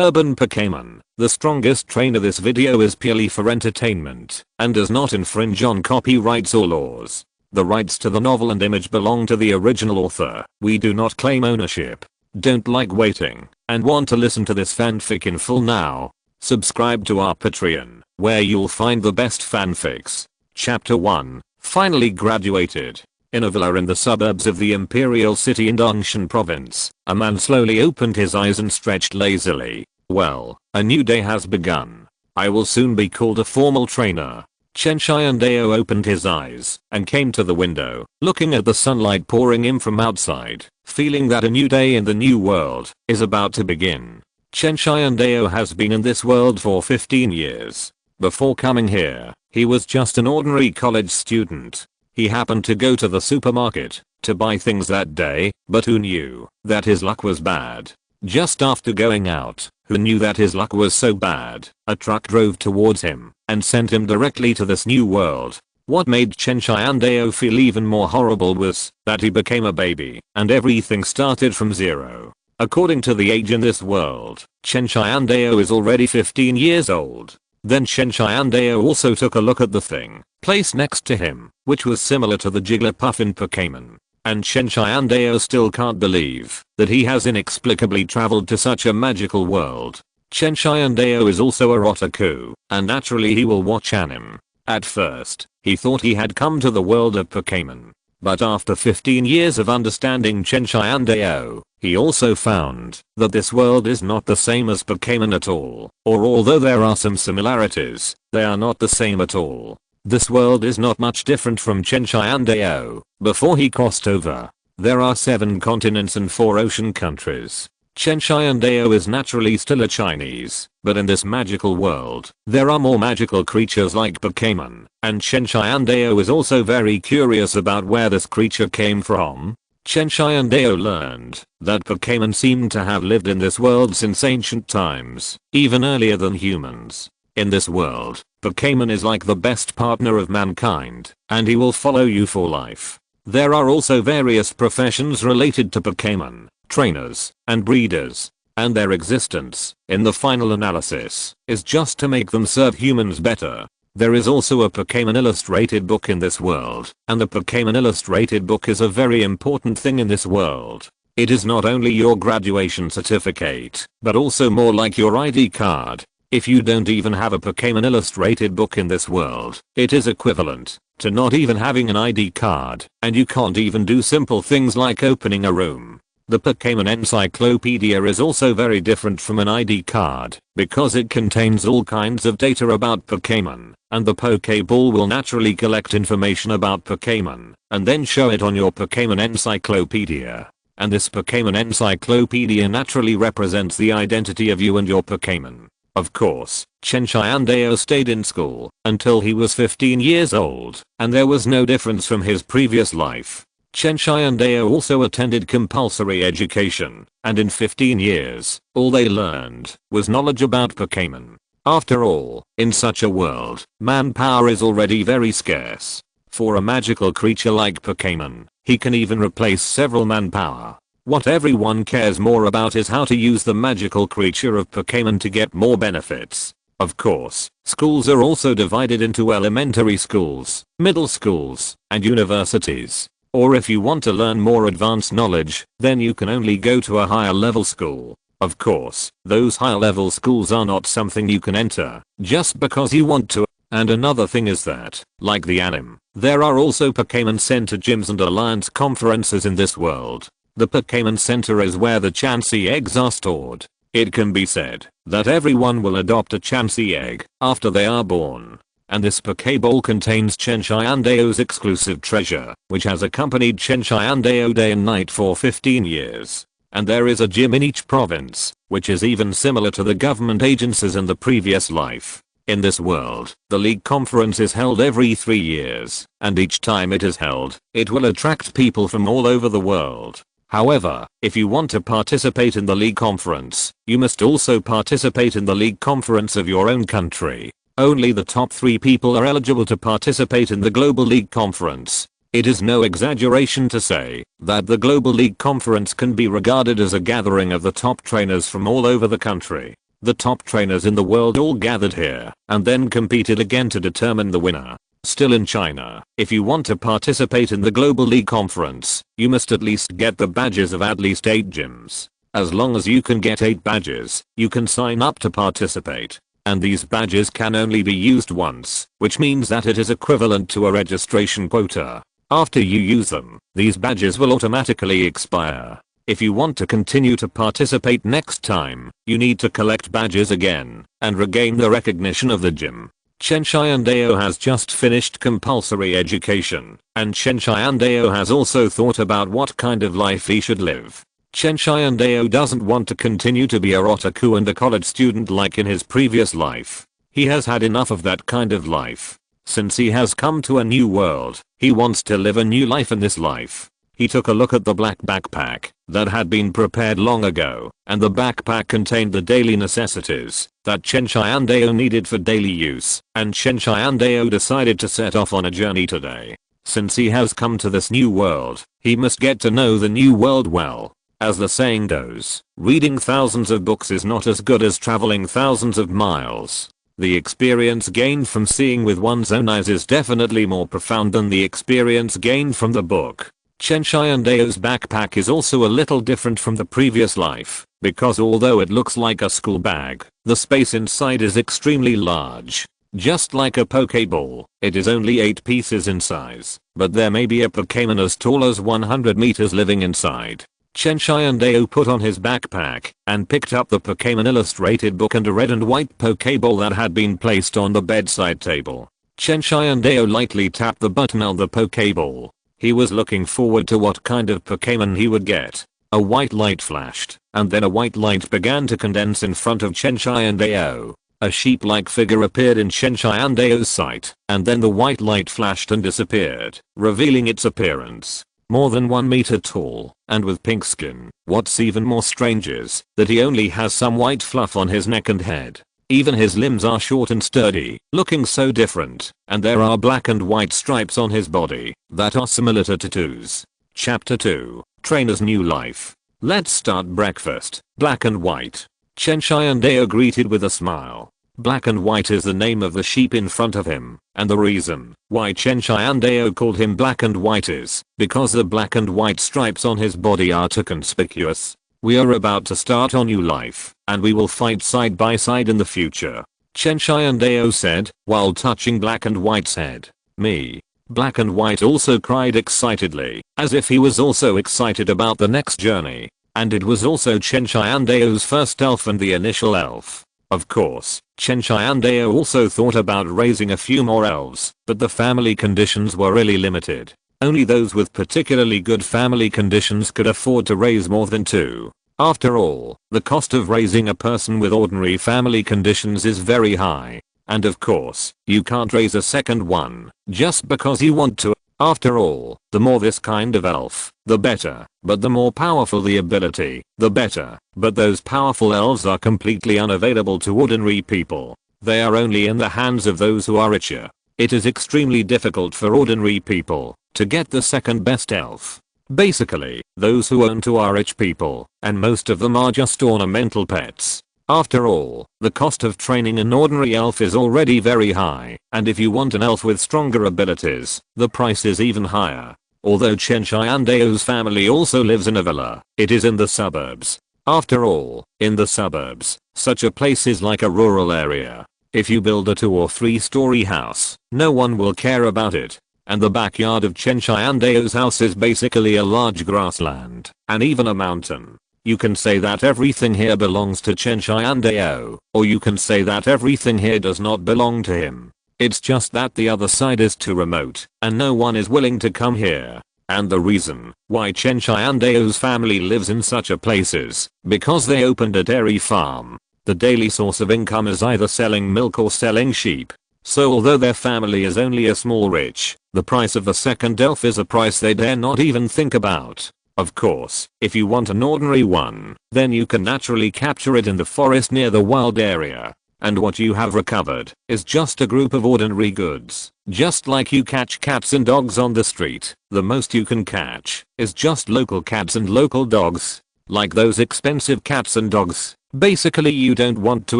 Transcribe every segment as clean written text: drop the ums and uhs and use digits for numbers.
Urban Pokémon, the strongest trainer. This video is purely for entertainment and does not infringe on copyrights or laws. The rights to the novel and image belong to the original author. We do not claim ownership. Don't like waiting and want to listen to this fanfic in full now? Subscribe to our Patreon, where you'll find the best fanfics. Chapter 1. Finally graduated. In a villa in the suburbs of the imperial city in Dongshan province, a man slowly opened his eyes and stretched lazily. Well, a new day has begun. I will soon be called a formal trainer. Chen Tiandao opened his eyes and came to the window, looking at the sunlight pouring in from outside, feeling that a new day in the new world is about to begin. Chen Tiandao has been in this world for 15 years. Before coming here, he was just an ordinary college student. He happened to go to the supermarket to buy things that day, but who knew that his luck was bad? Just after going out, who knew that his luck was so bad? A truck drove towards him and sent him directly to this new world. What made Chen Tiandao feel even more horrible was that he became a baby and everything started from zero. According to the age in this world, Chen Tiandao is already 15 years old. Then Chen Tiandao also took a look at the thing placed next to him, which was similar to the Jigglypuff in Pokémon. And Chen Tiandao still can't believe that he has inexplicably traveled to such a magical world. Chen Tiandao is also a otaku, and naturally he will watch anime. At first, he thought he had come to the world of Pokémon. But after 15 years of understanding Chen Tiandao, he also found that this world is not the same as Pokémon at all, or although there are some similarities, they are not the same at all. This world is not much different from Chen Tiandao before he crossed over. There are 7 continents and 4 ocean countries. Chen Tiandao is naturally still a Chinese, but in this magical world, there are more magical creatures like Pokémon, and Chen Tiandao is also very curious about where this creature came from. Chen Tiandao learned that Pokémon seemed to have lived in this world since ancient times, even earlier than humans. In this world, Pokémon is like the best partner of mankind, and he will follow you for life. There are also various professions related to Pokémon, trainers, and breeders, and their existence, in the final analysis, is just to make them serve humans better. There is also a Pokémon illustrated book in this world, and the Pokémon illustrated book is a very important thing in this world. It is not only your graduation certificate, but also more like your ID card. If you don't even have a Pokémon illustrated book in this world, it is equivalent to not even having an ID card, and you can't even do simple things like opening a room. The Pokémon encyclopedia is also very different from an ID card, because it contains all kinds of data about Pokémon, and the Pokéball will naturally collect information about Pokémon, and then show it on your Pokémon encyclopedia. And this Pokémon encyclopedia naturally represents the identity of you and your Pokémon. Of course, Chen Tiandao stayed in school until he was 15 years old, and there was no difference from his previous life. Chen Tiandao also attended compulsory education, and in 15 years, all they learned was knowledge about Pokémon. After all, in such a world, manpower is already very scarce. For a magical creature like Pokémon, he can even replace several manpower. What everyone cares more about is how to use the magical creature of Pokémon to get more benefits. Of course, schools are also divided into elementary schools, middle schools, and universities. Or if you want to learn more advanced knowledge, then you can only go to a higher level school. Of course, those higher level schools are not something you can enter just because you want to. And another thing is that, like the anime, there are also Pokémon Center gyms and alliance conferences in this world. The Pokémon Center is where the Chansey eggs are stored. It can be said that everyone will adopt a Chansey egg after they are born. And this Pokéball contains Chen Tiandao's exclusive treasure, which has accompanied Chen Tiandao day and night for 15 years. And there is a gym in each province, which is even similar to the government agencies in the previous life. In this world, the League Conference is held every 3 years, and each time it is held, it will attract people from all over the world. However, if you want to participate in the League Conference, you must also participate in the League Conference of your own country. Only the top 3 people are eligible to participate in the Global League Conference. It is no exaggeration to say that the Global League Conference can be regarded as a gathering of the top trainers from all over the country. The top trainers in the world all gathered here and then competed again to determine the winner. Still in China, if you want to participate in the Global League Conference, you must at least get the badges of at least 8 gyms. As long as you can get 8 badges, you can sign up to participate. And these badges can only be used once, which means that it is equivalent to a registration quota. After you use them, these badges will automatically expire. If you want to continue to participate next time, you need to collect badges again and regain the recognition of the gym. Chen Tiandao has just finished compulsory education, and Chen Tiandao has also thought about what kind of life he should live. Chen Tiandao doesn't want to continue to be a otaku and a college student like in his previous life. He has had enough of that kind of life. Since he has come to a new world, he wants to live a new life in this life. He took a look at the black backpack that had been prepared long ago, and the backpack contained the daily necessities that Chen Tiandao needed for daily use, and Chen Tiandao decided to set off on a journey today. Since he has come to this new world, he must get to know the new world well. As the saying goes, reading thousands of books is not as good as traveling thousands of miles. The experience gained from seeing with one's own eyes is definitely more profound than the experience gained from the book. Chen Tiandao's backpack is also a little different from the previous life, because although it looks like a school bag, the space inside is extremely large. Just like a Pokeball, it is only 8 pieces in size, but there may be a Pokémon as tall as 100 meters living inside. Chen Tiandao put on his backpack and picked up the Pokémon illustrated book and a red and white Pokeball that had been placed on the bedside table. Chen Tiandao lightly tapped the button on the Pokeball. He was looking forward to what kind of Pokémon he would get. A white light flashed, and then a white light began to condense in front of Chen Tiandao. A sheep-like figure appeared in Chen Tiandao's sight, and then the white light flashed and disappeared, revealing its appearance. More than 1 meter tall, and with pink skin. What's even more strange is that he only has some white fluff on his neck and head. Even his limbs are short and sturdy, looking so different, and there are black and white stripes on his body that are similar to tattoos. Chapter 2, Trainer's New Life. Let's start breakfast. Black and white. Chen Tiandao greeted with a smile. Black and white is the name of the sheep in front of him, and the reason why Chen Tiandao called him black and white is because the black and white stripes on his body are too conspicuous. We are about to start our new life, and we will fight side by side in the future, Chen Tiandao said, while touching Black and White's head. Me. Black and White also cried excitedly, as if he was also excited about the next journey. And it was also Chen Tiandao's first elf and the initial elf. Of course, Chen Tiandao also thought about raising a few more elves, but the family conditions were really limited. Only those with particularly good family conditions could afford to raise more than 2. After all, the cost of raising a person with ordinary family conditions is very high. And of course, you can't raise a second one, just because you want to. After all, the more this kind of elf, the better, but the more powerful the ability, the better, but those powerful elves are completely unavailable to ordinary people. They are only in the hands of those who are richer. It is extremely difficult for ordinary people to get the second best elf. Basically, those who own to are rich people, and most of them are just ornamental pets. After all, the cost of training an ordinary elf is already very high, and if you want an elf with stronger abilities, the price is even higher. Although Chen Tiandao's family also lives in a villa, it is in the suburbs. After all, in the suburbs, such a place is like a rural area. If you build a 2 or 3-story house, no one will care about it. And the backyard of Chen Tiandao's house is basically a large grassland, and even a mountain. You can say that everything here belongs to Chen Tiandao, or you can say that everything here does not belong to him. It's just that the other side is too remote, and no one is willing to come here. And the reason why Chen Tiandao's family lives in such a place is because they opened a dairy farm. The daily source of income is either selling milk or selling sheep. So although their family is only a small rich, the price of the second elf is a price they dare not even think about. Of course, if you want an ordinary one, then you can naturally capture it in the forest near the wild area. And what you have recovered is just a group of ordinary goods. Just like you catch cats and dogs on the street, the most you can catch is just local cats and local dogs. Like those expensive cats and dogs, basically you don't want to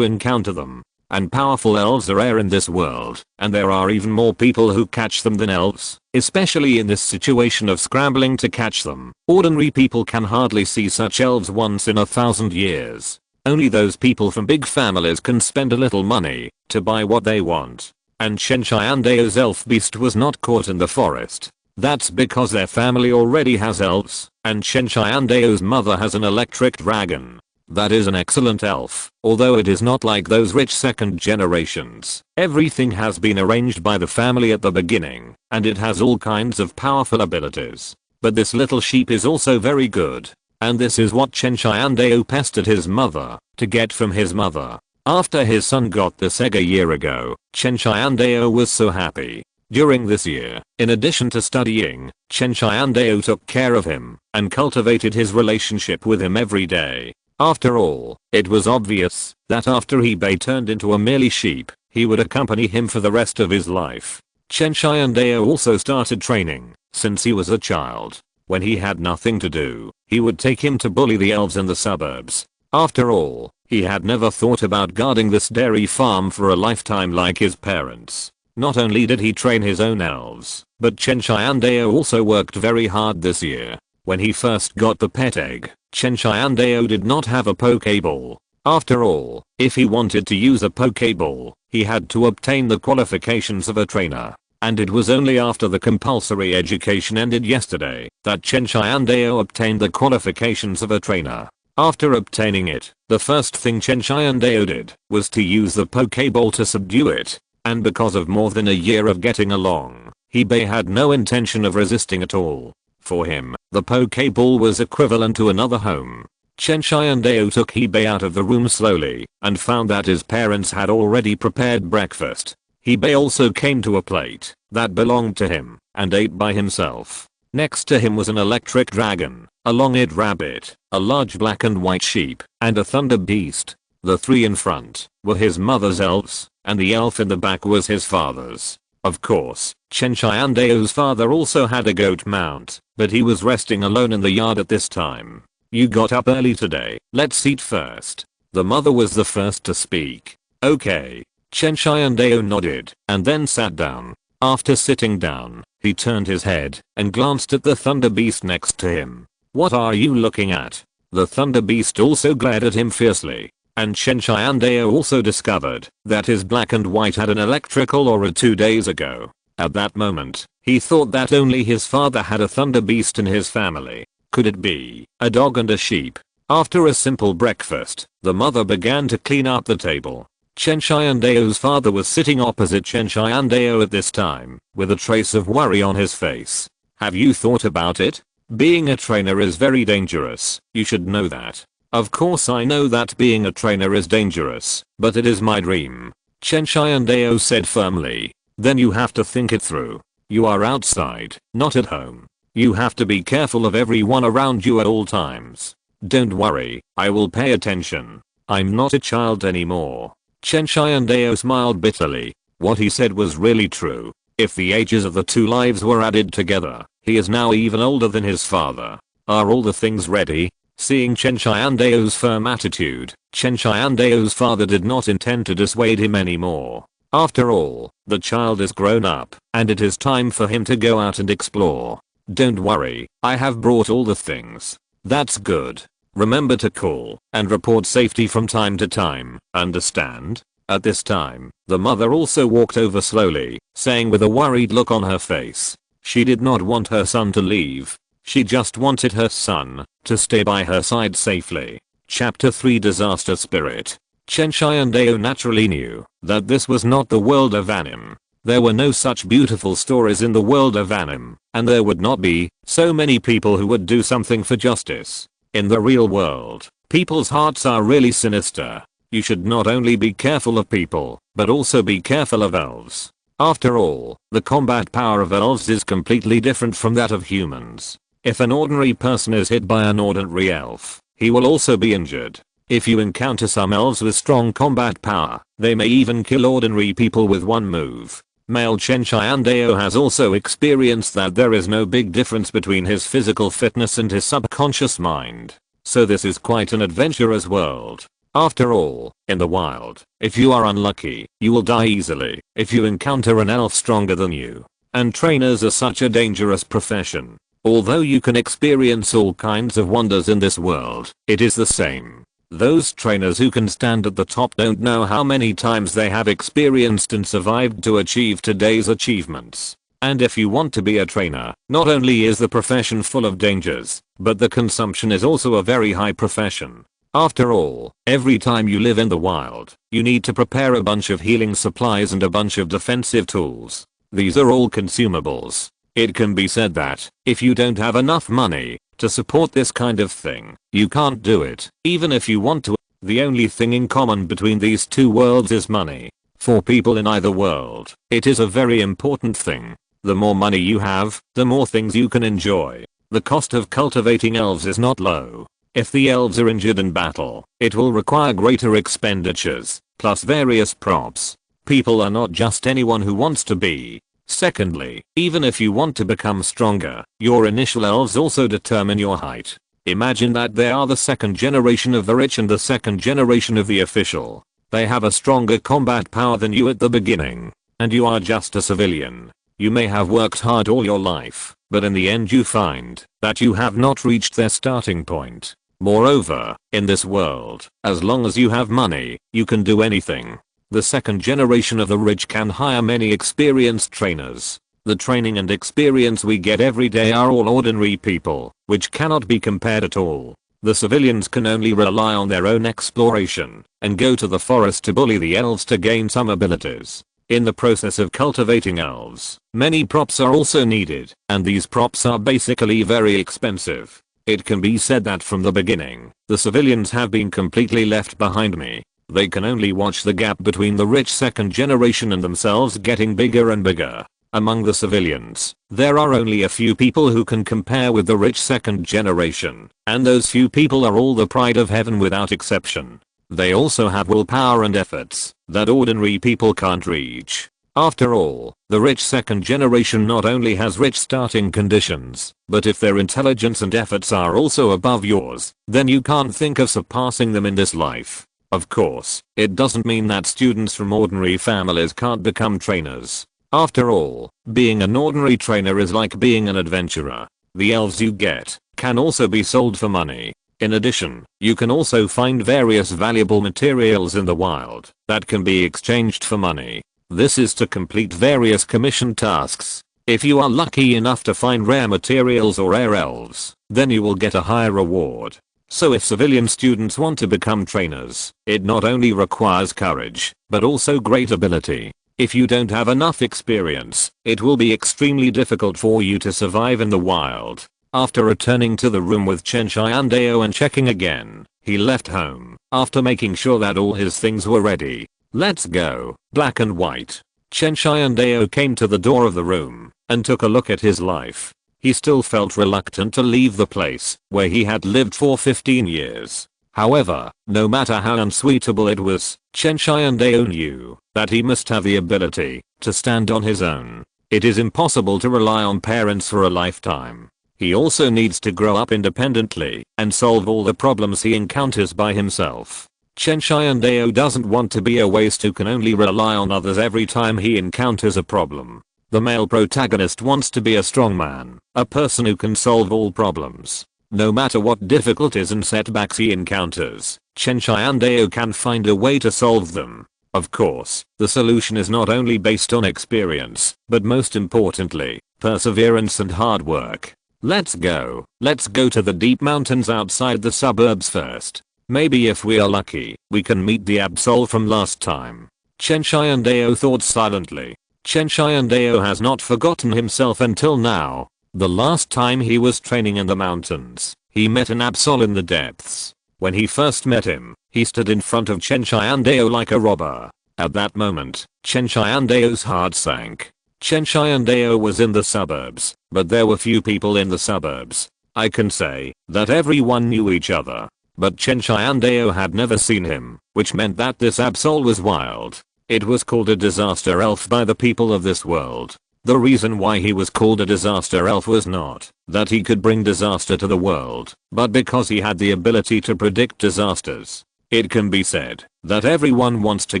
encounter them. And powerful elves are rare in this world, and there are even more people who catch them than elves, especially in this situation of scrambling to catch them. Ordinary people can hardly see such elves once in 1,000 years. Only those people from big families can spend a little money to buy what they want. And Chen Tiandao's elf beast was not caught in the forest. That's because their family already has elves, and Chen Tiandao's mother has an electric dragon. That is an excellent elf, although it is not like those rich second generations. Everything has been arranged by the family at the beginning, and it has all kinds of powerful abilities. But this little sheep is also very good. And this is what Chen Tiandao pestered his mother to get from his mother. After his son got this egg a year ago, Chen Tiandao was so happy. During this year, in addition to studying, Chen Tiandao took care of him and cultivated his relationship with him every day. After all, it was obvious that after eBay turned into a merely sheep, he would accompany him for the rest of his life. Chen Tiandao also started training since he was a child. When he had nothing to do, he would take him to bully the elves in the suburbs. After all, he had never thought about guarding this dairy farm for a lifetime like his parents. Not only did he train his own elves, but Chen Tiandao also worked very hard this year. When he first got the pet egg, Chen Tiandao did not have a Pokeball. After all, if he wanted to use a Pokeball, he had to obtain the qualifications of a trainer. And it was only after the compulsory education ended yesterday that Chen Tiandao obtained the qualifications of a trainer. After obtaining it, the first thing Chen Tiandao did was to use the Pokeball to subdue it. And because of more than a year of getting along, eBay had no intention of resisting at all. For him, the Pokeball was equivalent to another home. Chen Tiandao took eBay out of the room slowly and found that his parents had already prepared breakfast. eBay also came to a plate that belonged to him and ate by himself. Next to him was an electric dragon, a long-eared rabbit, a large black and white sheep, and a thunder beast. The three in front were his mother's elves, and the elf in the back was his father's. Of course, Chen Tiandao's father also had a goat mount, but he was resting alone in the yard at this time. "You got up early today, let's eat first." The mother was the first to speak. "Okay." Chen Tiandao nodded and then sat down. After sitting down, he turned his head and glanced at the thunder beast next to him. "What are you looking at?" The thunder beast also glared at him fiercely. And Chen Tiandao also discovered that his black and white had an electrical aura 2 days ago. At that moment, he thought that only his father had a thunder beast in his family. Could it be a dog and a sheep? After a simple breakfast, the mother began to clean up the table. Chen Tiandao's father was sitting opposite Chen Tiandao at this time, with a trace of worry on his face. "Have you thought about it? Being a trainer is very dangerous, you should know that." "Of course I know that being a trainer is dangerous, but it is my dream," Chen Tiandao said firmly. "Then you have to think it through. You are outside, not at home. You have to be careful of everyone around you at all times." "Don't worry, I will pay attention. I'm not a child anymore." Chen Tiandao smiled bitterly. What he said was really true. If the ages of the two lives were added together, he is now even older than his father. Are all the things ready? Seeing Chen Tiandao's firm attitude, Chen Tiandao's father did not intend to dissuade him anymore. After all, the child is grown up, and it is time for him to go out and explore. "Don't worry, I have brought all the things." "That's good. Remember to call and report safety from time to time, understand?" At this time, the mother also walked over slowly, saying with a worried look on her face. She did not want her son to leave. She just wanted her son to stay by her side safely. Chapter 3 Disaster Spirit. Chen Tiandao naturally knew that this was not the world of anime. There were no such beautiful stories in the world of anime, and there would not be so many people who would do something for justice. In the real world, people's hearts are really sinister. You should not only be careful of people, but also be careful of elves. After all, the combat power of elves is completely different from that of humans. If an ordinary person is hit by an ordinary elf, he will also be injured. If you encounter some elves with strong combat power, they may even kill ordinary people with one move. Male Chen Tiandao has also experienced that there is no big difference between his physical fitness and his subconscious mind. So this is quite an adventurous world. After all, in the wild, if you are unlucky, you will die easily if you encounter an elf stronger than you. And trainers are such a dangerous profession. Although you can experience all kinds of wonders in this world, it is the same. Those trainers who can stand at the top don't know how many times they have experienced and survived to achieve today's achievements. And if you want to be a trainer, not only is the profession full of dangers, but the consumption is also a very high profession. After all, every time you live in the wild, you need to prepare a bunch of healing supplies and a bunch of defensive tools. These are all consumables. It can be said that, if you don't have enough money to support this kind of thing, you can't do it, even if you want to. The only thing in common between these two worlds is money. For people in either world, it is a very important thing. The more money you have, the more things you can enjoy. The cost of cultivating elves is not low. If the elves are injured in battle, it will require greater expenditures, plus various props. People are not just anyone who wants to be. Secondly, even if you want to become stronger, your initial elves also determine your height. Imagine that they are the second generation of the rich and the second generation of the official. They have a stronger combat power than you at the beginning. And you are just a civilian. You may have worked hard all your life, but in the end you find that you have not reached their starting point. Moreover, in this world, as long as you have money, you can do anything. The second generation of the rich can hire many experienced trainers. The training and experience we get every day are all ordinary people, which cannot be compared at all. The civilians can only rely on their own exploration and go to the forest to bully the elves to gain some abilities. In the process of cultivating elves, many props are also needed, and these props are basically very expensive. It can be said that from the beginning, the civilians have been completely left behind me. They can only watch the gap between the rich second generation and themselves getting bigger and bigger. Among the civilians, there are only a few people who can compare with the rich second generation, and those few people are all the pride of heaven without exception. They also have willpower and efforts that ordinary people can't reach. After all, the rich second generation not only has rich starting conditions, but if their intelligence and efforts are also above yours, then you can't think of surpassing them in this life. Of course, it doesn't mean that students from ordinary families can't become trainers. After all, being an ordinary trainer is like being an adventurer. The elves you get can also be sold for money. In addition, you can also find various valuable materials in the wild that can be exchanged for money. This is to complete various commission tasks. If you are lucky enough to find rare materials or rare elves, then you will get a higher reward. So if civilian students want to become trainers, it not only requires courage, but also great ability. If you don't have enough experience, it will be extremely difficult for you to survive in the wild. After returning to the room with Chen Tiandao and checking again, he left home, after making sure that all his things were ready. Let's go, black and white. Chen Tiandao came to the door of the room, and took a look at his life. He still felt reluctant to leave the place where he had lived for 15 years. However, no matter how unsuitable it was, Chen Tiandao knew that he must have the ability to stand on his own. It is impossible to rely on parents for a lifetime. He also needs to grow up independently and solve all the problems he encounters by himself. Chen Tiandao doesn't want to be a waste who can only rely on others every time he encounters a problem. The male protagonist wants to be a strong man, a person who can solve all problems. No matter what difficulties and setbacks he encounters, Chen Tiandao can find a way to solve them. Of course, the solution is not only based on experience, but most importantly, perseverance and hard work. Let's go to the deep mountains outside the suburbs first. Maybe if we are lucky, we can meet the Absol from last time. Chen Tiandao thought silently. Chen Tiandao has not forgotten himself until now. The last time he was training in the mountains, he met an Absol in the depths. When he first met him, he stood in front of Chen Tiandao like a robber. At that moment, Chen Tiandao's heart sank. Chen Tiandao was in the suburbs, but there were few people in the suburbs. I can say that everyone knew each other, but Chen Tiandao had never seen him, which meant that this Absol was wild. It was called a disaster elf by the people of this world. The reason why he was called a disaster elf was not that he could bring disaster to the world, but because he had the ability to predict disasters. It can be said that everyone wants to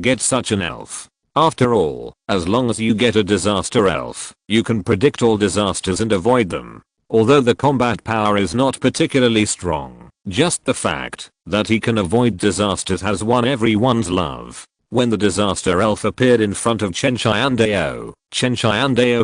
get such an elf. After all, as long as you get a disaster elf, you can predict all disasters and avoid them. Although the combat power is not particularly strong, just the fact that he can avoid disasters has won everyone's love. When the disaster elf appeared in front of Chen Tiandao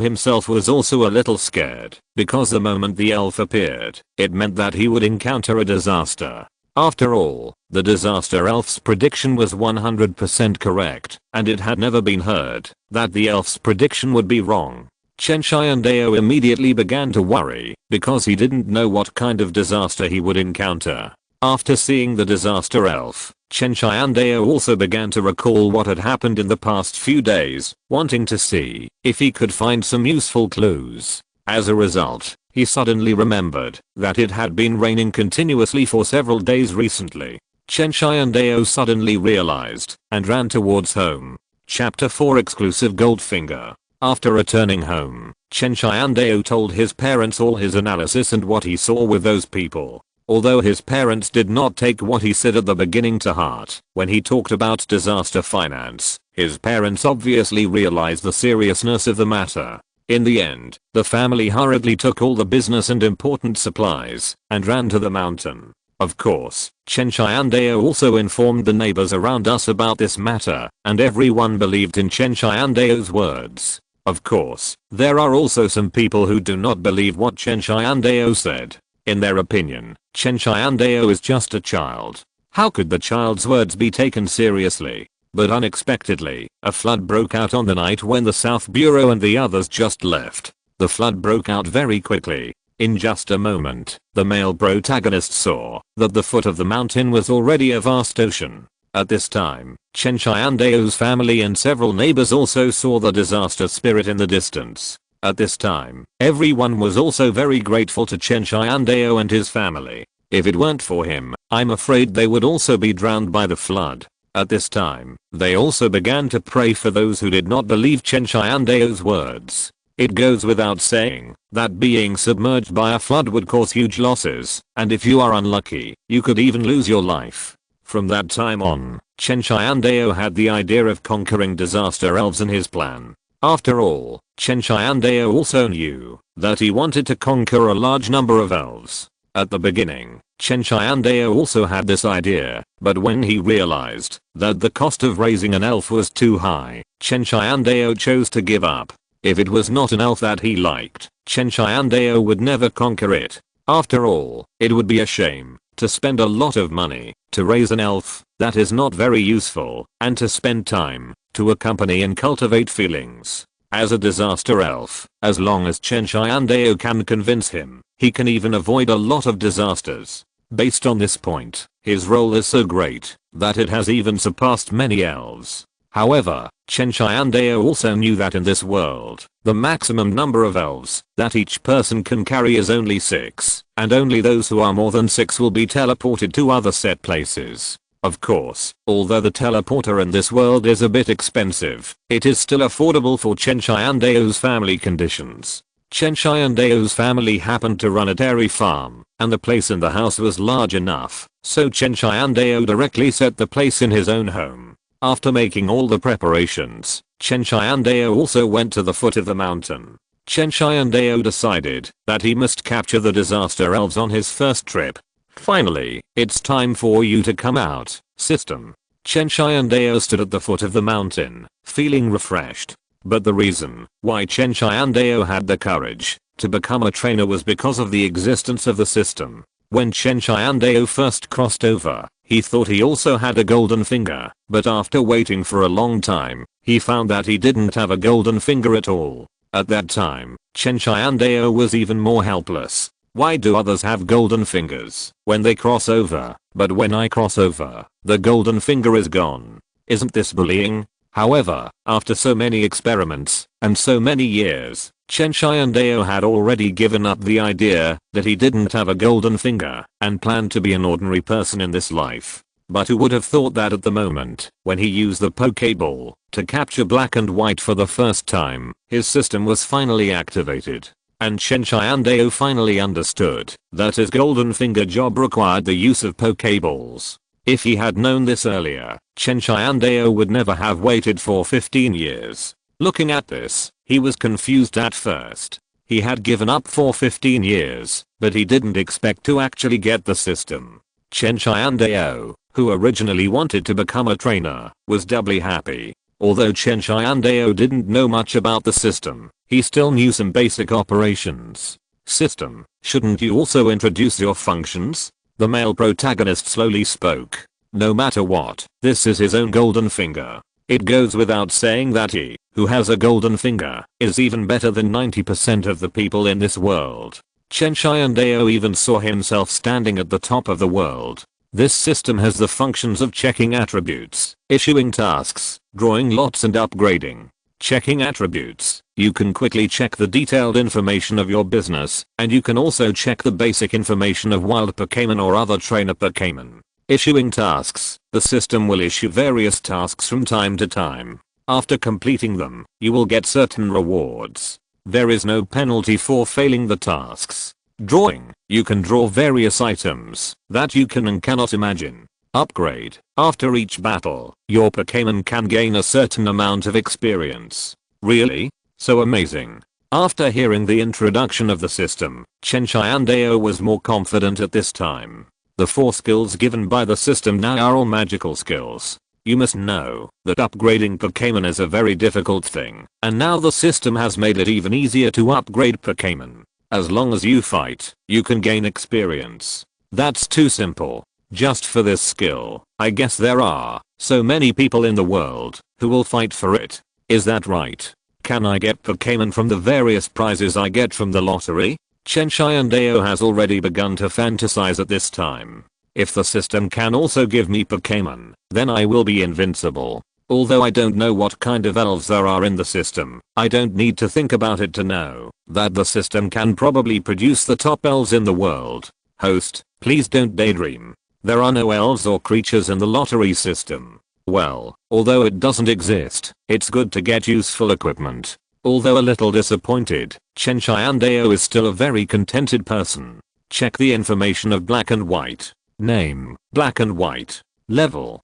himself was also a little scared, because the moment the elf appeared, it meant that he would encounter a disaster. After all, the disaster elf's prediction was 100% correct, and it had never been heard that the elf's prediction would be wrong. Chen Tiandao immediately began to worry, because he didn't know what kind of disaster he would encounter. After seeing the disaster elf, Chen Tiandao also began to recall what had happened in the past few days, wanting to see if he could find some useful clues. As a result, he suddenly remembered that it had been raining continuously for several days recently. Chen Tiandao suddenly realized and ran towards home. Chapter 4 Exclusive Goldfinger. After returning home, Chen Tiandao told his parents all his analysis and what he saw with those people. Although his parents did not take what he said at the beginning to heart, when he talked about disaster finance, his parents obviously realized the seriousness of the matter. In the end, the family hurriedly took all the business and important supplies and ran to the mountain. Of course, Chen Tiandao also informed the neighbors around us about this matter, and everyone believed in Chen Tiandao's words. Of course, there are also some people who do not believe what Chen Tiandao said. In their opinion, Chen Tiandao is just a child. How could the child's words be taken seriously? But unexpectedly, a flood broke out on the night when the South Bureau and the others just left. The flood broke out very quickly. In just a moment, the male protagonist saw that the foot of the mountain was already a vast ocean. At this time, Chen Tiandao's family and several neighbors also saw the disaster spirit in the distance. At this time, everyone was also very grateful to Chen Tiandao and his family. If it weren't for him, I'm afraid they would also be drowned by the flood. At this time, they also began to pray for those who did not believe Chen Tiandao's words. It goes without saying that being submerged by a flood would cause huge losses, and if you are unlucky, you could even lose your life. From that time on, Chen Tiandao had the idea of conquering disaster elves in his plan. After all, Chen Tiandao also knew that he wanted to conquer a large number of elves. At the beginning, Chen Tiandao also had this idea, but when he realized that the cost of raising an elf was too high, Chen Tiandao chose to give up. If it was not an elf that he liked, Chen Tiandao would never conquer it. After all, it would be a shame to spend a lot of money to raise an elf that is not very useful, and to spend time to accompany and cultivate feelings. As a disaster elf, as long as Chen Tiandao can convince him, he can even avoid a lot of disasters. Based on this point, his role is so great that it has even surpassed many elves. However, Chen Tiandao also knew that in this world, the maximum number of elves that each person can carry is only 6, and only those who are more than 6 will be teleported to other set places. Of course, although the teleporter in this world is a bit expensive, it is still affordable for Chen Tiandao's family conditions. Chen Tiandao's family happened to run a dairy farm, and the place in the house was large enough, so Chen Tiandao directly set the place in his own home. After making all the preparations, Chen Tiandao also went to the foot of the mountain. Chen Tiandao decided that he must capture the disaster elves on his first trip. Finally, it's time for you to come out, system. Chen Tiandao stood at the foot of the mountain, feeling refreshed. But the reason why Chen Tiandao had the courage to become a trainer was because of the existence of the system. When Chen Tiandao first crossed over, he thought he also had a golden finger, but after waiting for a long time, he found that he didn't have a golden finger at all. At that time, Chen Tiandao was even more helpless. Why do others have golden fingers when they cross over, but when I cross over, the golden finger is gone? Isn't this bullying? However, after so many experiments and so many years, Chen Tiandao had already given up the idea that he didn't have a golden finger and planned to be an ordinary person in this life. But who would have thought that at the moment when he used the Pokeball to capture black and white for the first time, his system was finally activated. And Chen Tiandao finally understood that his golden finger job required the use of Pokeballs. If he had known this earlier, Chen Tiandao would never have waited for 15 years. Looking at this, he was confused at first. He had given up for 15 years, but he didn't expect to actually get the system. Chen Tiandao, who originally wanted to become a trainer, was doubly happy. Although Chen Tiandao didn't know much about the system, he still knew some basic operations. System, shouldn't you also introduce your functions? The male protagonist slowly spoke. No matter what, this is his own golden finger. It goes without saying that he, who has a golden finger, is even better than 90% of the people in this world. Chen Tiandao even saw himself standing at the top of the world. This system has the functions of checking attributes, issuing tasks, drawing lots and upgrading. Checking attributes. You can quickly check the detailed information of your business, and you can also check the basic information of wild Pokémon or other trainer Pokémon. Issuing tasks. The system will issue various tasks from time to time. After completing them, you will get certain rewards. There is no penalty for failing the tasks. Drawing. You can draw various items that you can and cannot imagine. Upgrade. After each battle, your Pokémon can gain a certain amount of experience. Really? So amazing. After hearing the introduction of the system, Chen Tiandao was more confident at this time. The 4 skills given by the system now are all magical skills. You must know that upgrading Pokémon is a very difficult thing, and now the system has made it even easier to upgrade Pokémon. As long as you fight, you can gain experience. That's too simple. Just for this skill, I guess there are so many people in the world who will fight for it. Is that right? Can I get Pokémon from the various prizes I get from the lottery? Chen Tiandao has already begun to fantasize at this time. If the system can also give me Pokémon, then I will be invincible. Although I don't know what kind of elves there are in the system, I don't need to think about it to know that the system can probably produce the top elves in the world. Host, please don't daydream. There are no elves or creatures in the lottery system. Well, although it doesn't exist, it's good to get useful equipment. Although a little disappointed, Chen Tiandao is still a very contented person. Check the information of black and white. Name, black and white. Level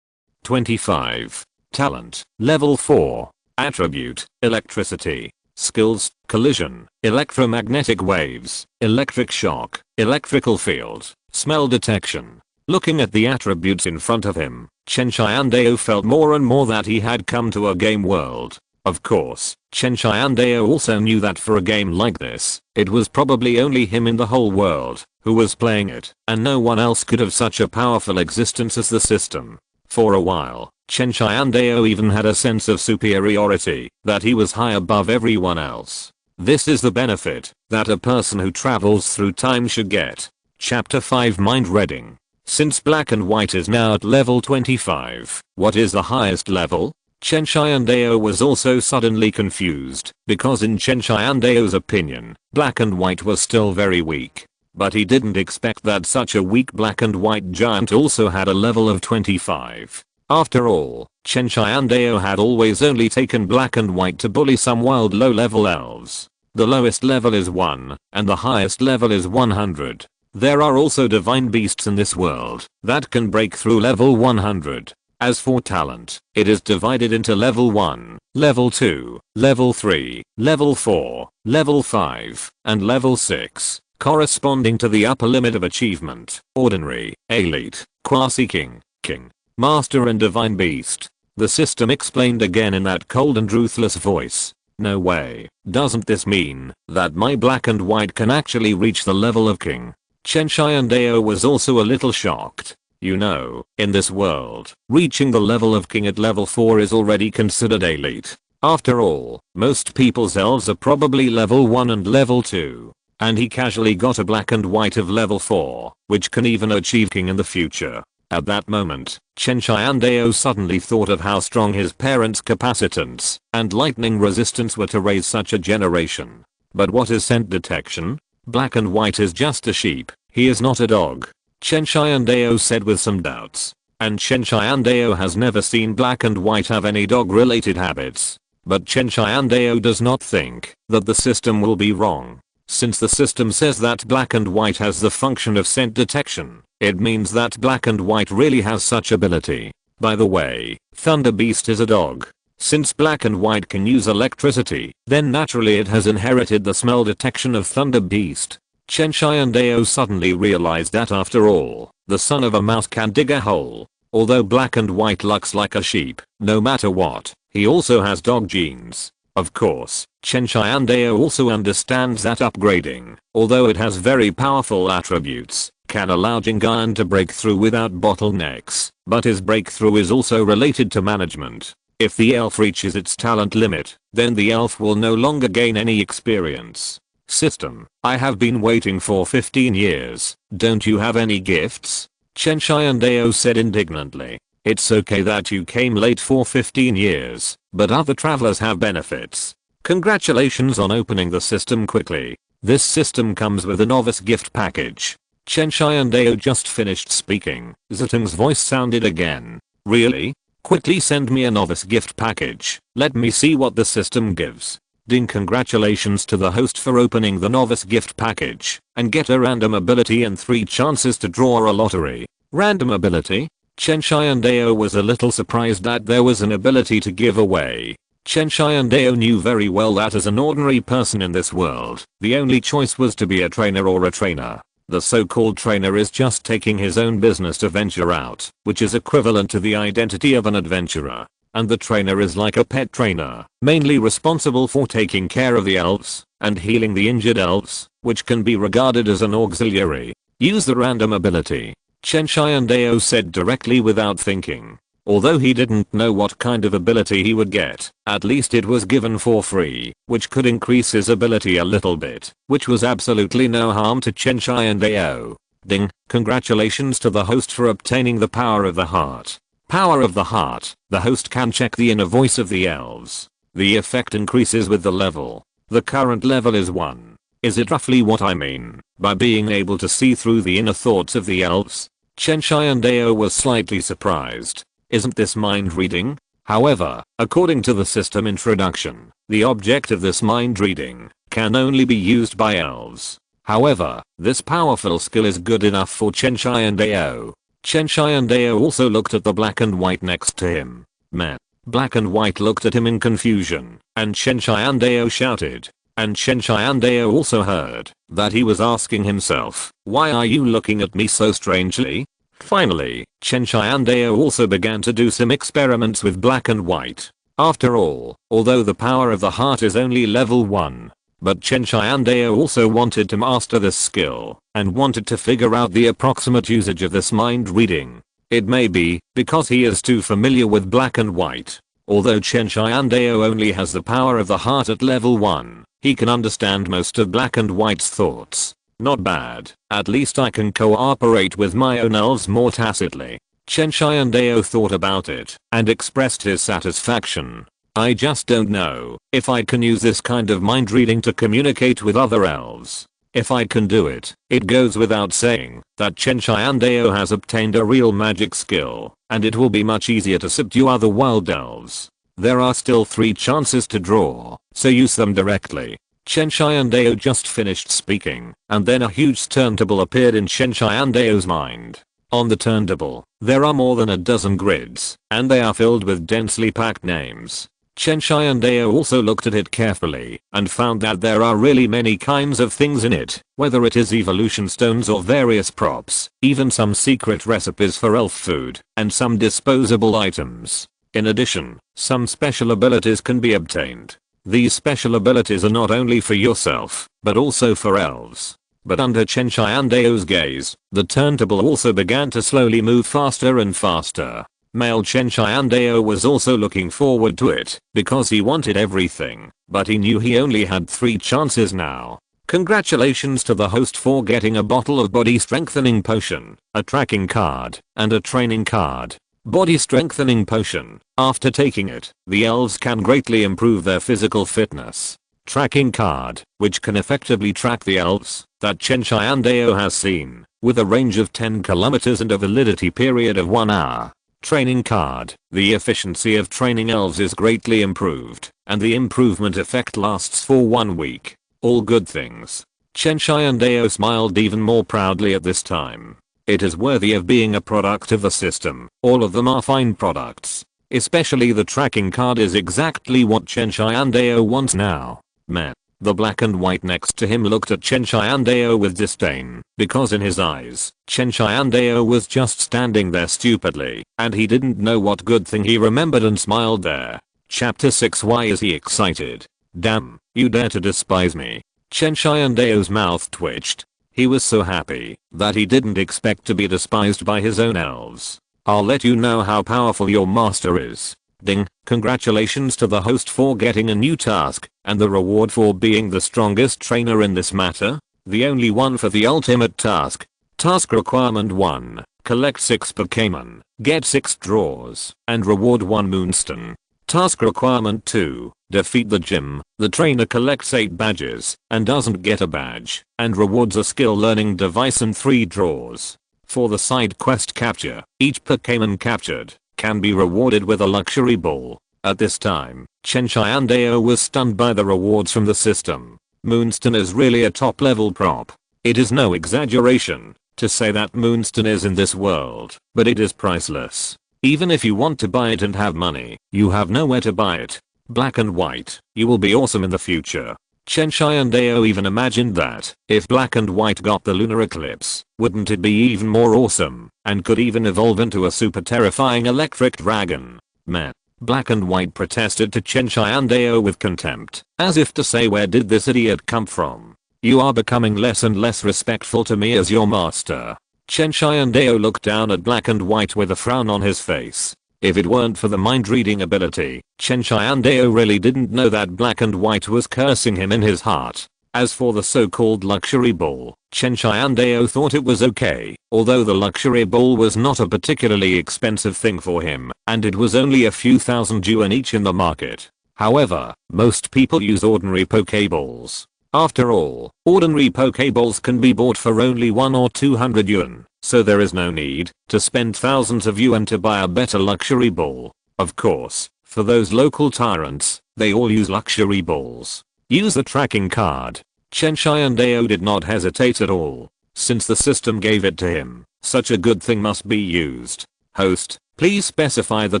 25. Talent, level 4. Attribute, electricity. Skills, collision, electromagnetic waves, electric shock, electrical field, smell detection. Looking at the attributes in front of him, Chen Tiandao felt more and more that he had come to a game world. Of course, Chen Tiandao also knew that for a game like this, it was probably only him in the whole world who was playing it, and no one else could have such a powerful existence as the system. For a while, Chen Tiandao even had a sense of superiority, that he was high above everyone else. This is the benefit that a person who travels through time should get. Chapter 5 Mind Reading. Since black and white is now at level 25, what is the highest level? Chen Tiandao was also suddenly confused, because in Chen Tiandao's opinion, black and white was still very weak. But he didn't expect that such a weak black and white giant also had a level of 25. After all, Chen Tiandao had always only taken black and white to bully some wild low-level elves. The lowest level is 1, and the highest level is 100. There are also divine beasts in this world that can break through level 100. As for talent, it is divided into level 1, level 2, level 3, level 4, level 5, and level 6, corresponding to the upper limit of achievement: ordinary, elite, quasi-king, king, master and divine beast. The system explained again in that cold and ruthless voice. No way, doesn't this mean that my black and white can actually reach the level of king? Chen Tiandao was also a little shocked. You know, in this world, reaching the level of king at level 4 is already considered elite. After all, most people's elves are probably level 1 and level 2. And he casually got a black and white of level 4, which can even achieve king in the future. At that moment, Chen Tiandao suddenly thought of how strong his parents' capacitance and lightning resistance were to raise such a generation. But what is scent detection? Black and white is just a sheep, he is not a dog. Chen Tiandao said with some doubts. and Chen Tiandao has never seen Black and White have any dog-related habits. But Chen Tiandao does not think that the system will be wrong. Since the system says that Black and White has the function of scent detection, it means that Black and White really has such ability. By the way, Thunder Beast is a dog. Since Black and White can use electricity, then naturally it has inherited the smell detection of Thunder Beast. Chen Tiandao suddenly realized that after all, the son of a mouse can dig a hole. Although Black and White looks like a sheep, no matter what, he also has dog genes. Of course, Chen Tiandao also understands that upgrading, although it has very powerful attributes, can allow Jingan to break through without bottlenecks, but his breakthrough is also related to management. If the elf reaches its talent limit, then the elf will no longer gain any experience. System, I have been waiting for 15 years, don't you have any gifts? Chen Tiandao said indignantly. It's okay that you came late for 15 years, but other travelers have benefits. Congratulations on opening the system quickly. This system comes with a novice gift package. Chen Tiandao just finished speaking. Zitung's voice sounded again. Really? Quickly send me a novice gift package. Let me see what the system gives. Ding, congratulations to the host for opening the novice gift package, and get a random ability and 3 chances to draw a lottery. Random ability? Chen Tiandao was a little surprised that there was an ability to give away. Chen Tiandao knew very well that as an ordinary person in this world, the only choice was to be a trainer or a trainer. The so-called trainer is just taking his own business to venture out, which is equivalent to the identity of an adventurer. And the trainer is like a pet trainer, mainly responsible for taking care of the elves and healing the injured elves, which can be regarded as an auxiliary. Use the random ability. Chen Tiandao said directly without thinking. Although he didn't know what kind of ability he would get, at least it was given for free, which could increase his ability a little bit, which was absolutely no harm to Chen Tiandao. Ding, congratulations to the host for obtaining the power of the heart. Power of the heart, the host can check the inner voice of the elves. The effect increases with the level. The current level is 1. Is it roughly what I mean by being able to see through the inner thoughts of the elves? Chen Tiandao was slightly surprised. Isn't this mind reading? However, according to the system introduction, the object of this mind reading can only be used by elves. However, this powerful skill is good enough for Chen Tiandao. Chen Tiandao also looked at the Black and White next to him. Man. Black and White looked at him in confusion, and Chen Tiandao shouted. And Chen Tiandao also heard that he was asking himself, why are you looking at me so strangely? Finally, Chen Tiandao also began to do some experiments with Black and White. After all, although the power of the heart is only level 1, but Chen Tiandao also wanted to master this skill, and wanted to figure out the approximate usage of this mind reading. It may be because he is too familiar with Black and White. Although Chen Tiandao only has the power of the heart at level 1, he can understand most of Black and White's thoughts. Not bad, at least I can cooperate with my own elves more tacitly. Chen Tiandao thought about it, and expressed his satisfaction. I just don't know if I can use this kind of mind reading to communicate with other elves. If I can do it, it goes without saying that Chen Tiandao has obtained a real magic skill, and it will be much easier to subdue other wild elves. There are still 3 chances to draw, so use them directly. Chen Tiandao just finished speaking, and then a huge turntable appeared in Chen Tiandao's mind. On the turntable, there are more than a dozen grids, and they are filled with densely packed names. Chen Tiandao also looked at it carefully, and found that there are really many kinds of things in it, whether it is evolution stones or various props, even some secret recipes for elf food, and some disposable items. In addition, some special abilities can be obtained. These special abilities are not only for yourself, but also for elves. But under Chen Tiandao's gaze, the turntable also began to slowly move faster and faster. Male Chen Tiandao was also looking forward to it, because he wanted everything, but he knew he only had 3 chances now. Congratulations to the host for getting a bottle of body strengthening potion, a tracking card, and a training card. Body strengthening potion. After taking it, the elves can greatly improve their physical fitness. Tracking card, which can effectively track the elves that Chen Tiandao has seen. with a range of 10 kilometers and a validity period of 1 hour. Training card. The efficiency of training elves is greatly improved, and the improvement effect lasts for 1 week. All good things. Chen Tiandao smiled even more proudly at this time. It is worthy of being a product of the system. All of them are fine products. Especially the tracking card is exactly what Chen Tiandao wants now. Meh. The black and white next to him looked at Chen Tiandao with disdain, because in his eyes, Chen Tiandao was just standing there stupidly, and he didn't know what good thing he remembered and smiled there. Chapter 6. Why is he excited? Damn, you dare to despise me. Chen Tiandao's mouth twitched. He was so happy that he didn't expect to be despised by his own elves. I'll let you know how powerful your master is. Ding, congratulations to the host for getting a new task, and the reward for being the strongest trainer in this matter. The only one for the ultimate task. Task requirement 1. Collect 6 Pokémon, get 6 draws, and reward 1 moonstone. Task requirement 2. Defeat the gym. The trainer collects 8 badges, and doesn't get a badge, and rewards a skill learning device and 3 draws. For the side quest capture, each Pokémon captured can be rewarded with a luxury ball. At this time, Chen Tiandao was stunned by the rewards from the system. Moonstone is really a top level prop. It is no exaggeration to say that Moonstone is in this world, but it is priceless. Even if you want to buy it and have money, you have nowhere to buy it. Black and white, you will be awesome in the future. Chen Tiandao even imagined that if black and white got the lunar eclipse, wouldn't it be even more awesome, and could even evolve into a super terrifying electric dragon. Meh. Black and white protested to Chen Tiandao with contempt, as if to say, where did this idiot come from? You are becoming less and less respectful to me as your master. Chen Tiandao looked down at black and white with a frown on his face. If it weren't for the mind-reading ability, Chen Tiandao really didn't know that black and white was cursing him in his heart. As for the so-called luxury ball, Chen Tiandao thought it was okay, although the luxury ball was not a particularly expensive thing for him, and it was only a few thousand yuan each in the market. However, most people use ordinary Pokeballs. After all, ordinary Pokeballs can be bought for only 1 or 200 yuan, so there is no need to spend thousands of yuan to buy a better luxury ball. Of course, for those local tyrants, they all use luxury balls. Use the tracking card. Chen Tiandao did not hesitate at all. Since the system gave it to him, such a good thing must be used. Host, please specify the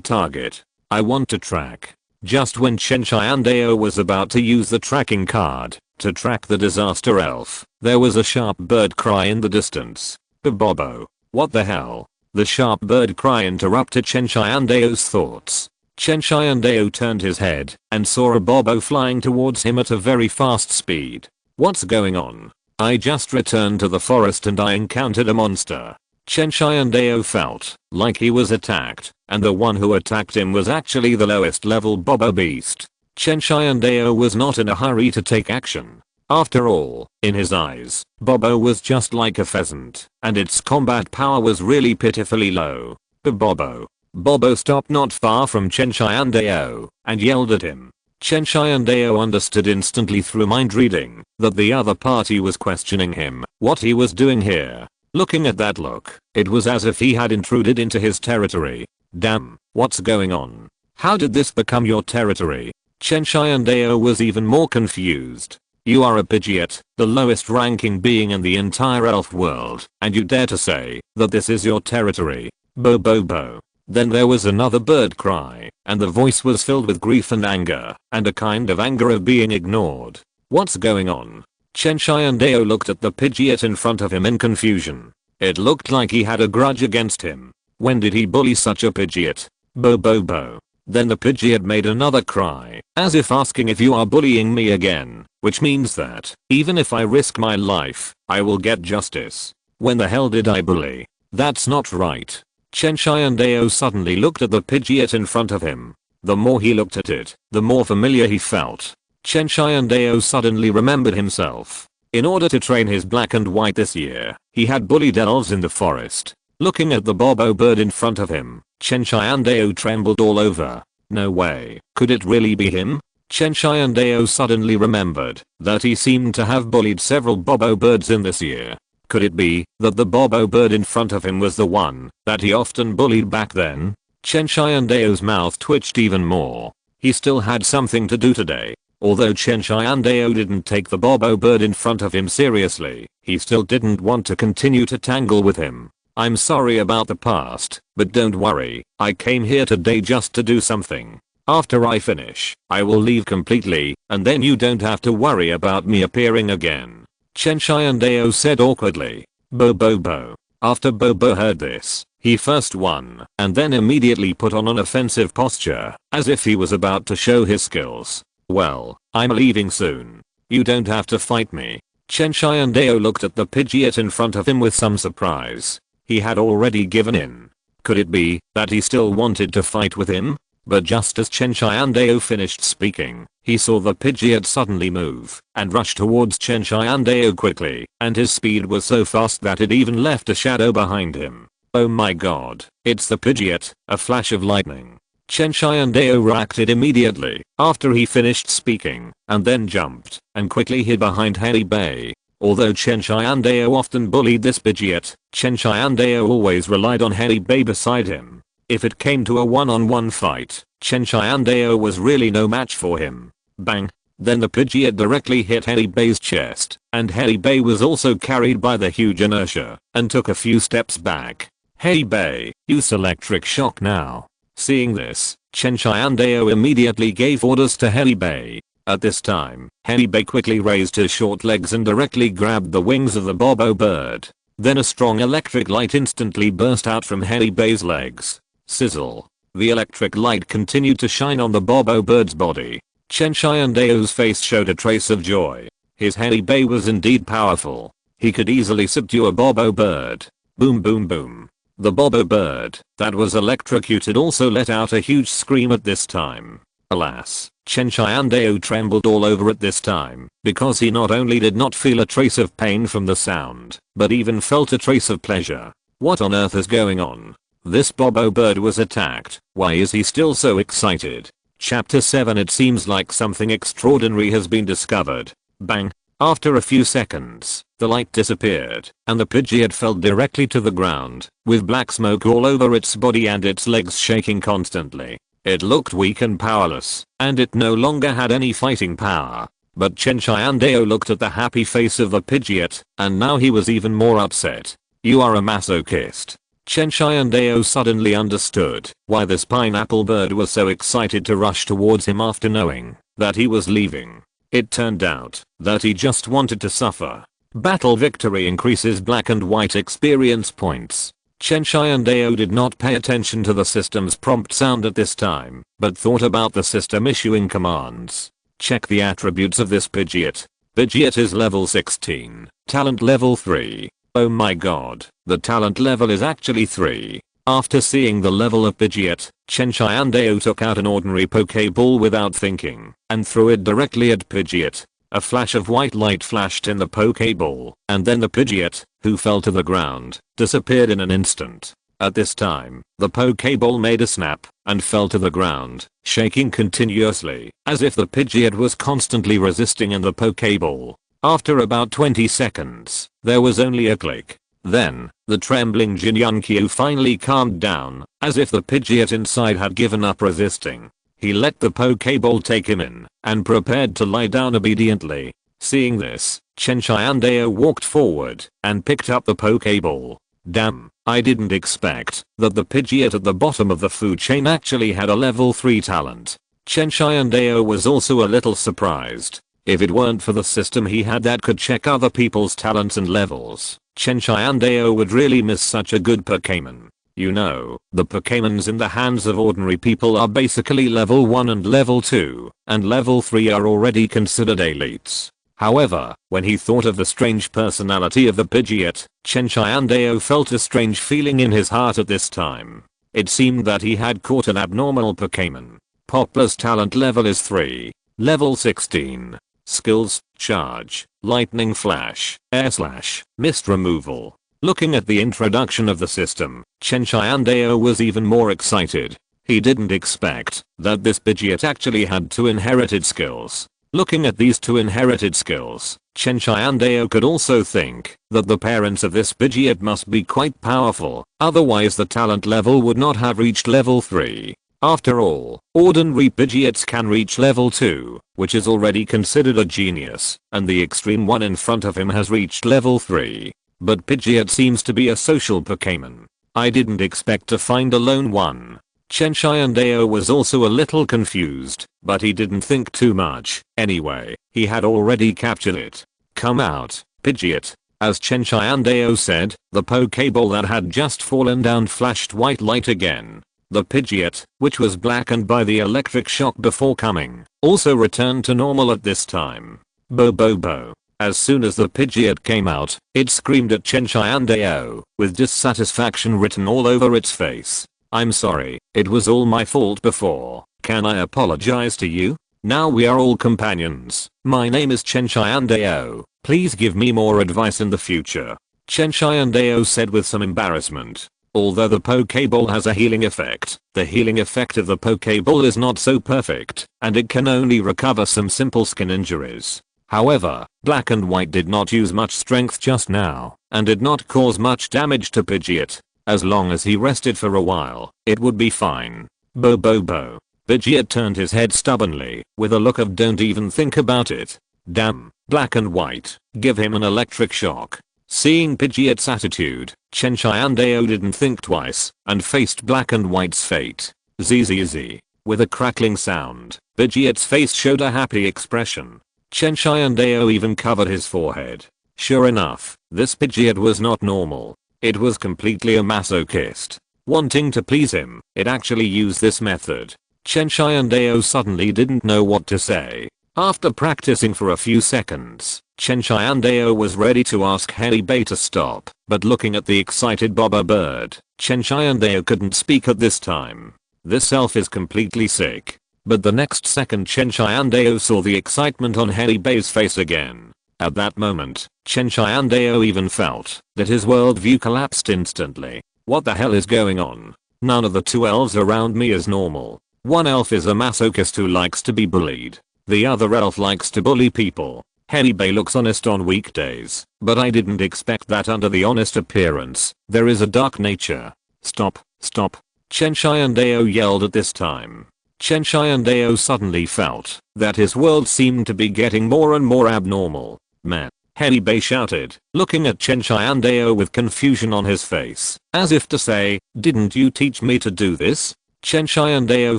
target. I want to track. Just when Chen Tiandao was about to use the tracking card to track the disaster elf, there was a sharp bird cry in the distance. Bobo. What the hell? The sharp bird cry interrupted Chen Tiandao's thoughts. Chen Tiandao turned his head and saw a Bobo flying towards him at a very fast speed. What's going on? I just returned to the forest and I encountered a monster. Chen Tiandao felt like he was attacked, and the one who attacked him was actually the lowest level Bobo beast. Chen Tiandao was not in a hurry to take action. After all, in his eyes, Bobo was just like a pheasant, and its combat power was really pitifully low. Bobo stopped not far from Chen Tiandao and yelled at him. Chen Tiandao understood instantly through mind reading that the other party was questioning him, what he was doing here. Looking at that look, it was as if he had intruded into his territory. Damn, what's going on? How did this become your territory? Chen Tiandao was even more confused. You are a Pidgeot, the lowest ranking being in the entire elf world, and you dare to say that this is your territory? Bo. Then there was another bird cry, and the voice was filled with grief and anger, and a kind of anger of being ignored. What's going on? Chen Tiandao looked at the Pidgeot in front of him in confusion. It looked like he had a grudge against him. When did he bully such a Pidgeot? Bo. Then the Pidgeot made another cry, as if asking if you are bullying me again, which means that, even if I risk my life, I will get justice. When the hell did I bully? That's not right. Chen Tiandao suddenly looked at the Pidgeot in front of him. The more he looked at it, the more familiar he felt. Chen Tiandao suddenly remembered himself. In order to train his black and white this year, he had bullied elves in the forest. Looking at the Bobo bird in front of him, Chen Tiandao trembled all over. No way, could it really be him? Chen Tiandao suddenly remembered that he seemed to have bullied several Bobo birds in this year. Could it be that the Bobo bird in front of him was the one that he often bullied back then? Chen Tiandao's mouth twitched even more. He still had something to do today. Although Chen Tiandao didn't take the Bobo bird in front of him seriously, he still didn't want to continue to tangle with him. I'm sorry about the past, but don't worry, I came here today just to do something. After I finish, I will leave completely, and then you don't have to worry about me appearing again. Chen Tiandao said awkwardly. Bobo. After Bobo heard this, he first won, and then immediately put on an offensive posture, as if he was about to show his skills. Well, I'm leaving soon. You don't have to fight me. Chen Tiandao looked at the Pidgeot in front of him with some surprise. He had already given in. Could it be that he still wanted to fight with him? But just as Chen Tiandao finished speaking, he saw the Pidgeot suddenly move and rush towards Chen Tiandao quickly, and his speed was so fast that it even left a shadow behind him. Oh my god, it's the Pidgeot, a flash of lightning. Chen Tiandao reacted immediately after he finished speaking, and then jumped and quickly hid behind Harry Bay. Although Chen Tiandao often bullied this Pidgeot, Chen Tiandao always relied on Harry Bay beside him. If it came to a one-on-one fight, Chen Tiandao was really no match for him. Bang! Then the Pidgeot directly hit Harry Bay's chest, and Harry Bay was also carried by the huge inertia, and took a few steps back. Harry Bay, use electric shock now. Seeing this, Chen Tiandao immediately gave orders to Harry Bay. At this time, Harry Bay quickly raised his short legs and directly grabbed the wings of the Bobo bird. Then a strong electric light instantly burst out from Harry Bay's legs. Sizzle. The electric light continued to shine on the Bobo bird's body. Chen Tiandao's face showed a trace of joy. His Harry Bay was indeed powerful. He could easily subdue a Bobo bird. Boom boom boom. The Bobo bird that was electrocuted also let out a huge scream at this time. Alas, Chen Tiandao trembled all over at this time, because he not only did not feel a trace of pain from the sound, but even felt a trace of pleasure. What on earth is going on? This Bobo bird was attacked. Why is he still so excited? Chapter 7. It seems like something extraordinary has been discovered. Bang. After a few seconds, the light disappeared, and the Pidgeot fell directly to the ground, with black smoke all over its body and its legs shaking constantly. It looked weak and powerless, and it no longer had any fighting power. But Chen Tiandao looked at the happy face of the Pidgeot, and now he was even more upset. You are a masochist. Chen Tiandao suddenly understood why this pineapple bird was so excited to rush towards him after knowing that he was leaving. It turned out that he just wanted to suffer. Battle victory increases black and white experience points. Chen Tiandao did not pay attention to the system's prompt sound at this time, but thought about the system issuing commands. Check the attributes of this Pidgeot. Pidgeot is level 16, talent level 3. Oh my god, the talent level is actually 3. After seeing the level of Pidgeot, Chen Tiandao took out an ordinary Pokeball without thinking, and threw it directly at Pidgeot. A flash of white light flashed in the Pokeball, and then the Pidgeot, who fell to the ground, disappeared in an instant. At this time, the Pokeball made a snap, and fell to the ground, shaking continuously, as if the Pidgeot was constantly resisting in the Pokeball. After about 20 seconds, there was only a click. Then, the trembling Jin Yunkyu finally calmed down, as if the Pidgeot inside had given up resisting. He let the Pokeball take him in, and prepared to lie down obediently. Seeing this, Chen Tiandao walked forward, and picked up the Pokeball. Damn, I didn't expect that the Pidgeot at the bottom of the food chain actually had a level 3 talent. Chen Tiandao was also a little surprised. If it weren't for the system he had that could check other people's talents and levels, Chen Tiandao would really miss such a good Pokémon. You know, the Pokémons in the hands of ordinary people are basically level 1 and level 2, and level 3 are already considered elites. However, when he thought of the strange personality of the Pidgeot, Chen Tiandao felt a strange feeling in his heart at this time. It seemed that he had caught an abnormal Pokémon. Poplar's talent level is 3. Level 16. Skills, Charge, Lightning Flash, Air Slash, Mist Removal. Looking at the introduction of the system, Chen Tiandao was even more excited. He didn't expect that this Pidgeot actually had 2 inherited skills. Looking at these two inherited skills, Chen Tiandao could also think that the parents of this Pidgeot must be quite powerful, otherwise the talent level would not have reached level 3. After all, ordinary Pidgeots can reach level 2, which is already considered a genius, and the extreme one in front of him has reached level 3. But Pidgeot seems to be a social Pokémon. I didn't expect to find a lone one. Chen Tiandao was also a little confused, but he didn't think too much. Anyway, he had already captured it. Come out, Pidgeot. As Chen Tiandao said, the Pokeball that had just fallen down flashed white light again. The Pidgeot, which was blackened by the electric shock before coming, also returned to normal at this time. Bo bo bo. As soon as the Pidgeot came out, it screamed at Chen Tiandao, with dissatisfaction written all over its face. I'm sorry, it was all my fault before. Can I apologize to you? Now we are all companions. My name is Chen Tiandao. Please give me more advice in the future. Chen Tiandao said with some embarrassment. Although the Pokeball has a healing effect, the healing effect of the Pokeball is not so perfect, and it can only recover some simple skin injuries. However, Black and White did not use much strength just now, and did not cause much damage to Pidgeot. As long as he rested for a while, it would be fine. Bo bo bo. Pidgeot turned his head stubbornly, with a look of don't even think about it. Damn, Black and White, give him an electric shock. Seeing Pidgeot's attitude, Chen Tiandao didn't think twice, and faced Black and White's fate. Zzz. With a crackling sound, Pidgeot's face showed a happy expression. Chen Tiandao even covered his forehead. Sure enough, this Pidgeot was not normal. It was completely a masochist. Wanting to please him, it actually used this method. Chen Tiandao suddenly didn't know what to say. After practicing for a few seconds, Chen Tiandao was ready to ask Helibe to stop, but looking at the excited Boba bird, Chen Tiandao couldn't speak at this time. This elf is completely sick. But the next second Chen Tiandao saw the excitement on Helibe's face again. At that moment, Chen Tiandao even felt that his worldview collapsed instantly. What the hell is going on? None of the two elves around me is normal. One elf is a masochist who likes to be bullied. The other elf likes to bully people. Helibe looks honest on weekdays, but I didn't expect that under the honest appearance, there is a dark nature. Stop, stop. Chen Tiandao yelled at this time. Chen Tiandao suddenly felt that his world seemed to be getting more and more abnormal. Man, Helibe shouted, looking at Chen Tiandao with confusion on his face, as if to say, didn't you teach me to do this? Chen Tiandao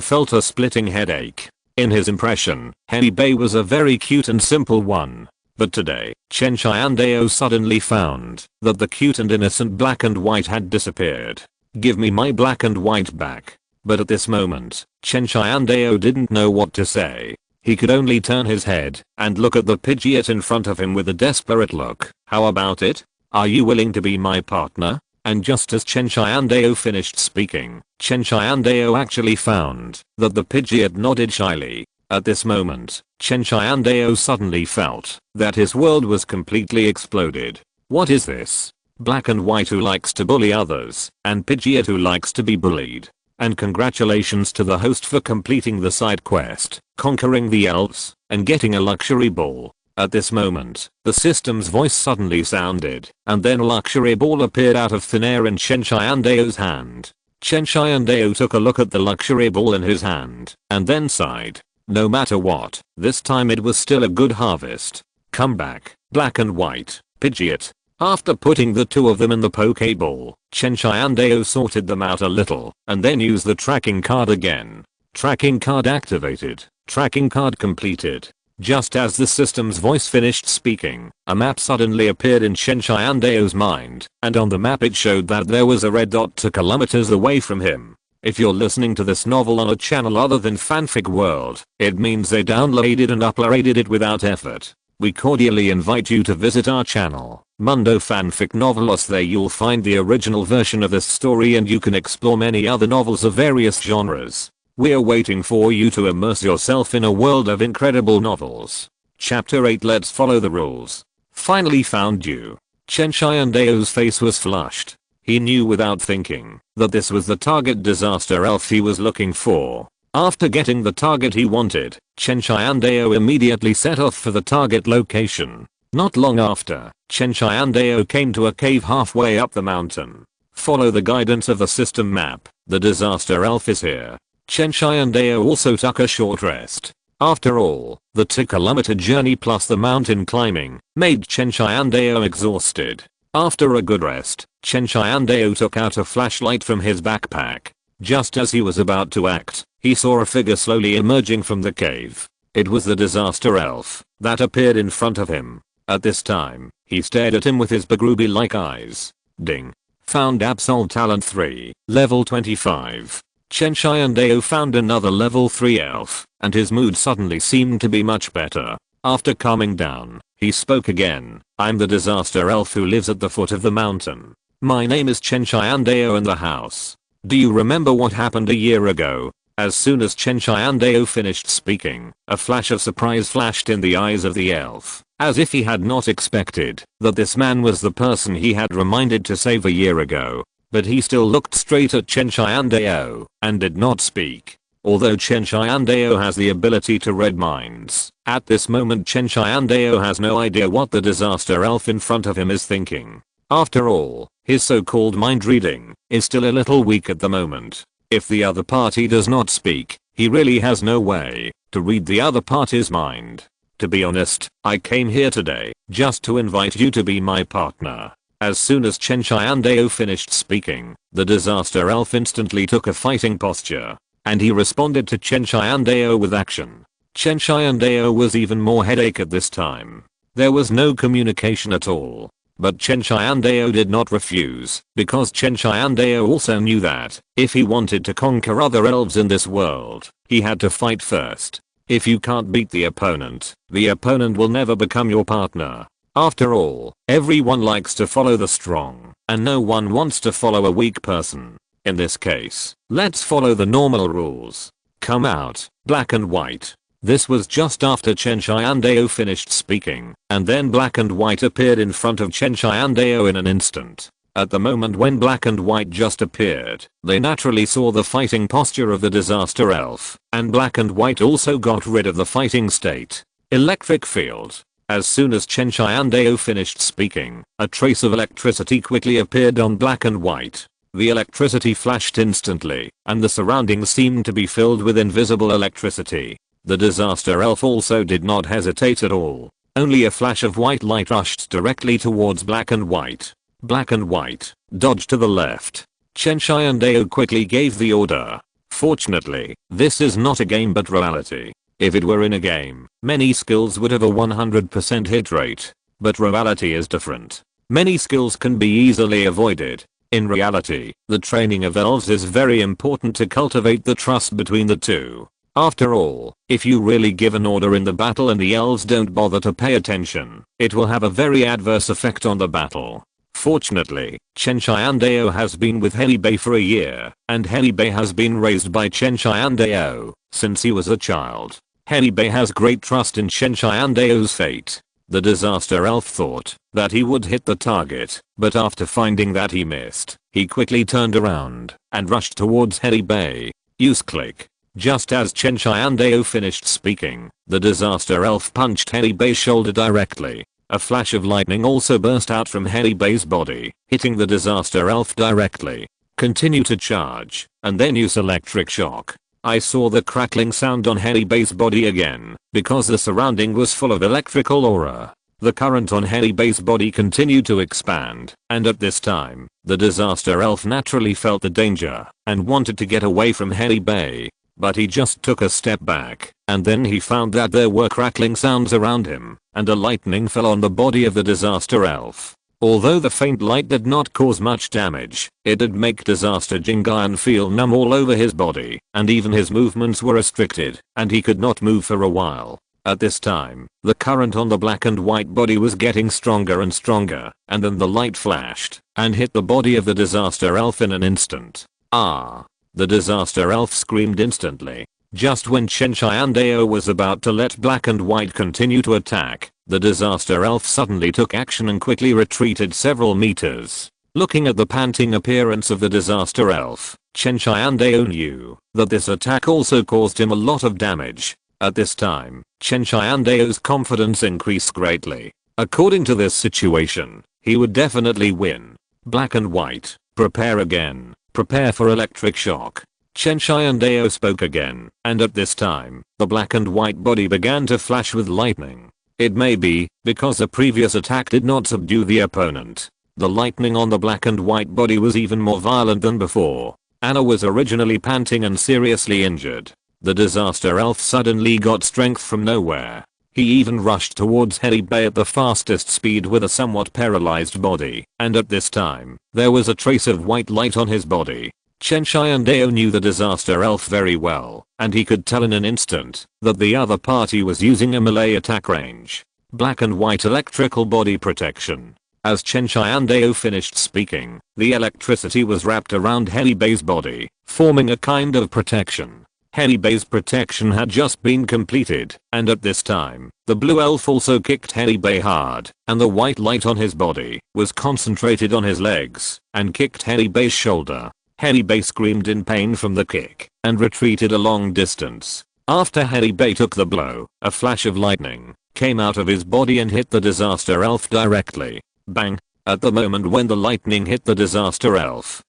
felt a splitting headache. In his impression, Helibe was a very cute and simple one. But today, Chen Tiandao suddenly found that the cute and innocent Black and White had disappeared. Give me my Black and White back. But at this moment, Chen Tiandao didn't know what to say. He could only turn his head and look at the Pidgeot in front of him with a desperate look. How about it? Are you willing to be my partner? And just as Chen Tiandao finished speaking, Chen Tiandao actually found that the Pidgeot nodded shyly. At this moment, Chen Tiandao suddenly felt that his world was completely exploded. What is this? Black and White who likes to bully others, and Pidgeot who likes to be bullied. And congratulations to the host for completing the side quest, conquering the elves, and getting a luxury ball. At this moment, the system's voice suddenly sounded, and then a luxury ball appeared out of thin air in Chen Tiandao's hand. Chen Tiandao took a look at the luxury ball in his hand, and then sighed. No matter what, this time it was still a good harvest. Come back, Black and White, Pidgeot. After putting the two of them in the Pokeball, Chen Tiandao sorted them out a little, and then used the tracking card again. Tracking card activated. Tracking card completed. Just as the system's voice finished speaking, a map suddenly appeared in Chen Tiandao's mind, and on the map it showed that there was a red dot 2 kilometers away from him. If you're listening to this novel on a channel other than Fanfic World, it means they downloaded and uploaded it without effort. We cordially invite you to visit our channel, Mundo Fanfic Novelos. There you'll find the original version of this story and you can explore many other novels of various genres. We're waiting for you to immerse yourself in a world of incredible novels. Chapter 8. Let's follow the rules. Finally found you. Chen Tiandao's face was flushed. He knew without thinking that this was the target disaster elf he was looking for. After getting the target he wanted, Chen Tiandao immediately set off for the target location. Not long after, Chen Tiandao came to a cave halfway up the mountain. Follow the guidance of the system map. The disaster elf is here. Chen Tiandao also took a short rest. After all, the 2-kilometer journey plus the mountain climbing made Chen Tiandao exhausted. After a good rest, Chen Tiandao took out a flashlight from his backpack. Just as he was about to act, he saw a figure slowly emerging from the cave. It was the disaster elf that appeared in front of him. At this time, he stared at him with his Bagrubi-like eyes. Ding. Found Absol Talent 3, level 25. Chen Tiandao found another level 3 elf, and his mood suddenly seemed to be much better. After calming down, he spoke again. I'm the disaster elf who lives at the foot of the mountain. My name is Chen Tiandao in the house. Do you remember what happened a year ago? As soon as Chen Tiandao finished speaking, a flash of surprise flashed in the eyes of the elf, as if he had not expected that this man was the person he had reminded to save a year ago. But he still looked straight at Chen Tiandao and did not speak. Although Chen Tiandao has the ability to read minds, at this moment Chen Tiandao has no idea what the disaster elf in front of him is thinking. After all, his so-called mind reading is still a little weak at the moment. If the other party does not speak, he really has no way to read the other party's mind. To be honest, I came here today just to invite you to be my partner. As soon as Chen Tiandao finished speaking, the disaster elf instantly took a fighting posture, and he responded to Chen Tiandao with action. Chen Tiandao was even more headache at this time. There was no communication at all. But Chen Tiandao did not refuse, because Chen Tiandao also knew that, if he wanted to conquer other elves in this world, he had to fight first. If you can't beat the opponent will never become your partner. After all, everyone likes to follow the strong, and no one wants to follow a weak person. In this case, let's follow the normal rules. Come out, black and white. This was just after Chen Tiandao finished speaking, and then black and white appeared in front of Chen Tiandao in an instant. At the moment when black and white just appeared, they naturally saw the fighting posture of the disaster elf, and black and white also got rid of the fighting state. Electric field. As soon as Chen Tiandao finished speaking, a trace of electricity quickly appeared on black and white. The electricity flashed instantly, and the surroundings seemed to be filled with invisible electricity. The disaster elf also did not hesitate at all. Only a flash of white light rushed directly towards black and white. Black and white, dodge to the left. Chen Tiandao quickly gave the order. Fortunately, this is not a game but reality. If it were in a game, many skills would have a 100% hit rate. But reality is different. Many skills can be easily avoided. In reality, the training of elves is very important to cultivate the trust between the two. After all, if you really give an order in the battle and the elves don't bother to pay attention, it will have a very adverse effect on the battle. Fortunately, Chen Tiandao has been with Helibei for a year, and Helibei has been raised by Chen Tiandao since he was a child. Helibei has great trust in Chen Tiandao's fate. The disaster elf thought that he would hit the target, but after finding that he missed, he quickly turned around and rushed towards Helibei. Use click. Just as Chen Tiandao finished speaking, the disaster elf punched Helibei's shoulder directly. A flash of lightning also burst out from Helibei's body, hitting the disaster elf directly. Continue to charge, and then use electric shock. I saw the crackling sound on Helibei's body again, because the surrounding was full of electrical aura. The current on Helibei's body continued to expand, and at this time, the disaster elf naturally felt the danger, and wanted to get away from Helibei. But he just took a step back, and then he found that there were crackling sounds around him, and a lightning fell on the body of the disaster elf. Although the faint light did not cause much damage, it did make disaster Jingayan feel numb all over his body, and even his movements were restricted, and he could not move for a while. At this time, the current on the black and white body was getting stronger and stronger, and then the light flashed, and hit the body of the disaster elf in an instant. Ah! The disaster elf screamed instantly. Just when Chen Tiandao was about to let black and white continue to attack, the disaster elf suddenly took action and quickly retreated several meters. Looking at the panting appearance of the disaster elf, Chen Tiandao knew that this attack also caused him a lot of damage. At this time, Chen Tiandao's confidence increased greatly. According to this situation, he would definitely win. Black and white, prepare again. Prepare for electric shock. Chen Tiandao spoke again, and at this time, the black and white body began to flash with lightning. It may be because the previous attack did not subdue the opponent. The lightning on the black and white body was even more violent than before. Anna was originally panting and seriously injured. The disaster elf suddenly got strength from nowhere. He even rushed towards Heribe at the fastest speed with a somewhat paralyzed body, and at this time, there was a trace of white light on his body. Chen Tiandao knew the disaster elf very well, and he could tell in an instant that the other party was using a melee attack range. Black and white electrical body protection. As Chen Tiandao finished speaking, the electricity was wrapped around Heribe's body, forming a kind of protection. Heribe's protection had just been completed, and at this time, the blue elf also kicked Heribe hard, and the white light on his body was concentrated on his legs, and kicked Heribe's shoulder. Heribe screamed in pain from the kick, and retreated a long distance. After Heribe took the blow, a flash of lightning came out of his body and hit the disaster elf directly. Bang! At the moment when the lightning hit the disaster elf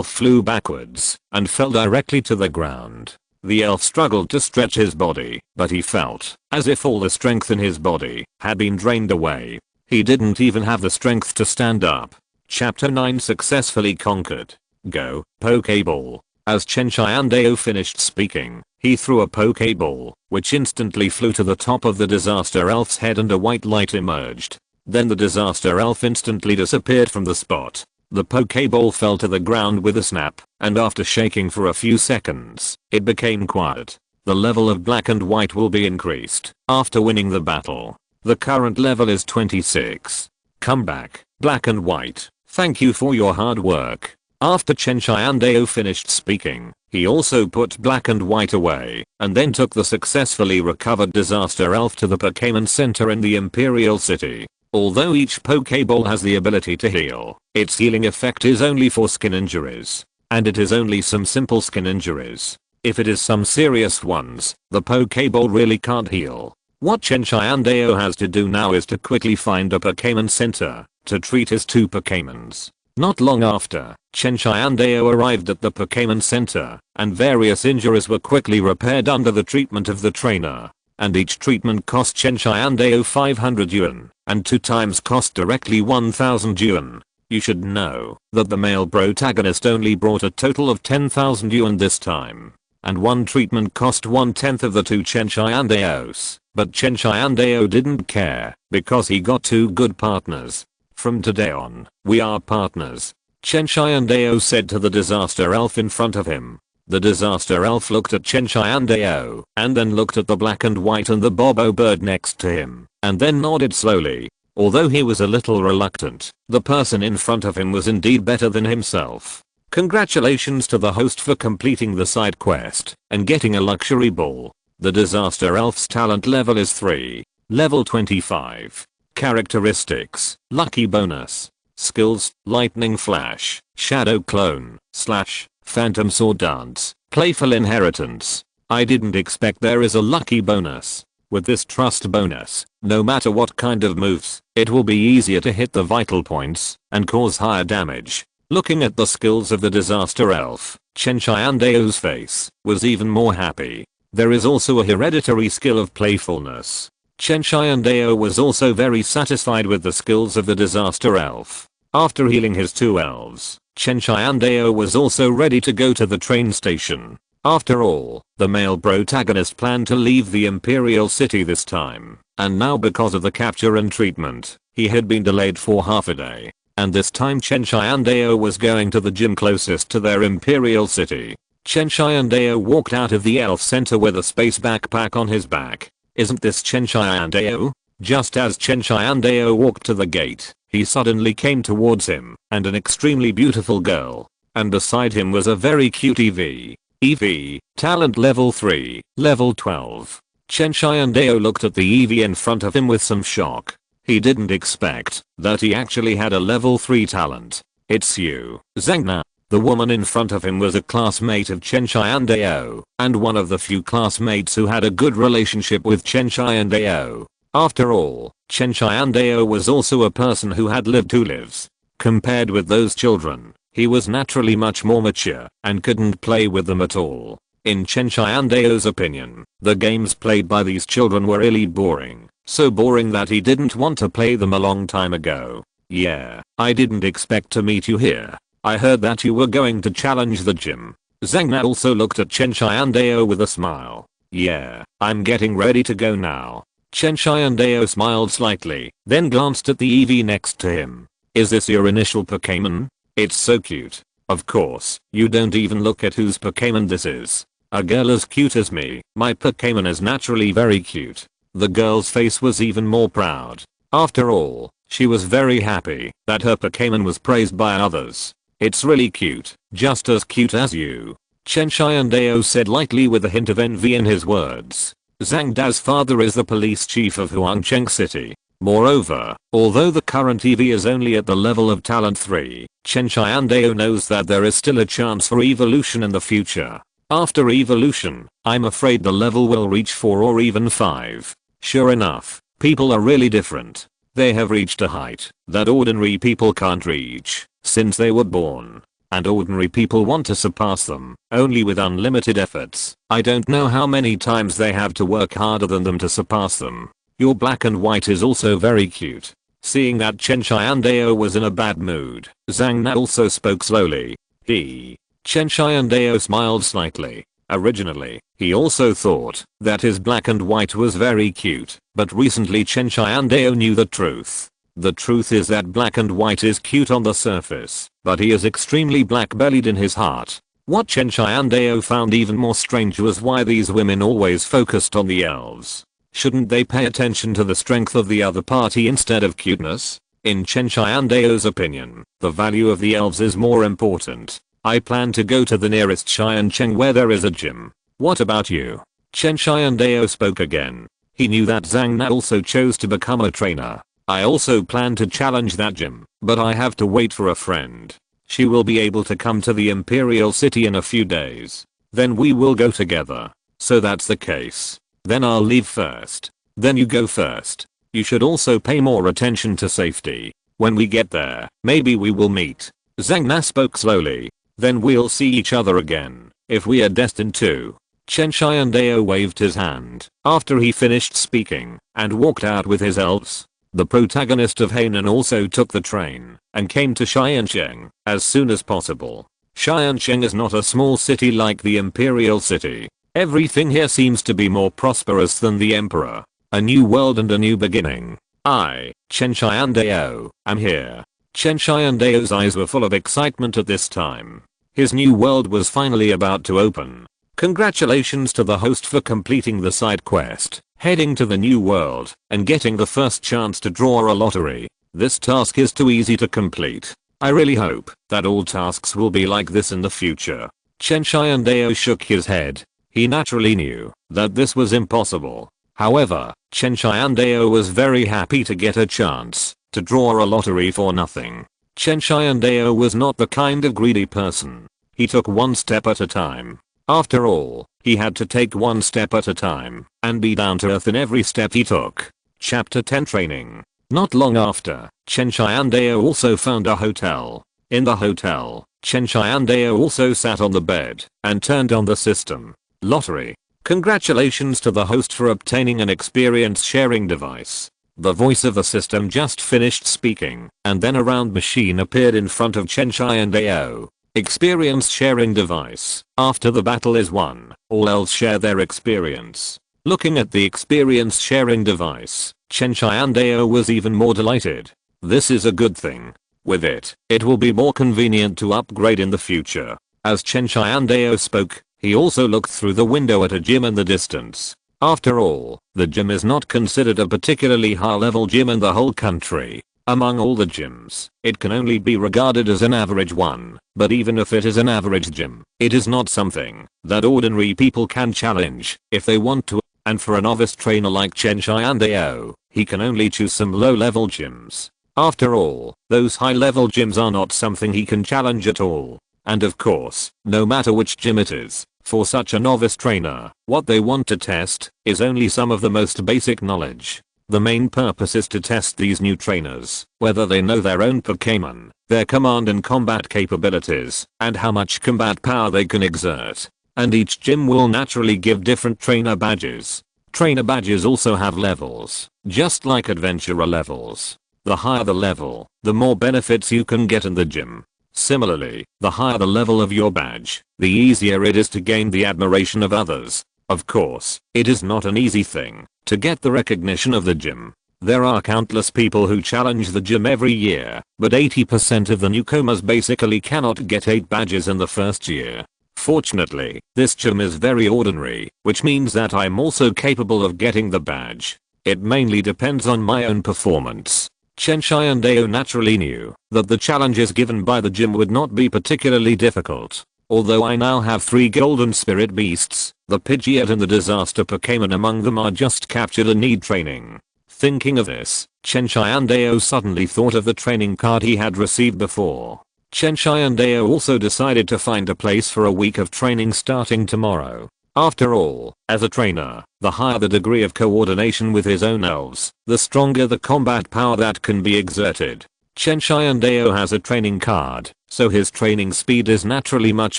flew backwards and fell directly to the ground. The elf struggled to stretch his body, but he felt as if all the strength in his body had been drained away. He didn't even have the strength to stand up. Chapter 9 successfully conquered. Go, Pokeball. As Chen Tiandao finished speaking, he threw a Pokeball, which instantly flew to the top of the disaster elf's head and a white light emerged. Then the disaster elf instantly disappeared from the spot. The Pokeball fell to the ground with a snap, and after shaking for a few seconds, it became quiet. The level of black and white will be increased after winning the battle. The current level is 26. Come back, black and white. Thank you for your hard work. After Chen Tiandao finished speaking, he also put black and white away, and then took the successfully recovered disaster elf to the Pokémon Center in the Imperial City. Although each Pokeball has the ability to heal, its healing effect is only for skin injuries. And it is only some simple skin injuries. If it is some serious ones, the Pokeball really can't heal. What Chen Tiandao has to do now is to quickly find a Pokémon Center to treat his 2 Pokémons. Not long after, Chen Tiandao arrived at the Pokémon Center, and various injuries were quickly repaired under the treatment of the trainer. And each treatment cost Chen Tiandao 500 yuan, and 2 times cost directly 1000 yuan. You should know that the male protagonist only brought a total of 10,000 yuan this time. And 1 treatment cost 1/10 of the 2 Chen Tiandaos. But Chen Tiandao didn't care, because he got 2 good partners. From today on, we are partners. Chen Tiandao said to the disaster elf in front of him. The disaster elf looked at Chen Tiandao, and then looked at the black and white and the bobo bird next to him, and then nodded slowly. Although he was a little reluctant, the person in front of him was indeed better than himself. Congratulations to the host for completing the side quest and getting a luxury ball. The disaster elf's talent level is 3. Level 25. Characteristics: lucky bonus. Skills: lightning flash, shadow clone, slash, phantom sword dance, playful inheritance. I didn't expect there is a lucky bonus. With this trust bonus, no matter what kind of moves, it will be easier to hit the vital points and cause higher damage. Looking at the skills of the disaster elf, Chen Tiandao's face was even more happy. There is also a hereditary skill of playfulness. Chen Tiandao was also very satisfied with the skills of the disaster elf. After healing his 2 elves, Chen Tiandao was also ready to go to the train station. After all, the male protagonist planned to leave the Imperial City this time, and now because of the capture and treatment, he had been delayed for half a day. And this time Chen Tiandao was going to the gym closest to their Imperial City. Chen Tiandao walked out of the elf center with a space backpack on his back. Isn't this Chen Tiandao? Just as Chen Tiandao walked to the gate, he suddenly came towards him, and an extremely beautiful girl. And beside him was a very cute EV. EV, talent level 3, level 12. Chen Tiandao looked at the EV in front of him with some shock. He didn't expect that he actually had a level 3 talent. It's you, Zhang Na. The woman in front of him was a classmate of Chen Tiandao, and one of the few classmates who had a good relationship with Chen Tiandao. After all, Chen Tiandao was also a person who had lived 2 lives. Compared with those children, he was naturally much more mature and couldn't play with them at all. In Chen Tiandao's opinion, the games played by these children were really boring. So boring that he didn't want to play them a long time ago. Yeah, I didn't expect to meet you here. I heard that you were going to challenge the gym. Zhang Na also looked at Chen Tiandao with a smile. Yeah, I'm getting ready to go now. Chen Tiandao smiled slightly, then glanced at the EV next to him. Is this your initial Pokémon? It's so cute. Of course, you don't even look at whose Pokémon this is. A girl as cute as me, my Pokémon is naturally very cute. The girl's face was even more proud. After all, she was very happy that her Pokémon was praised by others. It's really cute, just as cute as you. Chen Tiandao said lightly with a hint of envy in his words. Zhang Dao's father is the police chief of Huangcheng City. Moreover, although the current EV is only at the level of talent 3, Chen Tiandao knows that there is still a chance for evolution in the future. After evolution, I'm afraid the level will reach 4 or even 5. Sure enough, people are really different. They have reached a height that ordinary people can't reach since they were born. And ordinary people want to surpass them only with unlimited efforts. I don't know how many times they have to work harder than them to surpass them. Your black and white is also very cute. Seeing that Chen Tiandao was in a bad mood, Zhang Na also spoke slowly. Chen Tiandao smiled slightly. Originally, he also thought that his black and white was very cute, but recently Chen Tiandao knew the truth. The truth is that black and white is cute on the surface, but he is extremely black-bellied in his heart. What Chen Tiandao found even more strange was why these women always focused on the elves. Shouldn't they pay attention to the strength of the other party instead of cuteness? In Chen Tiandao's opinion, the value of the elves is more important. I plan to go to the nearest Xiancheng where there is a gym. What about you? Chen Tiandao spoke again. He knew that Zhang Na also chose to become a trainer. I also plan to challenge that gym, but I have to wait for a friend. She will be able to come to the Imperial City in a few days. Then we will go together. So that's the case. Then I'll leave first. Then you go first. You should also pay more attention to safety. When we get there, maybe we will meet. Zhang Na spoke slowly. Then we'll see each other again, if we are destined to. Chen Tiandao waved his hand after he finished speaking and walked out with his elves. The protagonist of Hainan also took the train and came to Xiancheng as soon as possible. Xiancheng is not a small city like the Imperial City. Everything here seems to be more prosperous than the Emperor. A new world and a new beginning. I, Chen Tiandao, am here. Chen Tiandao's eyes were full of excitement at this time. His new world was finally about to open. Congratulations to the host for completing the side quest, heading to the new world, and getting the first chance to draw a lottery. This task is too easy to complete. I really hope that all tasks will be like this in the future. Chen Tiandao shook his head. He naturally knew that this was impossible. However, Chen Tiandao was very happy to get a chance to draw a lottery for nothing. Chen Tiandao was not the kind of greedy person. He took one step at a time. After all, he had to take one step at a time and be down to earth in every step he took. Chapter 10 Training. Not long after, Chen Tiandao also found a hotel. In the hotel, Chen Tiandao also sat on the bed and turned on the system. Lottery. Congratulations to the host for obtaining an experience sharing device. The voice of the system just finished speaking, and then a round machine appeared in front of Chen Tiandao. Experience sharing device. After the battle is won, all elves share their experience. Looking at the experience sharing device, Chen Tiandao was even more delighted. This is a good thing. With it, it will be more convenient to upgrade in the future. As Chen Tiandao spoke, he also looked through the window at a gym in the distance. After all, the gym is not considered a particularly high-level gym in the whole country. Among all the gyms, it can only be regarded as an average one. But even if it is an average gym, it is not something that ordinary people can challenge if they want to. And for a novice trainer like Chen Tiandao, he can only choose some low-level gyms. After all, those high-level gyms are not something he can challenge at all. And of course, no matter which gym it is, for such a novice trainer, what they want to test is only some of the most basic knowledge. The main purpose is to test these new trainers, whether they know their own Pokémon, their command and combat capabilities, and how much combat power they can exert. And each gym will naturally give different trainer badges. Trainer badges also have levels, just like adventurer levels. The higher the level, the more benefits you can get in the gym. Similarly, the higher the level of your badge, the easier it is to gain the admiration of others. Of course, it is not an easy thing to get the recognition of the gym. There are countless people who challenge the gym every year, but 80% of the newcomers basically cannot get 8 badges in the first year. Fortunately, this gym is very ordinary, which means that I'm also capable of getting the badge. It mainly depends on my own performance. Chen Tiandao naturally knew that the challenges given by the gym would not be particularly difficult. Although I now have 3 golden spirit beasts, the Pidgeot and the disaster Pokémon among them are just captured and need training. Thinking of this, Chen Tiandao suddenly thought of the training card he had received before. Chen Tiandao also decided to find a place for a week of training starting tomorrow. After all, as a trainer, the higher the degree of coordination with his own elves, the stronger the combat power that can be exerted. Chen Tiandao has a training card, so his training speed is naturally much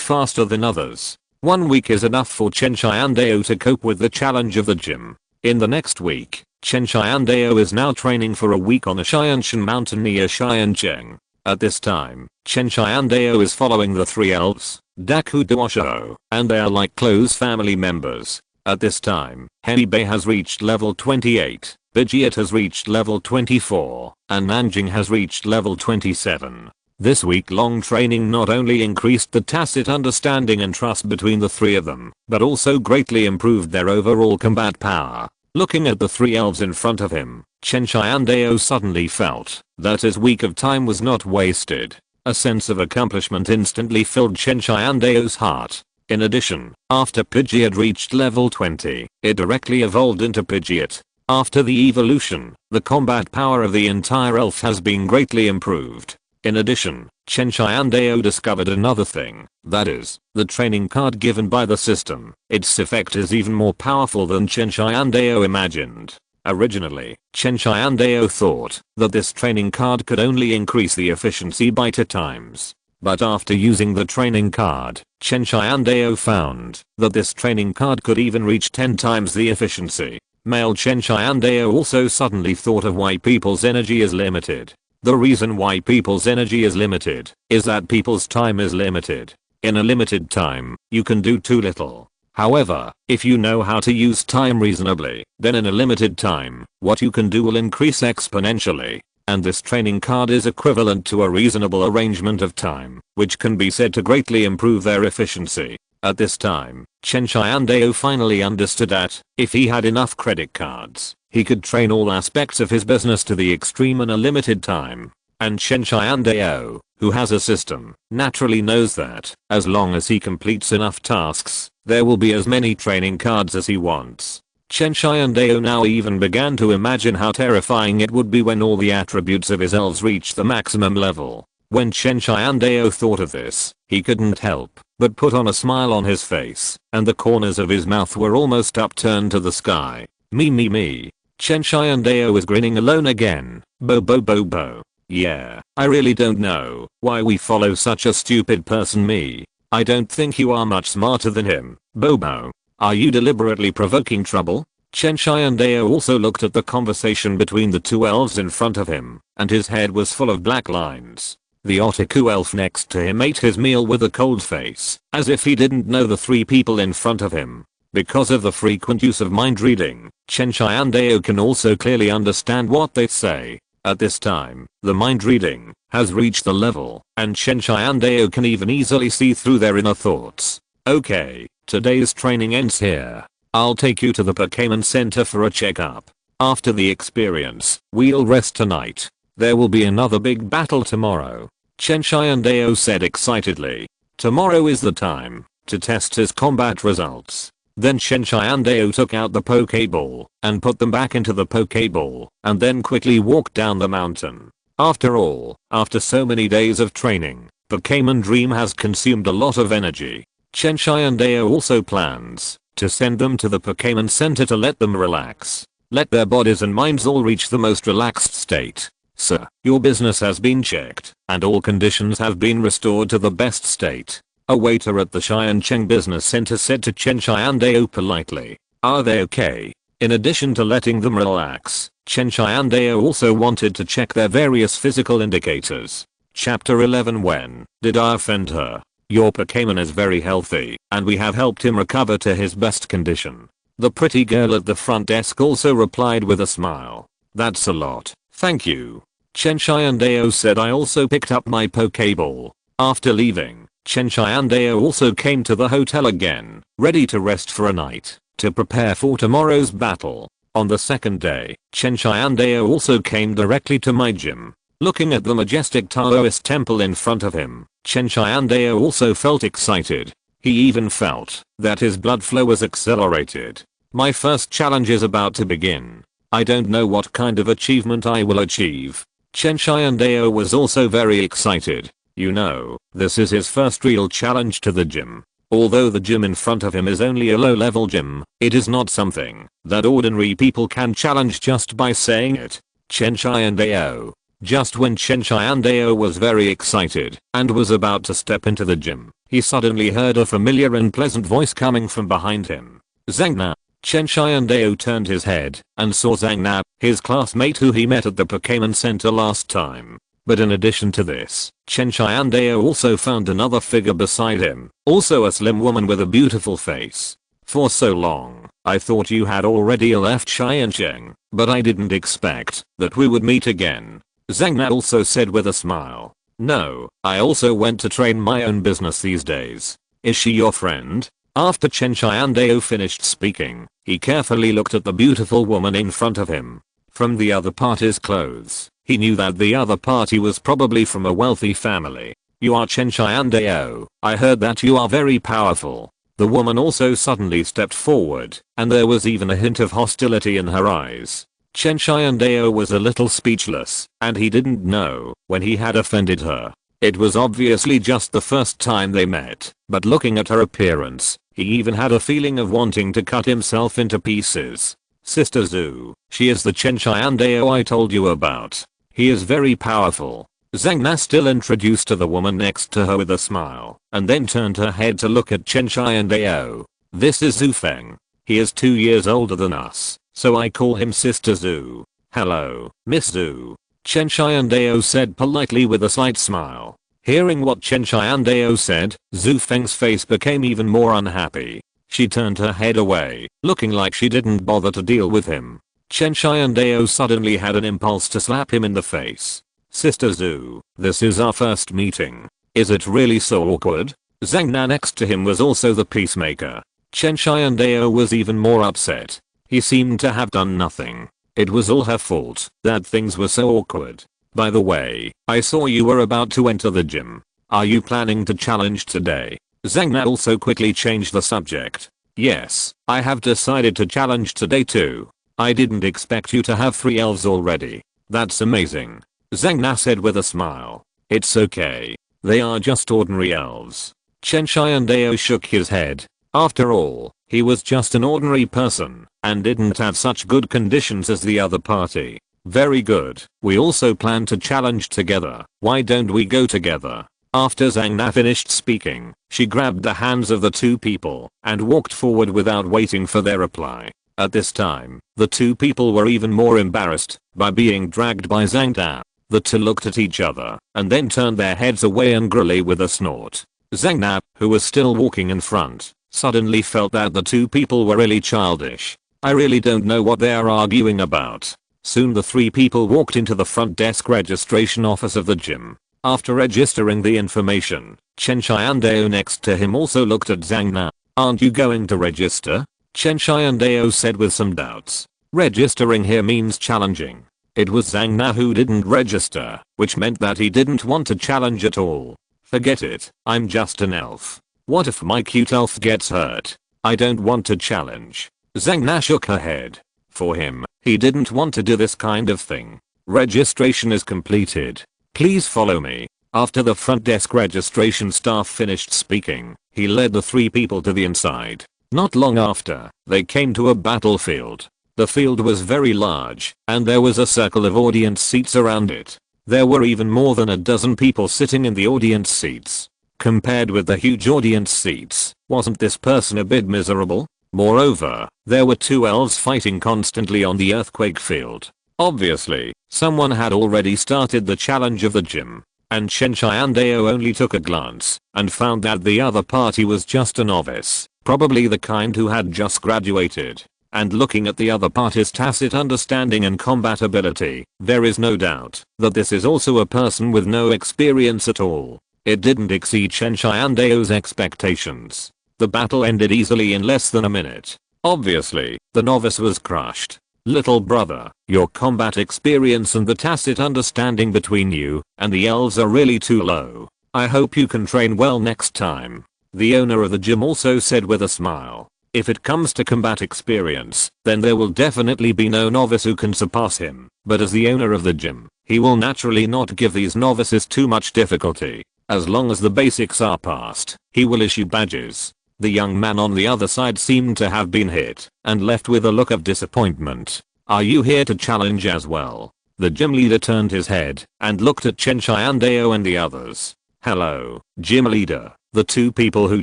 faster than others. 1 week is enough for Chen Tiandao to cope with the challenge of the gym. In the next week, Chen Tiandao is now training for a week on a Xianshan mountain near Xiancheng. At this time, Chen Tiandao is following the 3 elves, Daku Duosho, and they are like close family members. At this time, Hebei has reached level 28, Pidgeot has reached level 24, and Nanjing has reached level 27. This week-long training not only increased the tacit understanding and trust between the 3 of them, but also greatly improved their overall combat power. Looking at the 3 elves in front of him, Chen Tiandao suddenly felt that his week of time was not wasted. A sense of accomplishment instantly filled Chen Tiandao's heart. In addition, after Pidgeot reached level 20, it directly evolved into Pidgeot. After the evolution, the combat power of the entire elf has been greatly improved. In addition, Chen Tiandao discovered another thing, that is, the training card given by the system. Its effect is even more powerful than Chen Tiandao imagined. Originally, Chen Tiandao thought that this training card could only increase the efficiency by 2 times. But after using the training card, Chen Tiandao found that this training card could even reach 10 times the efficiency. Male Chen Tiandao also suddenly thought of why people's energy is limited. The reason why people's energy is limited is that people's time is limited. In a limited time, you can do too little. However, if you know how to use time reasonably, then in a limited time, what you can do will increase exponentially. And this training card is equivalent to a reasonable arrangement of time, which can be said to greatly improve their efficiency. At this time, Chen Tiandao finally understood that, if he had enough credit cards, he could train all aspects of his business to the extreme in a limited time. And Chen Tiandao, who has a system, naturally knows that, as long as he completes enough tasks, there will be as many training cards as he wants. Chen Tiandao now even began to imagine how terrifying it would be when all the attributes of his elves reach the maximum level. When Chen Tiandao thought of this, he couldn't help but put on a smile on his face, and the corners of his mouth were almost upturned to the sky. Me. Chen Tiandao was grinning alone again. Bo. Yeah, I really don't know why we follow such a stupid person me. I don't think you are much smarter than him, Bobo. Are you deliberately provoking trouble? Chen Tiandao also looked at the conversation between the 2 elves in front of him, and his head was full of black lines. The Otaku elf next to him ate his meal with a cold face, as if he didn't know the 3 people in front of him. Because of the frequent use of mind reading, Chen Tiandao can also clearly understand what they say. At this time, the mind reading has reached the level, and Chen Tiandao can even easily see through their inner thoughts. Okay, today's training ends here. I'll take you to the Pokémon Center for a checkup. After the experience, we'll rest tonight. There will be another big battle tomorrow. Chen Tiandao said excitedly. Tomorrow is the time to test his combat results. Then Chen Tiandao took out the Pokeball and put them back into the Pokeball and then quickly walked down the mountain. After all, after so many days of training, Pokémon Dream has consumed a lot of energy. Chen Tiandao also plans to send them to the Pokémon Center to let them relax. Let their bodies and minds all reach the most relaxed state. Sir, your business has been checked, and all conditions have been restored to the best state. A waiter at the Xiancheng Business Center said to Chen Tiandao politely. Are they okay? In addition to letting them relax, Chen Tiandao also wanted to check their various physical indicators. Chapter 11. When did I offend her? Your Pokémon is very healthy, and we have helped him recover to his best condition. The pretty girl at the front desk also replied with a smile. That's a lot, thank you. Chen Tiandao said. I also picked up my Pokeball. After leaving, Chen Tiandao also came to the hotel again, ready to rest for a night, to prepare for tomorrow's battle. On the second day, Chen Tiandao also came directly to my gym. Looking at the majestic Taoist temple in front of him, Chen Tiandao also felt excited. He even felt that his blood flow was accelerated. My first challenge is about to begin. I don't know what kind of achievement I will achieve. Chen Tiandao was also very excited. You know, this is his first real challenge to the gym. Although the gym in front of him is only a low-level gym, it is not something that ordinary people can challenge just by saying it. Chen Tiandao. Just when Chen Tiandao was very excited and was about to step into the gym, he suddenly heard a familiar and pleasant voice coming from behind him. Zhang Na. Chen Tiandao turned his head and saw Zhang Na, his classmate who he met at the Pokémon Center last time. But in addition to this, Chen Tiandao also found another figure beside him, also a slim woman with a beautiful face. For so long, I thought you had already left Xiancheng, but I didn't expect that we would meet again. Zhang Na also said with a smile. No, I also went to train my own business these days. Is she your friend? After Chen Tiandao finished speaking, he carefully looked at the beautiful woman in front of him. From the other party's clothes, he knew that the other party was probably from a wealthy family. You are Chen Tiandao. I heard that you are very powerful. The woman also suddenly stepped forward, and there was even a hint of hostility in her eyes. Chen Tiandao was a little speechless, and he didn't know when he had offended her. It was obviously just the first time they met, but looking at her appearance, he even had a feeling of wanting to cut himself into pieces. Sister Zhu, she is the Chen Tiandao I told you about. He is very powerful. Zhang Na still introduced to the woman next to her with a smile, and then turned her head to look at Chen Tiandao. This is Zhu Feng. He is 2 years older than us, so I call him Sister Zhu. Hello, Miss Zhu. Chen Tiandao said politely with a slight smile. Hearing what Chen Tiandao said, Zhu Feng's face became even more unhappy. She turned her head away, looking like she didn't bother to deal with him. Chen Tiandao suddenly had an impulse to slap him in the face. Sister Zhu, this is our first meeting. Is it really so awkward? Zhang Na next to him was also the peacemaker. Chen Tiandao was even more upset. He seemed to have done nothing. It was all her fault that things were so awkward. By the way, I saw you were about to enter the gym. Are you planning to challenge today? Zhang Na also quickly changed the subject. Yes, I have decided to challenge today too. I didn't expect you to have 3 elves already. That's amazing. Zhang Na said with a smile. It's okay. They are just ordinary elves. Chen Tiandao shook his head. After all, he was just an ordinary person and didn't have such good conditions as the other party. Very good. We also plan to challenge together. Why don't we go together? After Zhang Na finished speaking, she grabbed the hands of the 2 people and walked forward without waiting for their reply. At this time, the 2 people were even more embarrassed by being dragged by Zhang Na. The 2 looked at each other and then turned their heads away angrily with a snort. Zhang Na, who was still walking in front, suddenly felt that the 2 people were really childish. I really don't know what they are arguing about. Soon the 3 people walked into the front desk registration office of the gym. After registering the information, Chen Tiandao next to him also looked at Zhang Na. Aren't you going to register? Chen Tiandao said with some doubts. Registering here means challenging. It was Zhang Na who didn't register, which meant that he didn't want to challenge at all. Forget it, I'm just an elf. What if my cute elf gets hurt? I don't want to challenge. Zhang Na shook her head. For him, he didn't want to do this kind of thing. Registration is completed. Please follow me. After the front desk registration staff finished speaking, he led the 3 people to the inside. Not long after, they came to a battlefield. The field was very large, and there was a circle of audience seats around it. There were even more than a dozen people sitting in the audience seats. Compared with the huge audience seats, wasn't this person a bit miserable? Moreover, there were 2 elves fighting constantly on the earthquake field. Obviously, someone had already started the challenge of the gym. And Chen Tiandao only took a glance and found that the other party was just a novice, probably the kind who had just graduated. And looking at the other party's tacit understanding and combat ability, there is no doubt that this is also a person with no experience at all. It didn't exceed Chen Tiandao's expectations. The battle ended easily in less than a minute. Obviously, the novice was crushed. Little brother, your combat experience and the tacit understanding between you and the elves are really too low. I hope you can train well next time. The owner of the gym also said with a smile. If it comes to combat experience, then there will definitely be no novice who can surpass him. But as the owner of the gym, he will naturally not give these novices too much difficulty. As long as the basics are passed, he will issue badges. The young man on the other side seemed to have been hit and left with a look of disappointment. Are you here to challenge as well? The gym leader turned his head and looked at Chen Tiandao and the others. Hello, gym leader. The 2 people who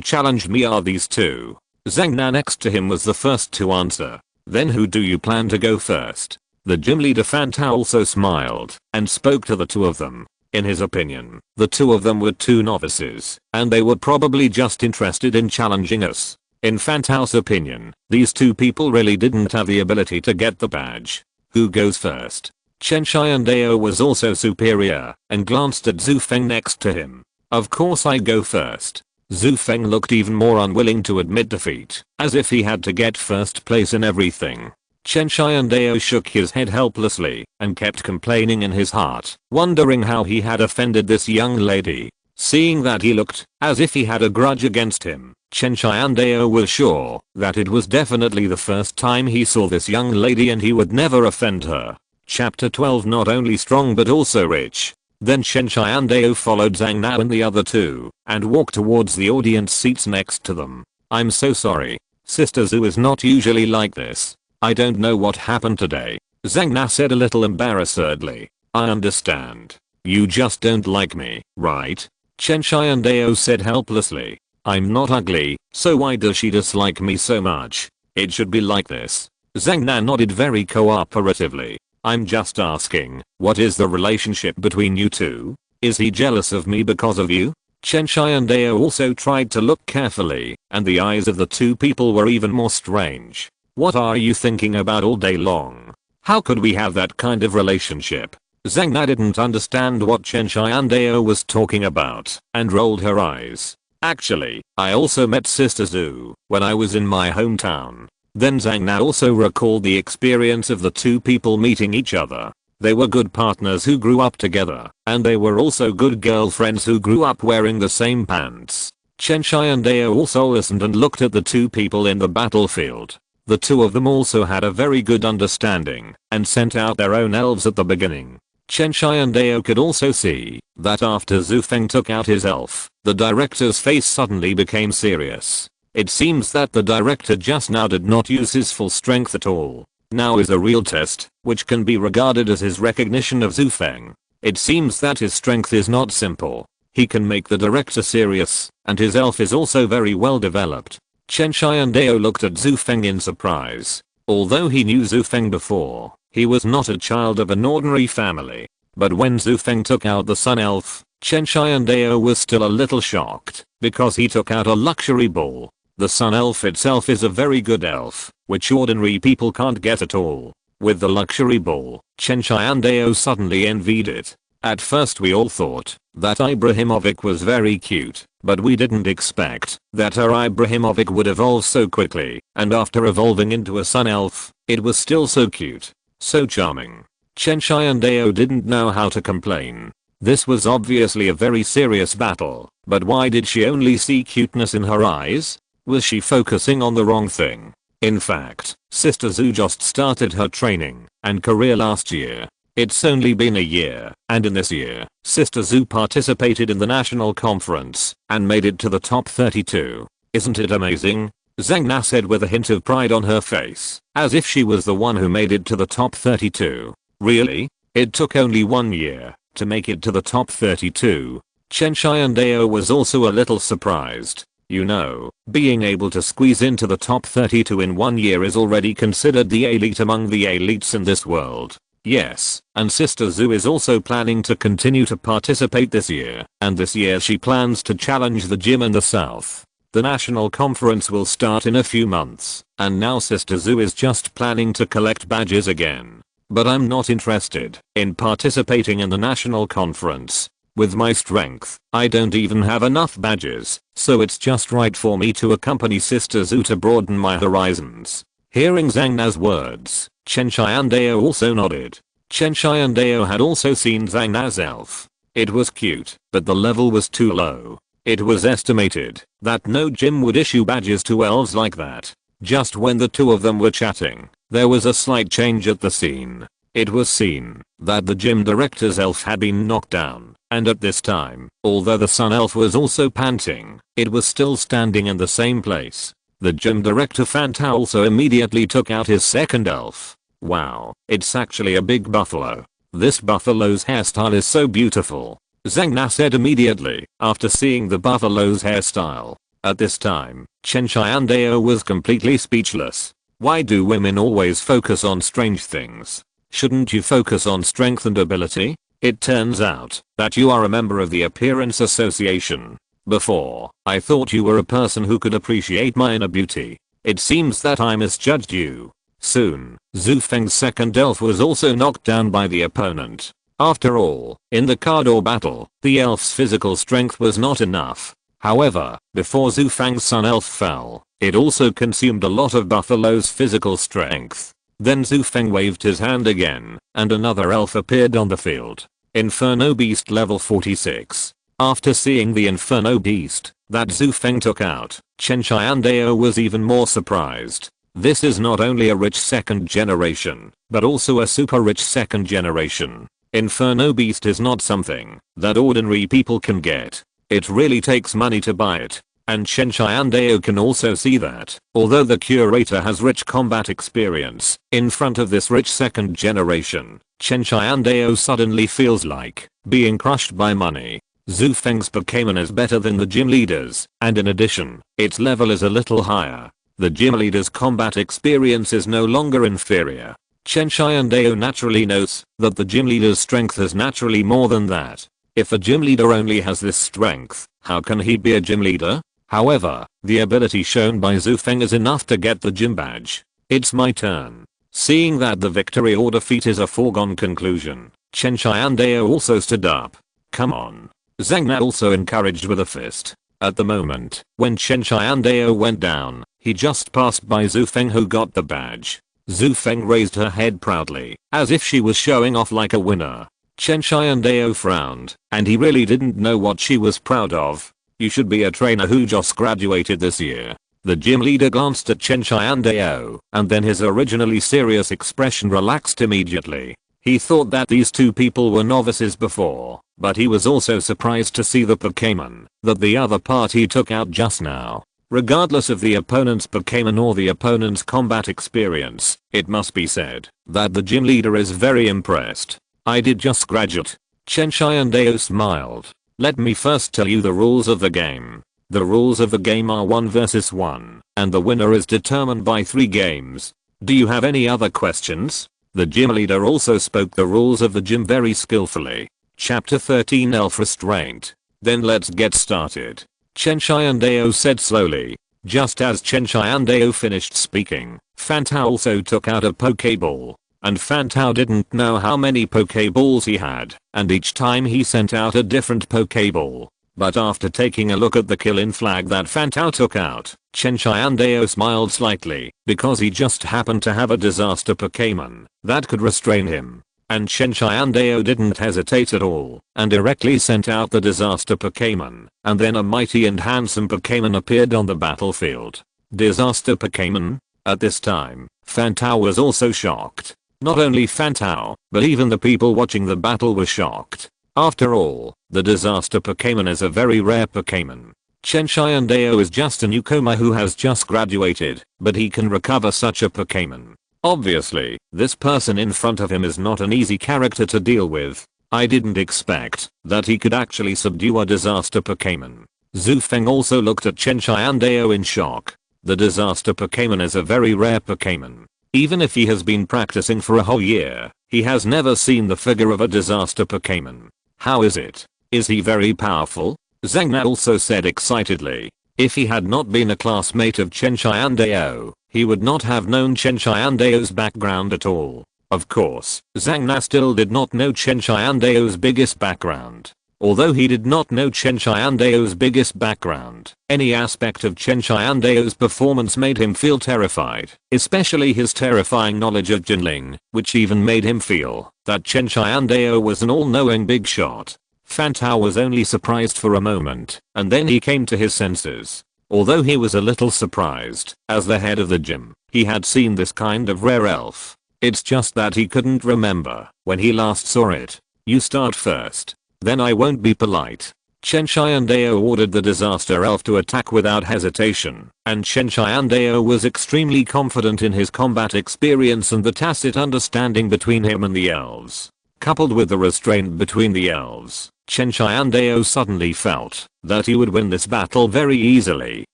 challenged me are these 2. Zhang Na next to him was the first to answer. Then who do you plan to go first? The gym leader Fan Tao also smiled and spoke to the 2 of them. In his opinion, the 2 of them were 2 novices, and they were probably just interested in challenging us. In Fan Tao's opinion, these 2 people really didn't have the ability to get the badge. Who goes first? Chen Tiandao was also superior and glanced at Zhu Feng next to him. Of course I go first. Zhu Feng looked even more unwilling to admit defeat, as if he had to get first place in everything. Chen Tiandao shook his head helplessly and kept complaining in his heart, wondering how he had offended this young lady. Seeing that he looked as if he had a grudge against him, Chen Tiandao was sure that it was definitely the first time he saw this young lady and he would never offend her. Chapter 12 Not only strong but also rich. Then Chen Tiandao followed Zhang Na and the other 2 and walked towards the audience seats next to them. I'm so sorry. Sister Zhu is not usually like this. I don't know what happened today. Zhang Na said a little embarrassedly. I understand. You just don't like me, right? Chen Tiandao said helplessly. I'm not ugly, so why does she dislike me so much? It should be like this. Zhang Na nodded very cooperatively. I'm just asking, what is the relationship between you 2? Is he jealous of me because of you? Chen Tiandao also tried to look carefully, and the eyes of the 2 people were even more strange. What are you thinking about all day long? How could we have that kind of relationship? Zhang Na didn't understand what Chen Tiandao was talking about and rolled her eyes. Actually, I also met Sister Zhu when I was in my hometown. Then Zhang Na also recalled the experience of the 2 people meeting each other. They were good partners who grew up together, and they were also good girlfriends who grew up wearing the same pants. Chen Tiandao also listened and looked at the 2 people in the battlefield. The 2 of them also had a very good understanding and sent out their own elves at the beginning. Chen Tiandao could also see that after Zhu Feng took out his elf, the director's face suddenly became serious. It seems that the director just now did not use his full strength at all. Now is a real test, which can be regarded as his recognition of Zhu Feng. It seems that his strength is not simple. He can make the director serious, and his elf is also very well developed. Chen Tiandao looked at Zhu Feng in surprise. Although he knew Zhu Feng before, he was not a child of an ordinary family. But when Zhu Feng took out the Sun Elf, Chen Tiandao was still a little shocked, because he took out a luxury ball. The Sun Elf itself is a very good elf, which ordinary people can't get at all. With the luxury ball, Chen Tiandao suddenly envied it. At first we all thought that Ibrahimovic was very cute, but we didn't expect that her Ibrahimovic would evolve so quickly, and after evolving into a Sun Elf, it was still so cute. So charming. Chen Tiandao didn't know how to complain. This was obviously a very serious battle, but why did she only see cuteness in her eyes? Was she focusing on the wrong thing? In fact, Sister Zhu just started her training and career last year. It's only been a year, and in this year, Sister Zhu participated in the national conference and made it to the top 32. Isn't it amazing? Zhang Na said with a hint of pride on her face, as if she was the one who made it to the top 32. Really? It took only 1 year to make it to the top 32. Chen Tiandao was also a little surprised. You know, being able to squeeze into the top 32 in 1 year is already considered the elite among the elites in this world. Yes, and Sister Zhu is also planning to continue to participate this year, and this year she plans to challenge the gym in the south. The national conference will start in a few months, and now Sister Zhu is just planning to collect badges again. But I'm not interested in participating in the national conference. With my strength, I don't even have enough badges, so it's just right for me to accompany Sister Zhu to broaden my horizons. Hearing Zhang Na's words, Chen Tiandao also nodded. Chen Tiandao had also seen Zhang Na's elf. It was cute, but the level was too low. It was estimated that no gym would issue badges to elves like that. Just when the two of them were chatting, there was a slight change at the scene. It was seen that the gym director's elf had been knocked down, and at this time, although the sun elf was also panting, it was still standing in the same place. The gym director Fan Tao also immediately took out his second elf. Wow, it's actually a big buffalo. This buffalo's hairstyle is so beautiful. Zhang Na said immediately after seeing the buffalo's hairstyle. At this time, Chen Tiandao was completely speechless. Why do women always focus on strange things? Shouldn't you focus on strength and ability? It turns out that you are a member of the Appearance Association. Before, I thought you were a person who could appreciate my inner beauty. It seems that I misjudged you. Soon, Zhu Feng's second elf was also knocked down by the opponent. After all, in the Cardor battle, the elf's physical strength was not enough. However, before Zhu Feng's sun elf fell, it also consumed a lot of Buffalo's physical strength. Then Zhu Feng waved his hand again, and another elf appeared on the field. Inferno Beast level 46. After seeing the Inferno Beast that Zhu Feng took out, Chen Tiandao was even more surprised. This is not only a rich second generation, but also a super rich second generation. Inferno Beast is not something that ordinary people can get. It really takes money to buy it. And Chen Tiandao can also see that, although the curator has rich combat experience, in front of this rich second generation, Chen Tiandao suddenly feels like being crushed by money. Zhu Feng's Pokémon is better than the gym leader's, and in addition, its level is a little higher. The gym leader's combat experience is no longer inferior. Chen Tiandao naturally notes that the gym leader's strength is naturally more than that. If a gym leader only has this strength, how can he be a gym leader? However, the ability shown by Zhu Feng is enough to get the gym badge. It's my turn. Seeing that the victory or defeat is a foregone conclusion, Chen Tiandao also stood up. Come on. Zhang Na also encouraged with a fist. At the moment, when Chen Tiandao went down, he just passed by Zhu Feng who got the badge. Zhu Feng raised her head proudly, as if she was showing off like a winner. Chen Tiandao frowned, and he really didn't know what she was proud of. You should be a trainer who just graduated this year. The gym leader glanced at Chen Tiandao, and then his originally serious expression relaxed immediately. He thought that these two people were novices before, but he was also surprised to see the Pokémon that the other party took out just now. Regardless of the opponent's Pokémon or the opponent's combat experience, it must be said that the gym leader is very impressed. I did just graduate. Chen Tiandao smiled. Let me first tell you the rules of the game. The rules of the game are 1 versus 1, and the winner is determined by 3 games. Do you have any other questions? The gym leader also spoke the rules of the gym very skillfully. Chapter 13 Elf Restraint. Then let's get started. Chen Tiandao said slowly. Just as Chen Tiandao finished speaking, Fan Tao also took out a Pokéball. And Fan Tao didn't know how many Pokéballs he had, and each time he sent out a different Pokéball. But after taking a look at the kill-in flag that Fan Tao took out, Chen Tiandao smiled slightly, because he just happened to have a disaster Pokémon that could restrain him. and Chen Tiandao didn't hesitate at all and directly sent out the disaster Pokémon, and then a mighty and handsome Pokémon appeared on the battlefield. Disaster Pokémon? At this time, Fantao was also shocked. Not only Fantao, but even the people watching the battle were shocked. After all, the disaster Pokémon is a very rare Pokémon. Chen Tiandao is just a newcomer who has just graduated, but he can recover such a Pokémon. Obviously, this person in front of him is not an easy character to deal with. I didn't expect that he could actually subdue a disaster Pokémon. Zhu Feng also looked at Chen Tiandao in shock. The disaster Pokémon is a very rare Pokémon. Even if he has been practicing for a whole year, he has never seen the figure of a disaster Pokémon. How is it? Is he very powerful? Zhang Na also said excitedly. If he had not been a classmate of Chen Tiandao, he would not have known Chen Tiandao's background at all. Of course, Zhang Na still did not know Chen Tiandao's biggest background. Although he did not know Chen Tiandao's biggest background, any aspect of Chen Tiandao's performance made him feel terrified, especially his terrifying knowledge of Jinling, which even made him feel that Chen Tiandao was an all-knowing big shot. Fantao was only surprised for a moment, and then he came to his senses. Although he was a little surprised, as the head of the gym, he had seen this kind of rare elf. It's just that he couldn't remember when he last saw it. You start first. Then I won't be polite. Chen Tiandao ordered the disaster elf to attack without hesitation, and Chen Tiandao was extremely confident in his combat experience and the tacit understanding between him and the elves. Coupled with the restraint between the elves, Chen Tiandao suddenly felt that he would win this battle very easily.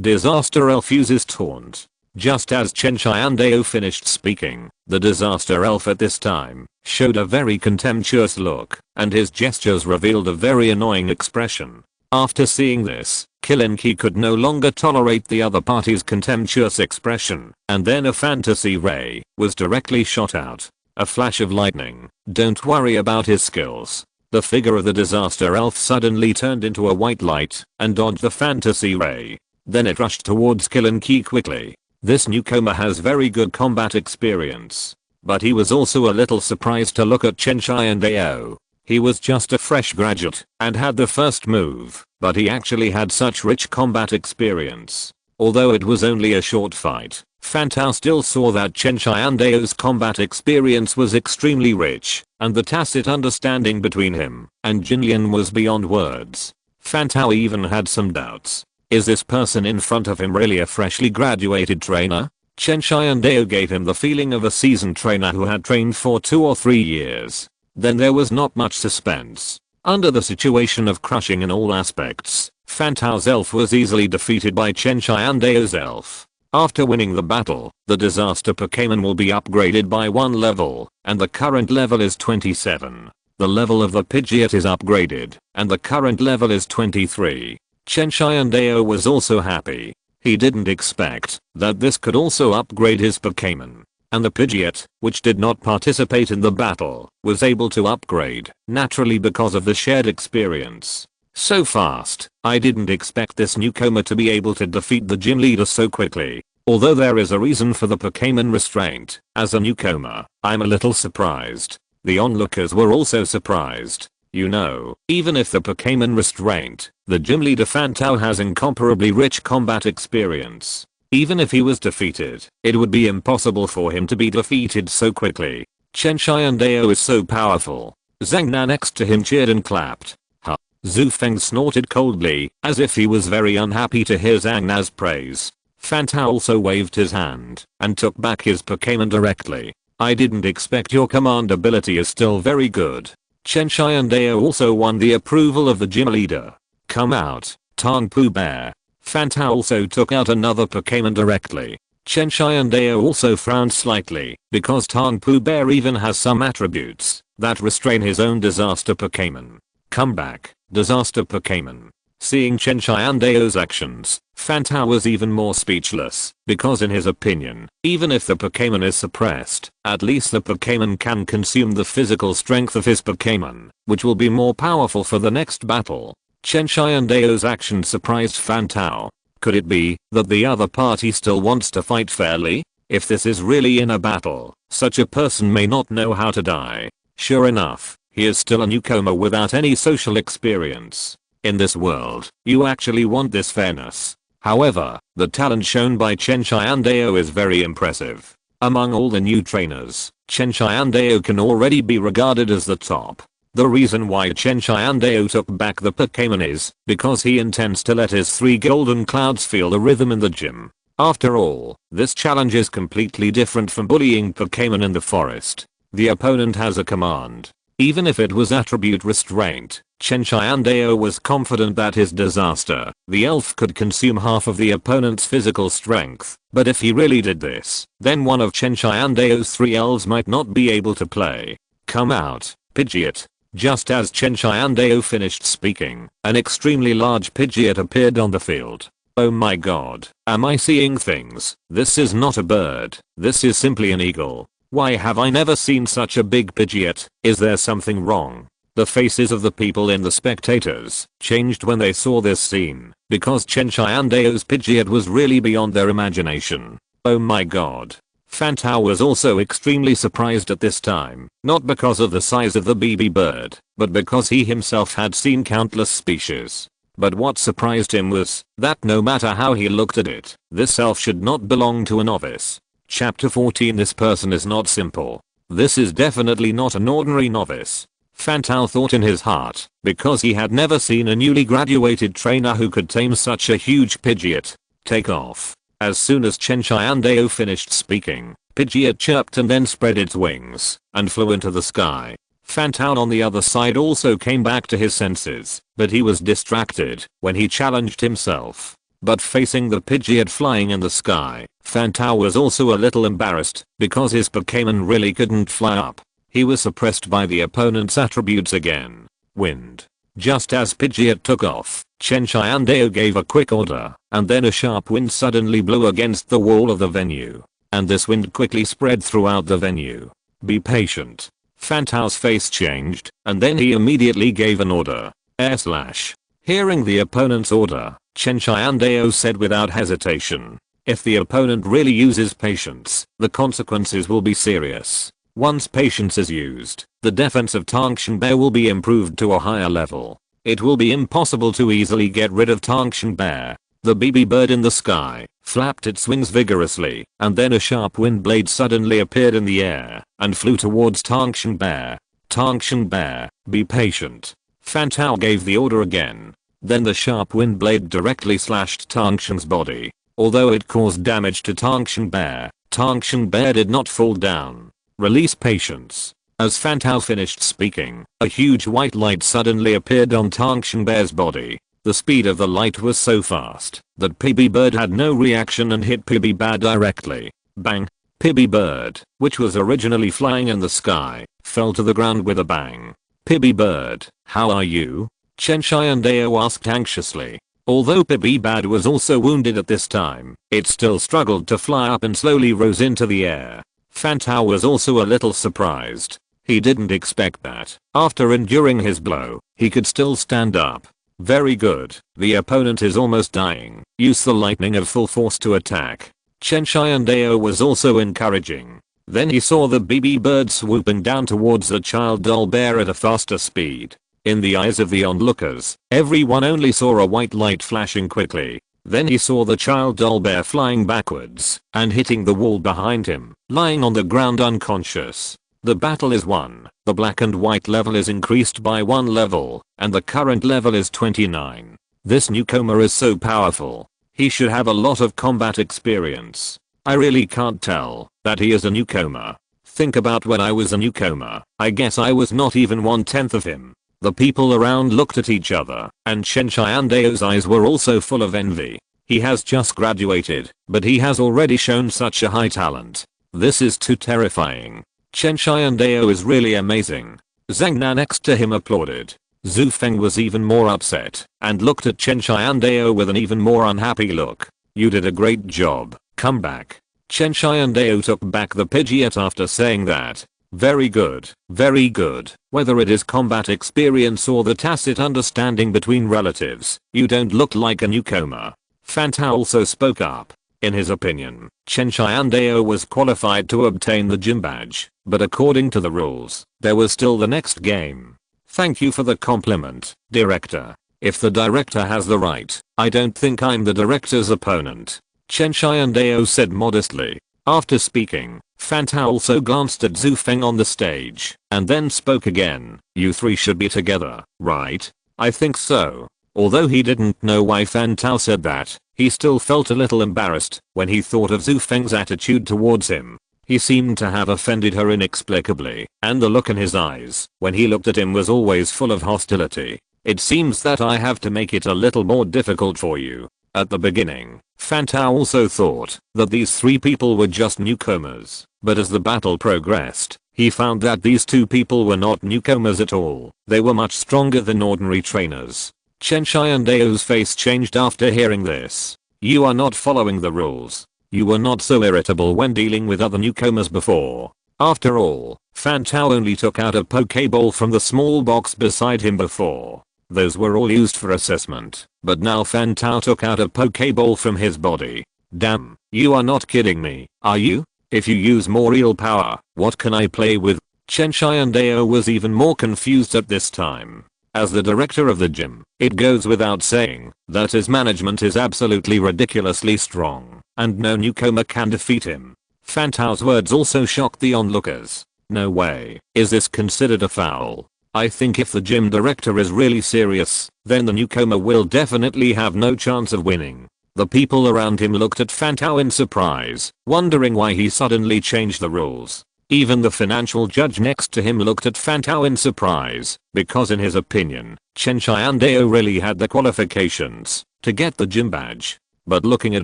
Disaster elf uses taunt. Just as Chen Tiandao finished speaking, the disaster elf at this time showed a very contemptuous look, and his gestures revealed a very annoying expression. After seeing this, Kilinki could no longer tolerate the other party's contemptuous expression, and then a fantasy ray was directly shot out. A flash of lightning. Don't worry about his skills. The figure of the disaster elf suddenly turned into a white light and dodged the fantasy ray. Then it rushed towards Kilinki quickly. This newcomer has very good combat experience. But he was also a little surprised to look at Chen Tiandao. He was just a fresh graduate and had the first move, but he actually had such rich combat experience. Although it was only a short fight, Fantao still saw that Chen Tiandao's combat experience was extremely rich, and the tacit understanding between him and Jinlian was beyond words. Fantao even had some doubts. Is this person in front of him really a freshly graduated trainer? Chen Tiandao gave him the feeling of a seasoned trainer who had trained for 2 or 3 years. Then there was not much suspense. Under the situation of crushing in all aspects, Fantao's elf was easily defeated by Chen Tiandao's elf. After winning the battle, the disaster Pokémon will be upgraded by 1 level, and the current level is 27. The level of the Pidgeot is upgraded, and the current level is 23. Chen Tiandao was also happy. He didn't expect that this could also upgrade his Pokémon. And the Pidgeot, which did not participate in the battle, was able to upgrade, naturally because of the shared experience. So fast, I didn't expect this newcomer to be able to defeat the gym leader so quickly. Although there is a reason for the Pokémon restraint, as a newcomer, I'm a little surprised. The onlookers were also surprised. You know, even if the Pokémon restraint, the gym leader Fantao has incomparably rich combat experience. Even if he was defeated, it would be impossible for him to be defeated so quickly. Chen Tiandao is so powerful. Zhang Na next to him cheered and clapped. Ha. Zhu Feng snorted coldly, as if he was very unhappy to hear Zhang Na's praise. Fantao also waved his hand and took back his Pokémon directly. I didn't expect your command ability is still very good. Chen Tiandao also won the approval of the gym leader. Come out, Tang Poo Bear. Fantao also took out another Pokémon directly. Chen Tiandao also frowned slightly, because Tang Poo Bear even has some attributes that restrain his own disaster Pokémon. Come back, disaster Pokémon. Seeing Chen Tiandao's actions, Fantao was even more speechless, because in his opinion, even if the Pokémon is suppressed, at least the Pokémon can consume the physical strength of his Pokémon, which will be more powerful for the next battle. Chen Tiandao's action surprised Fantao. Could it be that the other party still wants to fight fairly? If this is really in a battle, such a person may not know how to die. Sure enough, he is still a newcomer without any social experience. In this world, you actually want this fairness. However, the talent shown by Chen Tiandao is very impressive. Among all the new trainers, Chen Tiandao can already be regarded as the top. The reason why Chen Tiandao took back the Pokémon is because he intends to let his 3 golden clouds feel the rhythm in the gym. After all, this challenge is completely different from bullying Pokémon in the forest. The opponent has a command. Even if it was attribute restraint, Chen Tiandao was confident that his disaster, the elf, could consume half of the opponent's physical strength. But if he really did this, then one of Chen Tiandao's 3 elves might not be able to play. Come out, Pidgeot. Just as Chen Tiandao finished speaking, an extremely large Pidgeot appeared on the field. Oh my god, am I seeing things? This is not a bird, this is simply an eagle. Why have I never seen such a big Pidgeot? Is there something wrong? The faces of the people in the spectators changed when they saw this scene, because Chen Tiandao's Pidgeot was really beyond their imagination. Oh my god. Fantao was also extremely surprised at this time, not because of the size of the BB bird, but because he himself had seen countless species. But what surprised him was that no matter how he looked at it, this elf should not belong to a novice. Chapter 14. This person is not simple. This is definitely not an ordinary novice. Fantao thought in his heart, because he had never seen a newly graduated trainer who could tame such a huge Pidgeot. Take off. As soon as Chen Tiandao finished speaking, Pidgeot chirped and then spread its wings and flew into the sky. Fantao on the other side also came back to his senses, but he was distracted when he challenged himself. But facing the Pidgeot flying in the sky, Fantao was also a little embarrassed because his Pokémon really couldn't fly up. He was suppressed by the opponent's attributes again. Wind. Just as Pidgeot took off, Chen Tiandao gave a quick order, and then a sharp wind suddenly blew against the wall of the venue. And this wind quickly spread throughout the venue. Be patient. Fantao's face changed, and then he immediately gave an order. Air slash. Hearing the opponent's order, Chen Tiandao said without hesitation, if the opponent really uses patience, the consequences will be serious. Once patience is used, the defense of Tangshan Bear will be improved to a higher level. It will be impossible to easily get rid of Tangshan Bear. The BB bird in the sky flapped its wings vigorously, and then a sharp wind blade suddenly appeared in the air and flew towards Tangshan Bear. Tangshan Bear, be patient. Fantao gave the order again. Then the sharp wind blade directly slashed Tangshan's body. Although it caused damage to Tangshan Bear did not fall down. Release patience. As Fantao finished speaking, a huge white light suddenly appeared on Tangshan Bear's body. The speed of the light was so fast that Pibby Bird had no reaction and hit Pibby Bear directly. Bang! Pibby Bird, which was originally flying in the sky, fell to the ground with a bang. Pibby Bird, how are you? Chen Tiandao asked anxiously. Although Pibby Bird was also wounded at this time, it still struggled to fly up and slowly rose into the air. Fantao was also a little surprised. He didn't expect that, after enduring his blow, he could still stand up. Very good, the opponent is almost dying. Use the lightning of full force to attack. Chen Tiandao was also encouraging. Then he saw the BB bird swooping down towards the child doll bear at a faster speed. In the eyes of the onlookers, everyone only saw a white light flashing quickly. Then he saw the child doll bear flying backwards and hitting the wall behind him, lying on the ground unconscious. The battle is won. The black and white level is increased by 1 level, and the current level is 29. This newcomer is so powerful. He should have a lot of combat experience. I really can't tell that he is a newcomer. Think about when I was a newcomer. I guess I was not even 1/10 of him. The people around looked at each other, and Chen Tiandao's eyes were also full of envy. He has just graduated, but he has already shown such a high talent. This is too terrifying. Chen Tiandao is really amazing. Zhang Na next to him applauded. Zhu Feng was even more upset and looked at Chen Tiandao with an even more unhappy look. You did a great job, come back. Chen Tiandao took back the Pidgeot after saying that. Very good, very good. Whether it is combat experience or the tacit understanding between relatives, you don't look like a newcomer. Fantao also spoke up. In his opinion, Chen Tiandao was qualified to obtain the gym badge, but according to the rules, there was still the next game. Thank you for the compliment, director. If the director has the right, I don't think I'm the director's opponent. Chen Tiandao said modestly. After speaking, Fantao also glanced at Zhu Feng on the stage, and then spoke again. You three should be together, right? I think so. Although he didn't know why Fantao said that, he still felt a little embarrassed when he thought of Zhu Feng's attitude towards him. He seemed to have offended her inexplicably, and the look in his eyes when he looked at him was always full of hostility. It seems that I have to make it a little more difficult for you. At the beginning, Fantao also thought that these three people were just newcomers, but as the battle progressed, he found that these two people were not newcomers at all. They were much stronger than ordinary trainers. Chen Tiandao's face changed after hearing this. You are not following the rules. You were not so irritable when dealing with other newcomers before. After all, Fantao only took out a Pokeball from the small box beside him before. Those were all used for assessment, but now Fantao took out a Pokeball from his body. Damn, you are not kidding me, are you? If you use more real power, what can I play with? Chen Tiandao was even more confused at this time. As the director of the gym, it goes without saying that his management is absolutely ridiculously strong, and no newcomer can defeat him. Fantao's words also shocked the onlookers. No way, is this considered a foul? I think if the gym director is really serious, then the newcomer will definitely have no chance of winning. The people around him looked at Fantao in surprise, wondering why he suddenly changed the rules. Even the financial judge next to him looked at Fantao in surprise, because in his opinion, Chen Tiandao really had the qualifications to get the gym badge. But looking at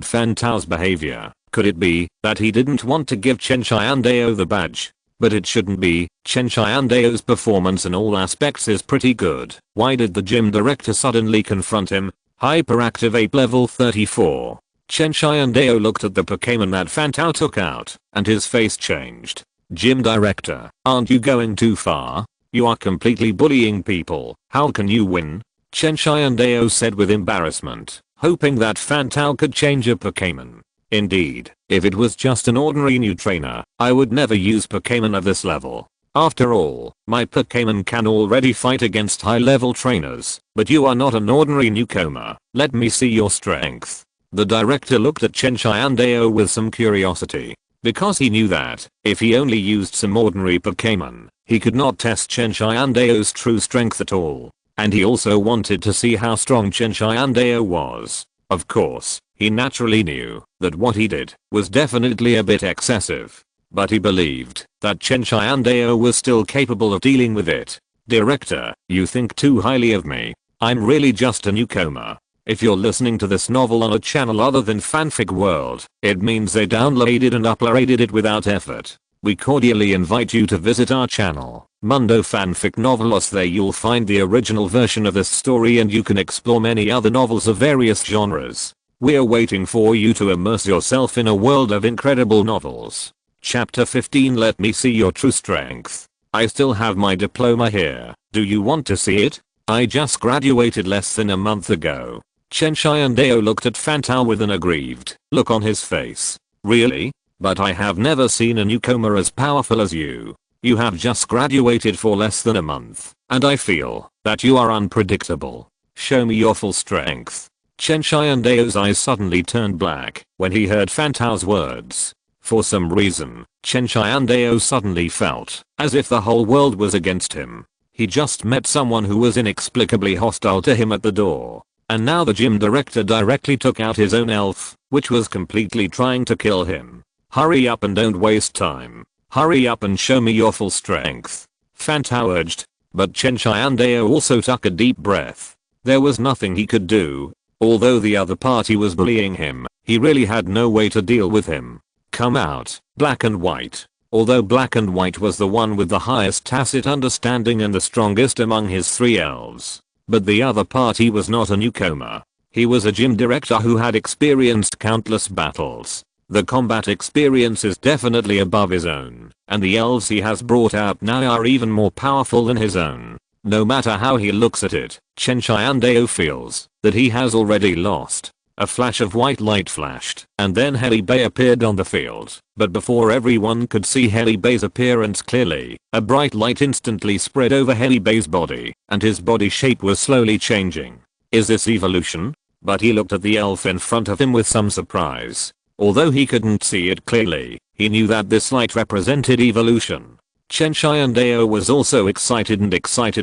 Fantao's behavior, could it be that he didn't want to give Chen Tiandao the badge? But it shouldn't be. Chen Tiandao's performance in all aspects is pretty good. Why did the gym director suddenly confront him? Hyperactive ape level 34. Chen Tiandao looked at the Pokémon that Fantao took out, and his face changed. Gym director, aren't you going too far? You are completely bullying people. How can you win? Chen Tiandao said with embarrassment, hoping that Fantao could change a Pokémon. Indeed, if it was just an ordinary new trainer, I would never use Pokémon of this level. After all, my Pokémon can already fight against high-level trainers, but you are not an ordinary newcomer. Let me see your strength. The director looked at Chen Tiandao with some curiosity, because he knew that if he only used some ordinary Pokémon, he could not test Chen Tiandao's true strength at all. And he also wanted to see how strong Chen Tiandao was. Of course, he naturally knew that what he did was definitely a bit excessive. But he believed that Chen Tiandao was still capable of dealing with it. Director, you think too highly of me. I'm really just a newcomer. If you're listening to this novel on a channel other than Fanfic World, it means they downloaded and uploaded it without effort. We cordially invite you to visit our channel, Mundo Fanfic Novelos. There you'll find the original version of this story and you can explore many other novels of various genres. We're waiting for you to immerse yourself in a world of incredible novels. Chapter 15. Let me see your true strength. I still have my diploma here. Do you want to see it? I just graduated less than a month ago. Chen Tiandao looked at Fantao with an aggrieved look on his face. Really? But I have never seen a newcomer as powerful as you. You have just graduated for less than a month, and I feel that you are unpredictable. Show me your full strength. Chen Tiandao's eyes suddenly turned black when he heard Fantao's words. For some reason, Chen Tiandao suddenly felt as if the whole world was against him. He just met someone who was inexplicably hostile to him at the door. And now the gym director directly took out his own elf, which was completely trying to kill him. Hurry up and don't waste time. Hurry up and show me your full strength. Fantao urged. But Chen Tiandao also took a deep breath. There was nothing he could do. Although the other party was bullying him, he really had no way to deal with him. Come out, Black and White. Although Black and White was the one with the highest tacit understanding and the strongest among his three elves. But the other party was not a newcomer. He was a gym director who had experienced countless battles. The combat experience is definitely above his own, and the elves he has brought out now are even more powerful than his own. No matter how he looks at it, Chen Tiandao feels that he has already lost. A flash of white light flashed, and then Helibay appeared on the field. But before everyone could see Helibay's appearance clearly, a bright light instantly spread over Helibay's body, and his body shape was slowly changing. Is this evolution? But he looked at the elf in front of him with some surprise. Although he couldn't see it clearly, he knew that this light represented evolution. Chen Tiandao was also excited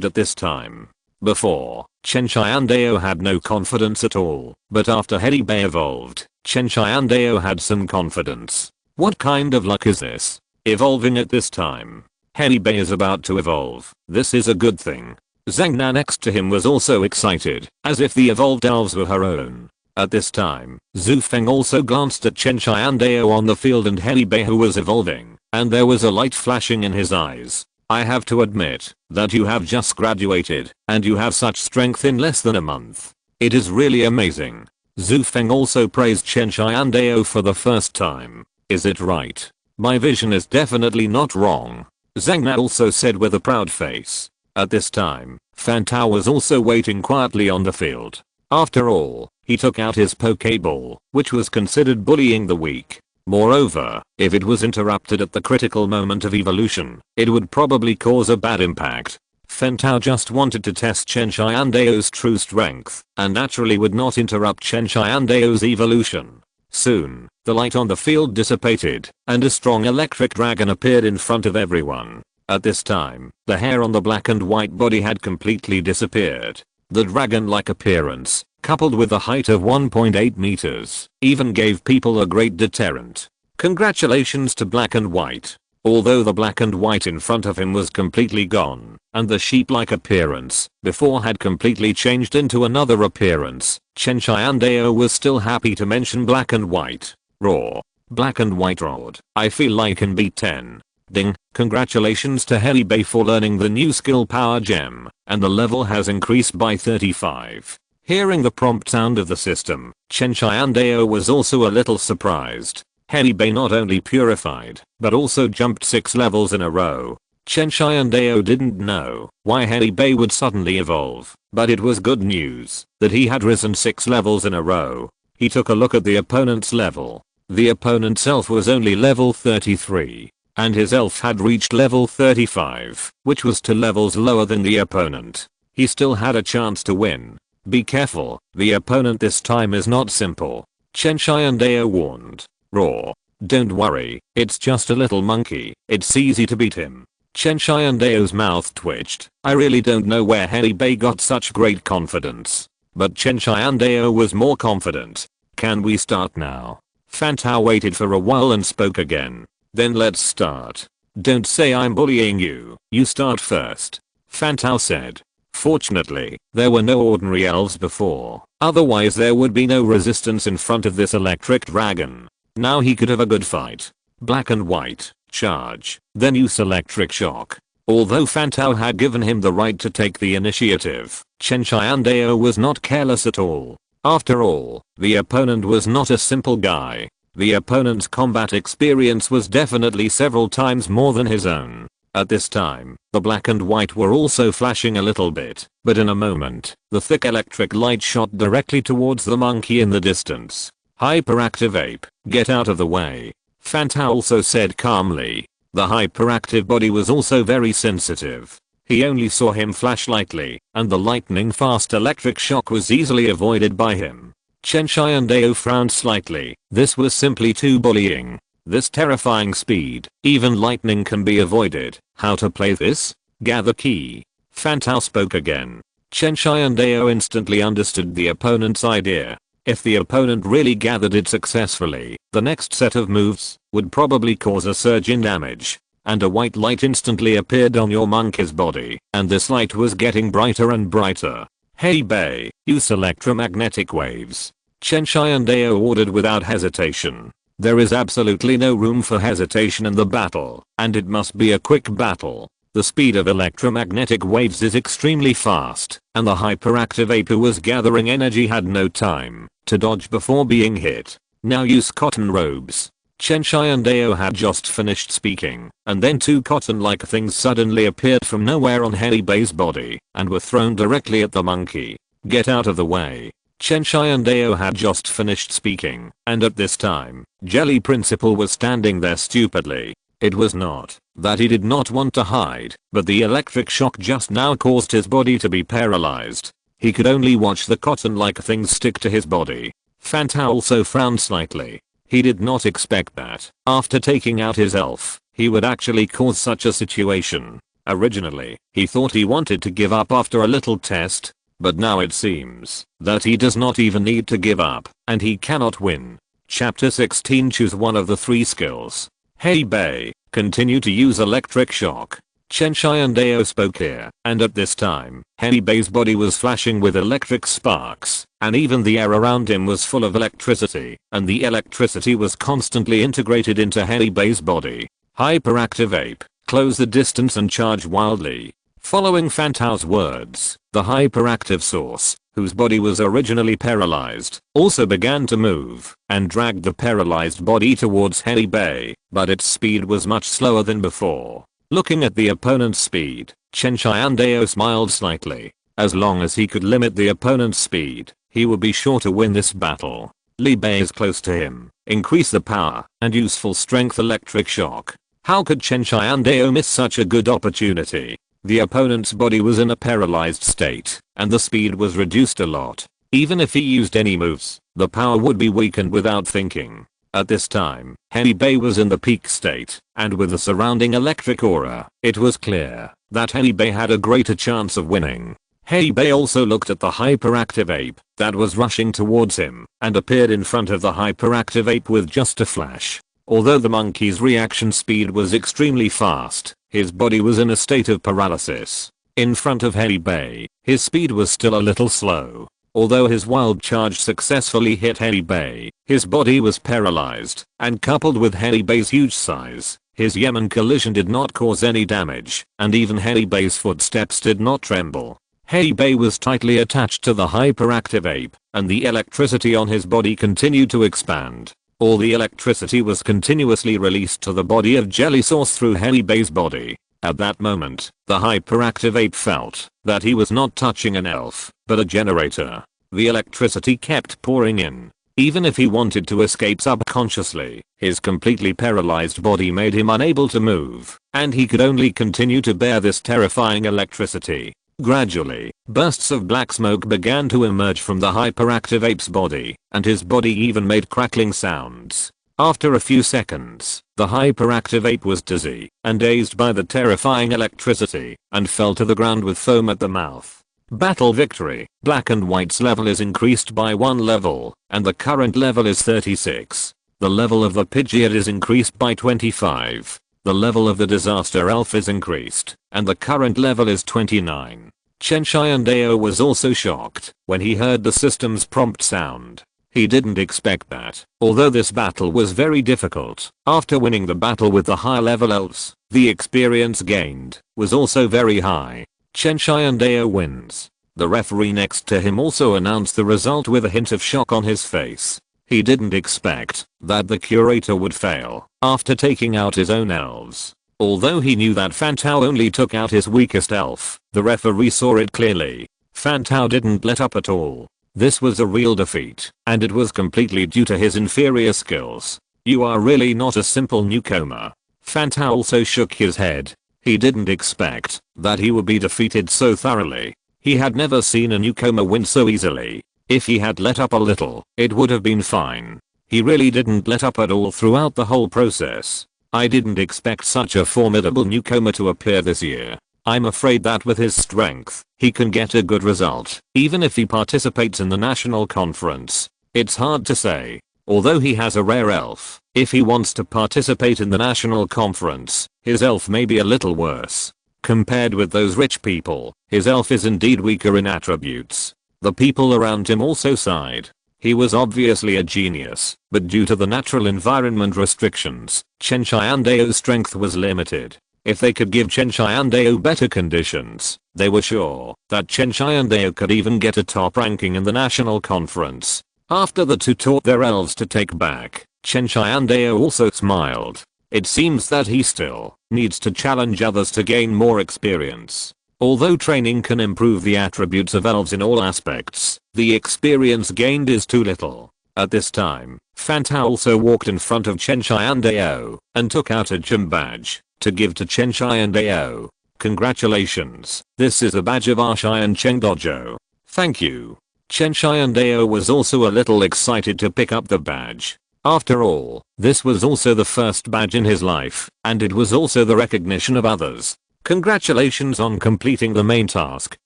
at this time. Before, Chen Tiandao had no confidence at all, but after Helibay evolved, Chen Tiandao had some confidence. What kind of luck is this? Evolving at this time. Helibay is about to evolve. This is a good thing. Zhang Na next to him was also excited, as if the evolved elves were her own. At this time, Zhu Feng also glanced at Chen Tiandao on the field and Helibay who was evolving, and there was a light flashing in his eyes. I have to admit that you have just graduated, and you have such strength in less than a month. It is really amazing. Zhu Feng also praised Chen Tiandao for the first time. Is it right? My vision is definitely not wrong. Zhang Na also said with a proud face. At this time, Fan Tao was also waiting quietly on the field. After all, he took out his Pokeball, which was considered bullying the weak. Moreover, if it was interrupted at the critical moment of evolution, it would probably cause a bad impact. Fan Tao just wanted to test Chen Tiandao's true strength, and naturally would not interrupt Chen Tiandao's evolution. Soon, the light on the field dissipated, and a strong electric dragon appeared in front of everyone. At this time, the hair on the black and white body had completely disappeared. The dragon-like appearance, coupled with a height of 1.8 meters, even gave people a great deterrent. Congratulations to Black and White. Although the black and white in front of him was completely gone, and the sheep-like appearance before had completely changed into another appearance, Chen Tiandao was still happy to mention Black and White. Roar. Black and White roared. I feel like in beat 10. Ding, congratulations to Helibay for learning the new skill power gem, and the level has increased by 35. Hearing the prompt sound of the system, Chen Tiandao was also a little surprised. Helibay not only purified, but also jumped 6 levels in a row. Chen Tiandao didn't know why Helibay would suddenly evolve, but it was good news that he had risen 6 levels in a row. He took a look at the opponent's level. The opponent's elf was only level 33. And his elf had reached level 35, which was 2 levels lower than the opponent. He still had a chance to win. Be careful, the opponent this time is not simple. Chen Tiandao warned. Roar. Don't worry, it's just a little monkey, it's easy to beat him. Chen Tiandao's mouth twitched. I really don't know where Helibay got such great confidence. But Chen Tiandao was more confident. Can we start now? Fan Tao waited for a while and spoke again. Then let's start. Don't say I'm bullying you, you start first. Fan Tao said. Fortunately, there were no ordinary elves before, otherwise there would be no resistance in front of this electric dragon. Now he could have a good fight. Black and White, charge, then use electric shock. Although Fan Tao had given him the right to take the initiative, Chen Tiandao was not careless at all. After all, the opponent was not a simple guy. The opponent's combat experience was definitely several times more than his own. At this time, the black and white were also flashing a little bit, but in a moment, the thick electric light shot directly towards the monkey in the distance. Hyperactive ape, get out of the way. Fan Tao also said calmly. The hyperactive body was also very sensitive. He only saw him flash lightly, and the lightning-fast electric shock was easily avoided by him. Chen Tiandao frowned slightly. This was simply too bullying. This terrifying speed, even lightning can be avoided. How to play this? Gather key. Fan Tao spoke again. Chen Tiandao instantly understood the opponent's idea. If the opponent really gathered it successfully, the next set of moves would probably cause a surge in damage. And a white light instantly appeared on your monkey's body, and this light was getting brighter and brighter. Helibay, use electromagnetic waves. Chen Tiandao ordered without hesitation. There is absolutely no room for hesitation in the battle, and it must be a quick battle. The speed of electromagnetic waves is extremely fast, and the hyperactive ape who was gathering energy had no time to dodge before being hit. Now use cotton robes. Chen Tiandao had just finished speaking, and then 2 cotton-like things suddenly appeared from nowhere on Helibay's body, and were thrown directly at the monkey. Get out of the way. Chen Tiandao had just finished speaking, and at this time, Jelly Principal was standing there stupidly. It was not that he did not want to hide, but the electric shock just now caused his body to be paralyzed. He could only watch the cotton-like things stick to his body. Fantao also frowned slightly. He did not expect that, after taking out his elf, he would actually cause such a situation. Originally, he thought he wanted to give up after a little test, but now it seems that he does not even need to give up, and he cannot win. Chapter 16. Choose one of the 3 skills. Hey Bei, continue to use electric shock. Chen Tiandao spoke here, and at this time, Hey Bei's body was flashing with electric sparks, and even the air around him was full of electricity, and the electricity was constantly integrated into Hey Bei's body. Hyperactive ape, close the distance and charge wildly. Following Fantao's words, the hyperactive source, whose body was originally paralyzed, also began to move, and dragged the paralyzed body towards Hey Bei, but its speed was much slower than before. Looking at the opponent's speed, Chen Tiandao smiled slightly. As long as he could limit the opponent's speed, he would be sure to win this battle. Li Bei is close to him. Increase the power and useful strength electric shock. How could Chen Tiandao miss such a good opportunity? The opponent's body was in a paralyzed state, and the speed was reduced a lot. Even if he used any moves, the power would be weakened without thinking. At this time, Hey Bei was in the peak state, and with the surrounding electric aura, it was clear that Hey Bei had a greater chance of winning. Hey Bei also looked at the hyperactive ape that was rushing towards him, and appeared in front of the hyperactive ape with just a flash. Although the monkey's reaction speed was extremely fast, his body was in a state of paralysis. In front of Hey Bei, his speed was still a little slow. Although his wild charge successfully hit Hey Bei, his body was paralyzed, and coupled with Hey Bei's huge size, his Yemen collision did not cause any damage, and even Hey Bei's footsteps did not tremble. Hey Bei was tightly attached to the hyperactive ape, and the electricity on his body continued to expand. All the electricity was continuously released to the body of Jelly Sauce through Hey Bei's body. At that moment, the hyperactive ape felt that he was not touching an elf, but a generator. The electricity kept pouring in. Even if he wanted to escape subconsciously, his completely paralyzed body made him unable to move, and he could only continue to bear this terrifying electricity. Gradually, bursts of black smoke began to emerge from the hyperactive ape's body, and his body even made crackling sounds. After a few seconds, the hyperactive ape was dizzy and dazed by the terrifying electricity and fell to the ground with foam at the mouth. Battle victory. Black and White's level is increased by 1 level, and the current level is 36. The level of the Pidgeot is increased by 25. The level of the Disaster Elf is increased, and the current level is 29. Chen Tiandao was also shocked when he heard the system's prompt sound. He didn't expect that. Although this battle was very difficult, after winning the battle with the high level elves, the experience gained was also very high. Chen Tiandao wins. The referee next to him also announced the result with a hint of shock on his face. He didn't expect that the curator would fail after taking out his own elves. Although he knew that Fantao only took out his weakest elf, the referee saw it clearly. Fantao didn't let up at all. This was a real defeat, and it was completely due to his inferior skills. You are really not a simple newcomer. Fantao also shook his head. He didn't expect that he would be defeated so thoroughly. He had never seen a newcomer win so easily. If he had let up a little, it would have been fine. He really didn't let up at all throughout the whole process. I didn't expect such a formidable newcomer to appear this year. I'm afraid that with his strength, he can get a good result, even if he participates in the national conference. It's hard to say. Although he has a rare elf, if he wants to participate in the national conference, his elf may be a little worse. Compared with those rich people, his elf is indeed weaker in attributes. The people around him also sighed. He was obviously a genius, but due to the natural environment restrictions, Chen Tiandao's strength was limited. If they could give Chen Tiandao better conditions, they were sure that Chen Tiandao could even get a top ranking in the national conference. After the two taught their elves to take back, Chen Tiandao also smiled. It seems that he still needs to challenge others to gain more experience. Although training can improve the attributes of elves in all aspects, the experience gained is too little. At this time, Fantao also walked in front of Chen Tiandao and took out a gym badge to give to Chen Tiandao. Congratulations, this is a badge of our Xian Cheng Dojo. Thank you. Chen Tiandao was also a little excited to pick up the badge. After all, this was also the first badge in his life, and it was also the recognition of others. Congratulations on completing the main task.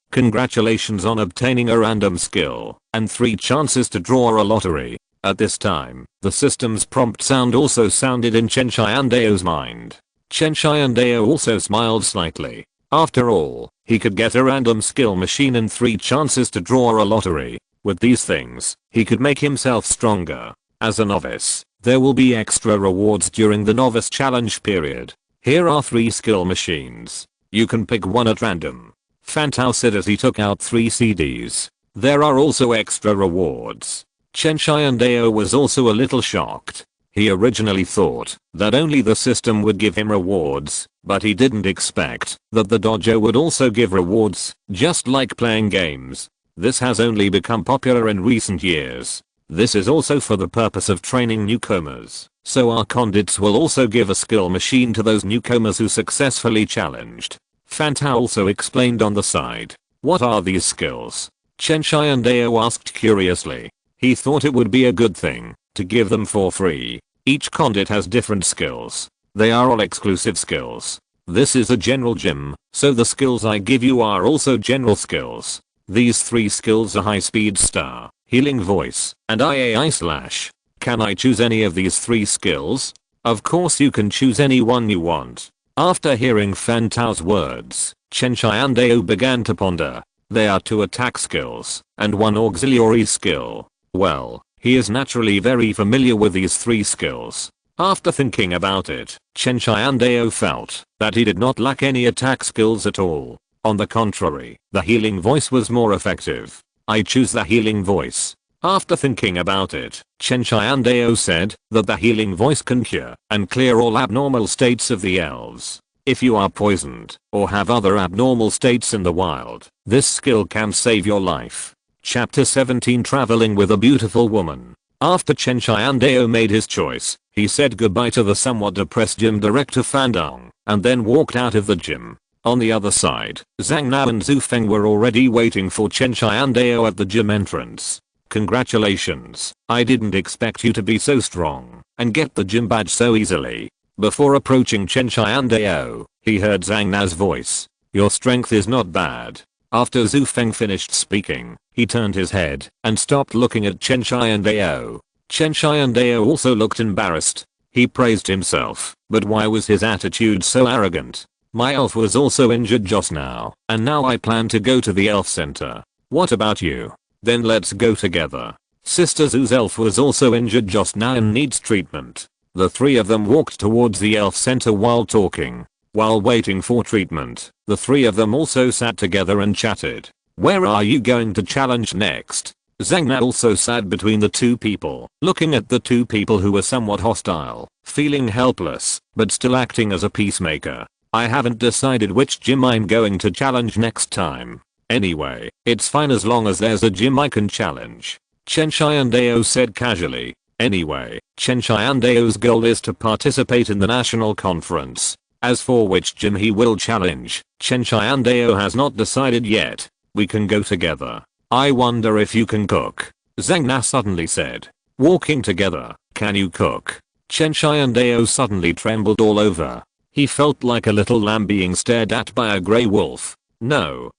Congratulations on obtaining a random skill, and 3 chances to draw a lottery. At this time, the system's prompt sound also sounded in Chen Tiandao's mind. Chen Tiandao also smiled slightly. After all, he could get a random skill machine and 3 chances to draw a lottery. With these things, he could make himself stronger. As a novice, there will be extra rewards during the novice challenge period. Here are 3 skill machines. You can pick one at random. Fantao said as he took out 3 CDs. There are also extra rewards. Chen Tiandao was also a little shocked. He originally thought that only the system would give him rewards, but he didn't expect that the dojo would also give rewards, just like playing games. This has only become popular in recent years. This is also for the purpose of training newcomers, so our condits will also give a skill machine to those newcomers who successfully challenged. Fantao also explained on the side. What are these skills? Chen Tiandao asked curiously. He thought it would be a good thing to give them for free. Each condit has different skills. They are all exclusive skills. This is a general gym, so the skills I give you are also general skills. These 3 skills are High Speed Star, Healing Voice, and IAI/. Can I choose any of these 3 skills? Of course you can choose any one you want. After hearing Fantao's words, Chen Tiandao began to ponder. There are 2 attack skills and 1 auxiliary skill. Well, he is naturally very familiar with these 3 skills. After thinking about it, Chen Tiandao felt that he did not lack any attack skills at all. On the contrary, the healing voice was more effective. I choose the healing voice. After thinking about it, Chen Tiandao said that the healing voice can cure and clear all abnormal states of the elves. If you are poisoned or have other abnormal states in the wild, this skill can save your life. Chapter 17 Traveling with a Beautiful Woman. After Chen Tiandao made his choice, he said goodbye to the somewhat depressed gym director Fandong, and then walked out of the gym. On the other side, Zhang Nao and Zhu Feng were already waiting for Chen Tiandao at the gym entrance. Congratulations, I didn't expect you to be so strong and get the gym badge so easily. Before approaching Chen Tiandao, he heard Zhang Nao's voice. Your strength is not bad. After Zhu Feng finished speaking, he turned his head and stopped looking at Chen Tiandao. Chen Tiandao also looked embarrassed. He praised himself, but why was his attitude so arrogant? My elf was also injured just now, and now I plan to go to the elf center. What about you? Then let's go together. Sister Zhu's elf was also injured just now and needs treatment. The 3 of them walked towards the elf center while talking. While waiting for treatment, the 3 of them also sat together and chatted. Where are you going to challenge next? Zhang Na also sat between the 2 people, looking at the 2 people who were somewhat hostile, feeling helpless, but still acting as a peacemaker. I haven't decided which gym I'm going to challenge next time. Anyway, it's fine as long as there's a gym I can challenge. Chen Tiandao said casually. Anyway, Chen Tiandao's goal is to participate in the national conference. As for which gym he will challenge, Chen Tiandao has not decided yet. We can go together. I wonder if you can cook. Zhang Na suddenly said. Walking together, can you cook? Chen Tiandao suddenly trembled all over. He felt like a little lamb being stared at by a grey wolf. No,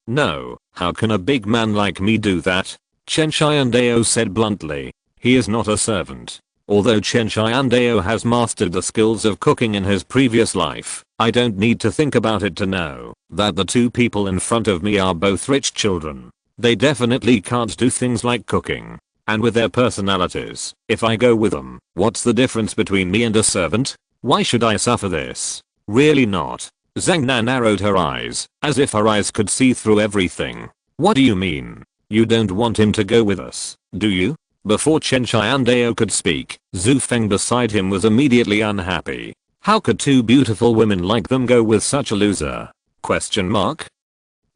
how can a big man like me do that? Chen Tiandao said bluntly. He is not a servant. Although Chen Tiandao has mastered the skills of cooking in his previous life, I don't need to think about it to know that the 2 people in front of me are both rich children. They definitely can't do things like cooking. And with their personalities, if I go with them, what's the difference between me and a servant? Why should I suffer this? Really not. Zhang Na narrowed her eyes, as if her eyes could see through everything. What do you mean? You don't want him to go with us, do you? Before Chen Tiandao could speak, Zhu Feng beside him was immediately unhappy. How could 2 beautiful women like them go with such a loser? Question mark?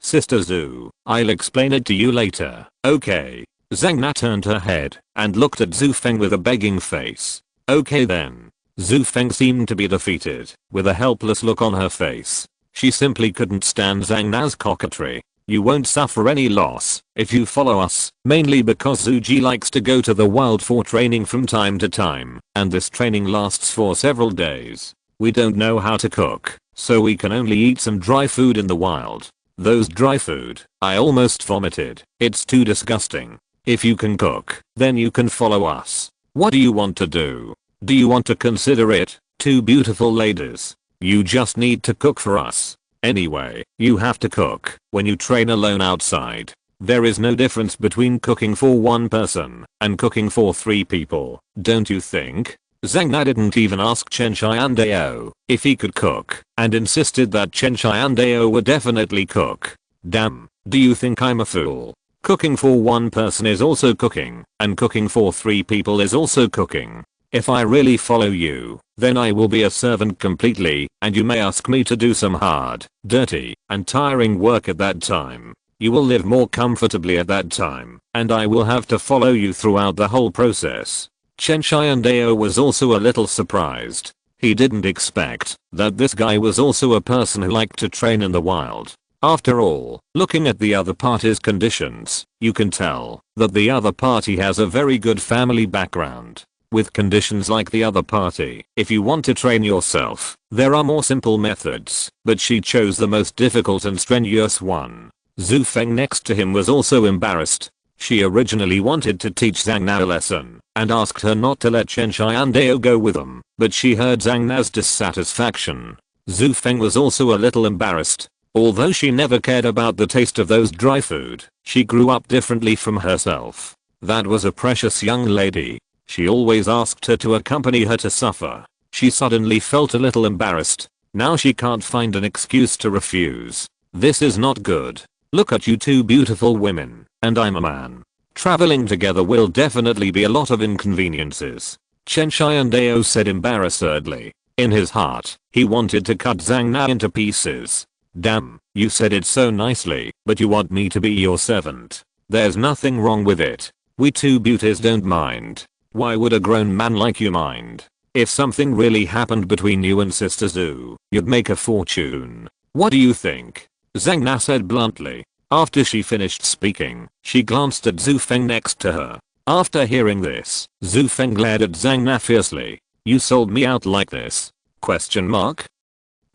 Sister Zhu, I'll explain it to you later, okay? Zhang Na turned her head and looked at Zhu Feng with a begging face. Okay then. Zhu Feng seemed to be defeated, with a helpless look on her face. She simply couldn't stand Zhang Na's coquetry. You won't suffer any loss if you follow us, mainly because Zhu Ji likes to go to the wild for training from time to time, and this training lasts for several days. We don't know how to cook, so we can only eat some dry food in the wild. Those dry food, I almost vomited. It's too disgusting. If you can cook, then you can follow us. What do you want to do? Do you want to consider it, two beautiful ladies? You just need to cook for us. Anyway, you have to cook when you train alone outside. There is no difference between cooking for one person and cooking for 3 people, don't you think? Zhang Na didn't even ask Chen Tiandao if he could cook and insisted that Chen Tiandao would definitely cook. Damn, do you think I'm a fool? Cooking for one person is also cooking, and cooking for 3 people is also cooking. If I really follow you, then I will be a servant completely, and you may ask me to do some hard, dirty, and tiring work at that time. You will live more comfortably at that time, and I will have to follow you throughout the whole process. Chen Tiandao was also a little surprised. He didn't expect that this guy was also a person who liked to train in the wild. After all, looking at the other party's conditions, you can tell that the other party has a very good family background. With conditions like the other party, if you want to train yourself, there are more simple methods, but she chose the most difficult and strenuous one. Zhu Feng next to him was also embarrassed. She originally wanted to teach Zhang Na a lesson and asked her not to let Chen Tiandao go with them, but she heard Zhang Na's dissatisfaction. Zhu Feng was also a little embarrassed. Although she never cared about the taste of those dry food, she grew up differently from herself. That was a precious young lady. She always asked her to accompany her to suffer. She suddenly felt a little embarrassed. Now she can't find an excuse to refuse. This is not good. Look at you two beautiful women, and I'm a man. Traveling together will definitely be a lot of inconveniences. Chen Tiandao said embarrassedly. In his heart, he wanted to cut Zhang Na into pieces. Damn, you said it so nicely, but you want me to be your servant. There's nothing wrong with it. We two beauties don't mind. Why would a grown man like you mind? If something really happened between you and Sister Zhu, you'd make a fortune. What do you think? Zhang Na said bluntly. After she finished speaking, she glanced at Zhu Feng next to her. After hearing this, Zhu Feng glared at Zhang Na fiercely. You sold me out like this? Question mark?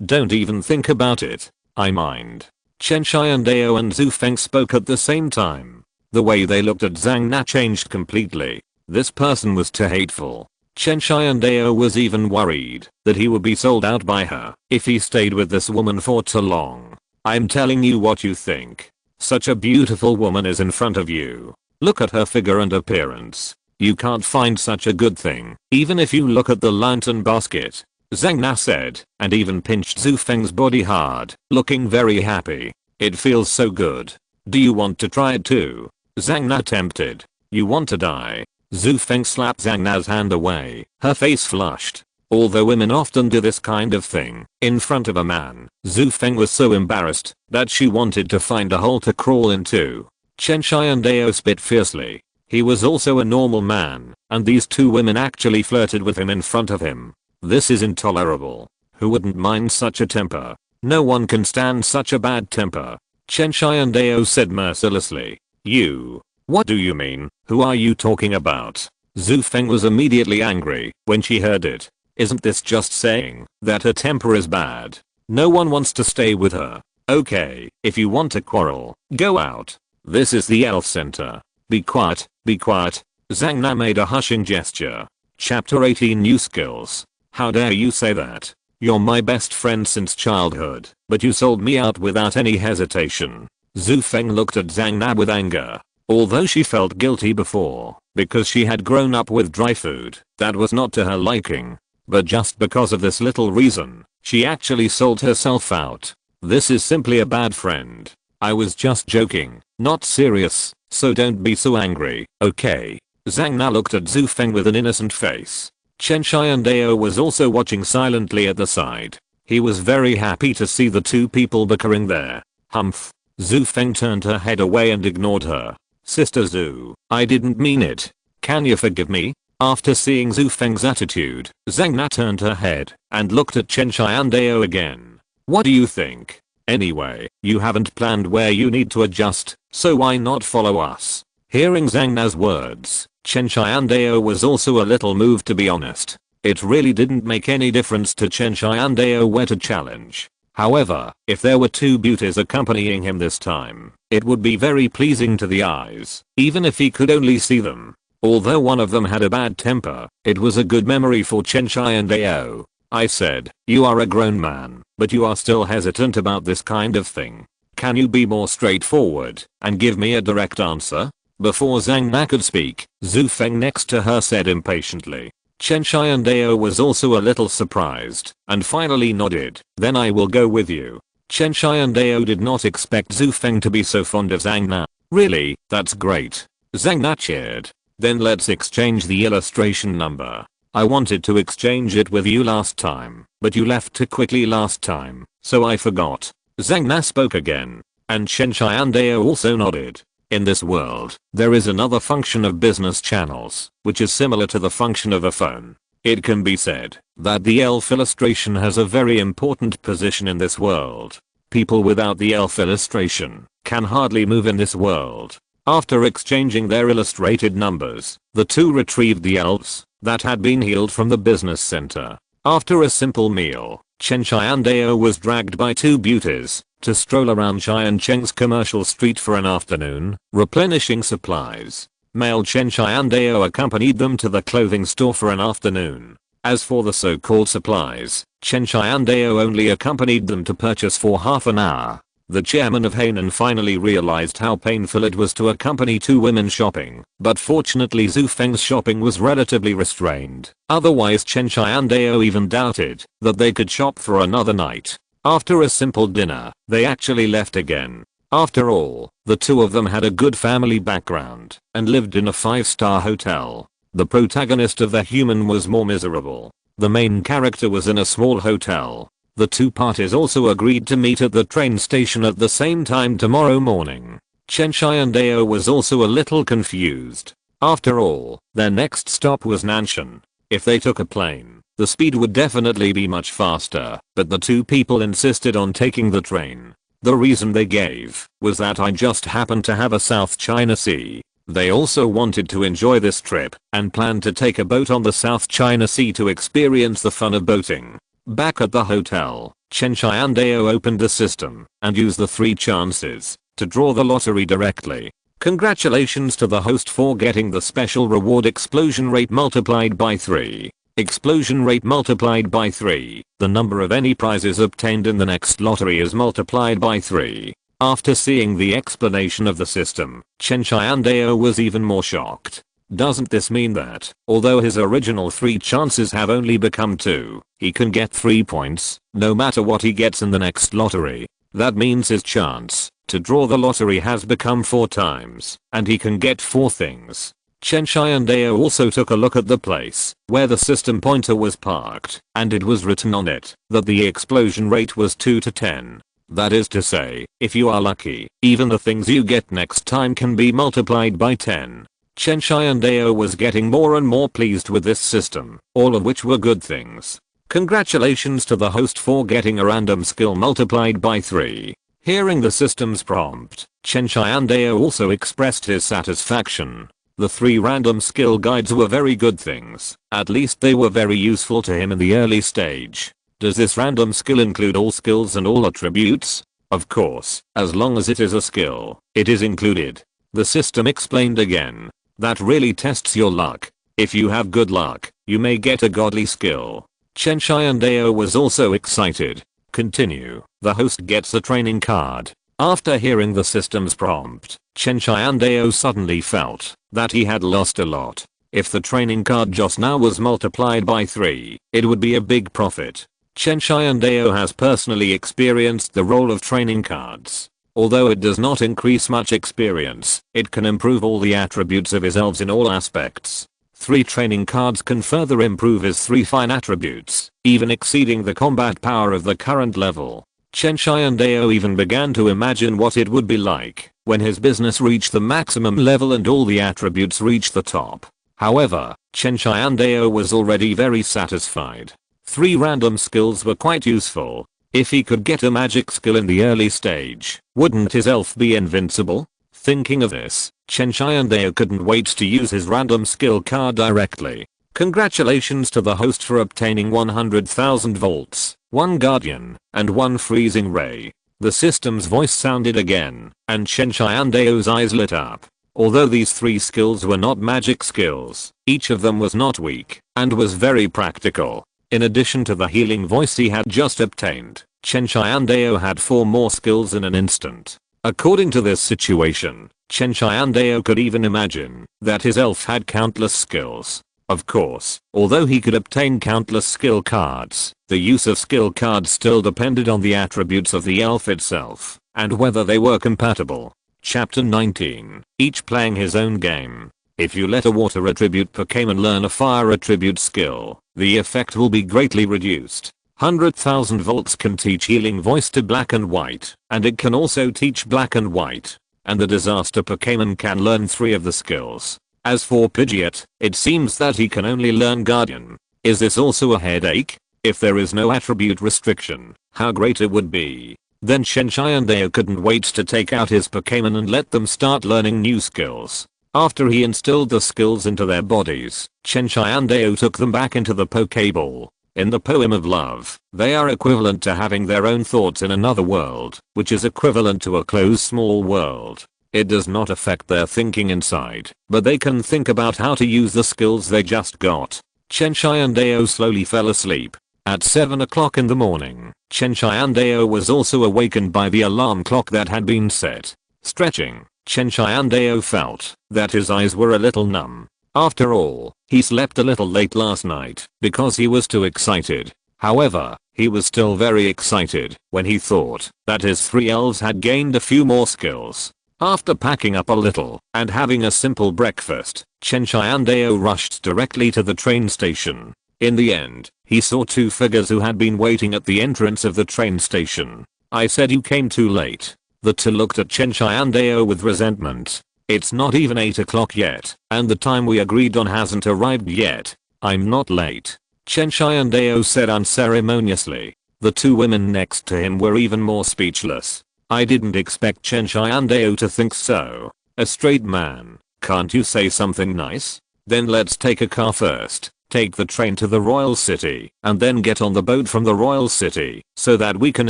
Don't even think about it. I mind. Chen Tiandao and Zhu Feng spoke at the same time. The way they looked at Zhang Na changed completely. This person was too hateful. Chen Tiandao was even worried that he would be sold out by her if he stayed with this woman for too long. I'm telling you what you think. Such a beautiful woman is in front of you. Look at her figure and appearance. You can't find such a good thing, even if you look at the lantern basket. Zhang Na said, and even pinched Zhu Feng's body hard, looking very happy. It feels so good. Do you want to try it too? Zhang Na tempted. You want to die? Zhu Feng slapped Zhang Na's hand away. Her face flushed. Although women often do this kind of thing in front of a man, Zhu Feng was so embarrassed that she wanted to find a hole to crawl into. Chen Tiandao spit fiercely. He was also a normal man, and these two women actually flirted with him in front of him. This is intolerable. Who wouldn't mind such a temper? No one can stand such a bad temper. Chen Tiandao said mercilessly. You. What do you mean? Who are you talking about? Zhu Feng was immediately angry when she heard it. Isn't this just saying that her temper is bad? No one wants to stay with her. Okay, if you want to quarrel, go out. This is the elf center. Be quiet, be quiet. Zhang Na made a hushing gesture. Chapter 18 New Skills. How dare you say that? You're my best friend since childhood, but you sold me out without any hesitation. Zhu Feng looked at Zhang Na with anger. Although she felt guilty before, because she had grown up with dry food that was not to her liking. But just because of this little reason, she actually sold herself out. This is simply a bad friend. I was just joking, not serious, so don't be so angry, okay? Zhang Na looked at Zhu Feng with an innocent face. Chen Tiandao was also watching silently at the side. He was very happy to see the two people bickering there. Humph. Zhu Feng turned her head away and ignored her. Sister Zhu, I didn't mean it. Can you forgive me? After seeing Zhu Feng's attitude, Zhang Na turned her head and looked at Chen Tiandao again. What do you think? Anyway, you haven't planned where you need to adjust, so why not follow us? Hearing Zhang Na's words, Chen Tiandao was also a little moved, to be honest. It really didn't make any difference to Chen Tiandao where to challenge. However, if there were two beauties accompanying him this time, it would be very pleasing to the eyes, even if he could only see them. Although one of them had a bad temper, it was a good memory for Chen Tiandao. I said, you are a grown man, but you are still hesitant about this kind of thing. Can you be more straightforward and give me a direct answer? Before Zhang Na could speak, Zhu Feng next to her said impatiently. Chen Tiandao was also a little surprised and finally nodded. Then I will go with you. Chen Tiandao did not expect Zhu Feng to be so fond of Zhang Na. Really, that's great. Zhang Na cheered. Then let's exchange the illustration number. I wanted to exchange it with you last time, but you left too quickly last time, so I forgot. Zhang Na spoke again, and Chen Tiandao also nodded. In this world, there is another function of business channels, which is similar to the function of a phone. It can be said that the elf illustration has a very important position in this world. People without the elf illustration can hardly move in this world. After exchanging their illustrated numbers, the two retrieved the elves that had been healed from the business center. After a simple meal, Chen Tiandao was dragged by two beauties to stroll around Qiancheng's commercial street for an afternoon, replenishing supplies. Male Chen Tiandao accompanied them to the clothing store for an afternoon. As for the so-called supplies, Chen Tiandao only accompanied them to purchase for half an hour. The chairman of Hainan finally realized how painful it was to accompany two women shopping, but fortunately Zhu Feng's shopping was relatively restrained. Otherwise Chen Tiandao even doubted that they could shop for another night. After a simple dinner, they actually left again. After all, the two of them had a good family background and lived in a 5-star hotel. The protagonist of The Human was more miserable. The main character was in a small hotel. The two parties also agreed to meet at the train station at the same time tomorrow morning. Chen Tiandao was also a little confused. After all, their next stop was Nanshan. If they took a plane, the speed would definitely be much faster, but the two people insisted on taking the train. The reason they gave was that I just happened to have a South China Sea. They also wanted to enjoy this trip and planned to take a boat on the South China Sea to experience the fun of boating. Back at the hotel, Chen Tiandao opened the system and used the 3 chances to draw the lottery directly. Congratulations to the host for getting the special reward explosion rate multiplied by 3. Explosion rate multiplied by 3. The number of any prizes obtained in the next lottery is multiplied by 3. After seeing the explanation of the system, Chen Tiandao was even more shocked. Doesn't this mean that, although his original 3 chances have only become 2, he can get 3 points, no matter what he gets in the next lottery? That means his chance to draw the lottery has become 4 times, and he can get 4 things. Chen Tiandao also took a look at the place where the system pointer was parked, and it was written on it that the explosion rate was 2 to 10. That is to say, if you are lucky, even the things you get next time can be multiplied by 10. Chen Tiandao was getting more and more pleased with this system, all of which were good things. Congratulations to the host for getting a random skill multiplied by 3. Hearing the system's prompt, Chen Tiandao also expressed his satisfaction. The 3 random skill guides were very good things, at least they were very useful to him in the early stage. Does this random skill include all skills and all attributes? Of course, as long as it is a skill, it is included. The system explained again. That really tests your luck. If you have good luck, you may get a godly skill. Chen Tiandao was also excited. Continue. The host gets a training card. After hearing the system's prompt, Chen Tiandao suddenly felt that he had lost a lot. If the training card just now was multiplied by 3, it would be a big profit. Chen Tiandao has personally experienced the role of training cards. Although it does not increase much experience, it can improve all the attributes of his elves in all aspects. 3 training cards can further improve his 3 fine attributes, even exceeding the combat power of the current level. Chen Tiandao even began to imagine what it would be like when his business reached the maximum level and all the attributes reached the top. However, Chen Tiandao was already very satisfied. 3 random skills were quite useful. If he could get a magic skill in the early stage, wouldn't his elf be invincible? Thinking of this, Chen Tiandao couldn't wait to use his random skill card directly. Congratulations to the host for obtaining 100,000 volts, 1 guardian, and 1 freezing ray. The system's voice sounded again, and Chen Tiandao's eyes lit up. Although these 3 skills were not magic skills, each of them was not weak, and was very practical. In addition to the healing voice he had just obtained, Chen Tiandao had 4 more skills in an instant. According to this situation, Chen Tiandao could even imagine that his elf had countless skills. Of course, although he could obtain countless skill cards, the use of skill cards still depended on the attributes of the elf itself, and whether they were compatible. Chapter 19. Each playing his own game. If you let a water attribute Pokémon learn a fire attribute skill, the effect will be greatly reduced. 100,000 volts can teach healing voice to black and white, and it can also teach black and white. And the disaster Pokémon can learn 3 of the skills. As for Pidgeot, it seems that he can only learn Guardian. Is this also a headache? If there is no attribute restriction, how great it would be. Then Chen Tiandao couldn't wait to take out his Pokémon and let them start learning new skills. After he instilled the skills into their bodies, Chen Tiandao took them back into the Pokéball. In the poem of love, they are equivalent to having their own thoughts in another world, which is equivalent to a closed small world. It does not affect their thinking inside, but they can think about how to use the skills they just got. Chen Tiandao slowly fell asleep. At 7 o'clock in the morning, Chen Tiandao was also awakened by the alarm clock that had been set. Stretching, Chen Tiandao felt that his eyes were a little numb. After all, he slept a little late last night because he was too excited. However, he was still very excited when he thought that his 3 elves had gained a few more skills. After packing up a little and having a simple breakfast, Chen Tiandao rushed directly to the train station. In the end, he saw 2 figures who had been waiting at the entrance of the train station. I said you came too late. The 2 looked at Chen Tiandao with resentment. It's not even 8 o'clock yet, and the time we agreed on hasn't arrived yet. I'm not late, Chen Tiandao said unceremoniously. The 2 women next to him were even more speechless. I didn't expect Chen Tiandao to think so. A straight man, can't you say something nice? Then let's take a car first, take the train to the Royal City, and then get on the boat from the Royal City, so that we can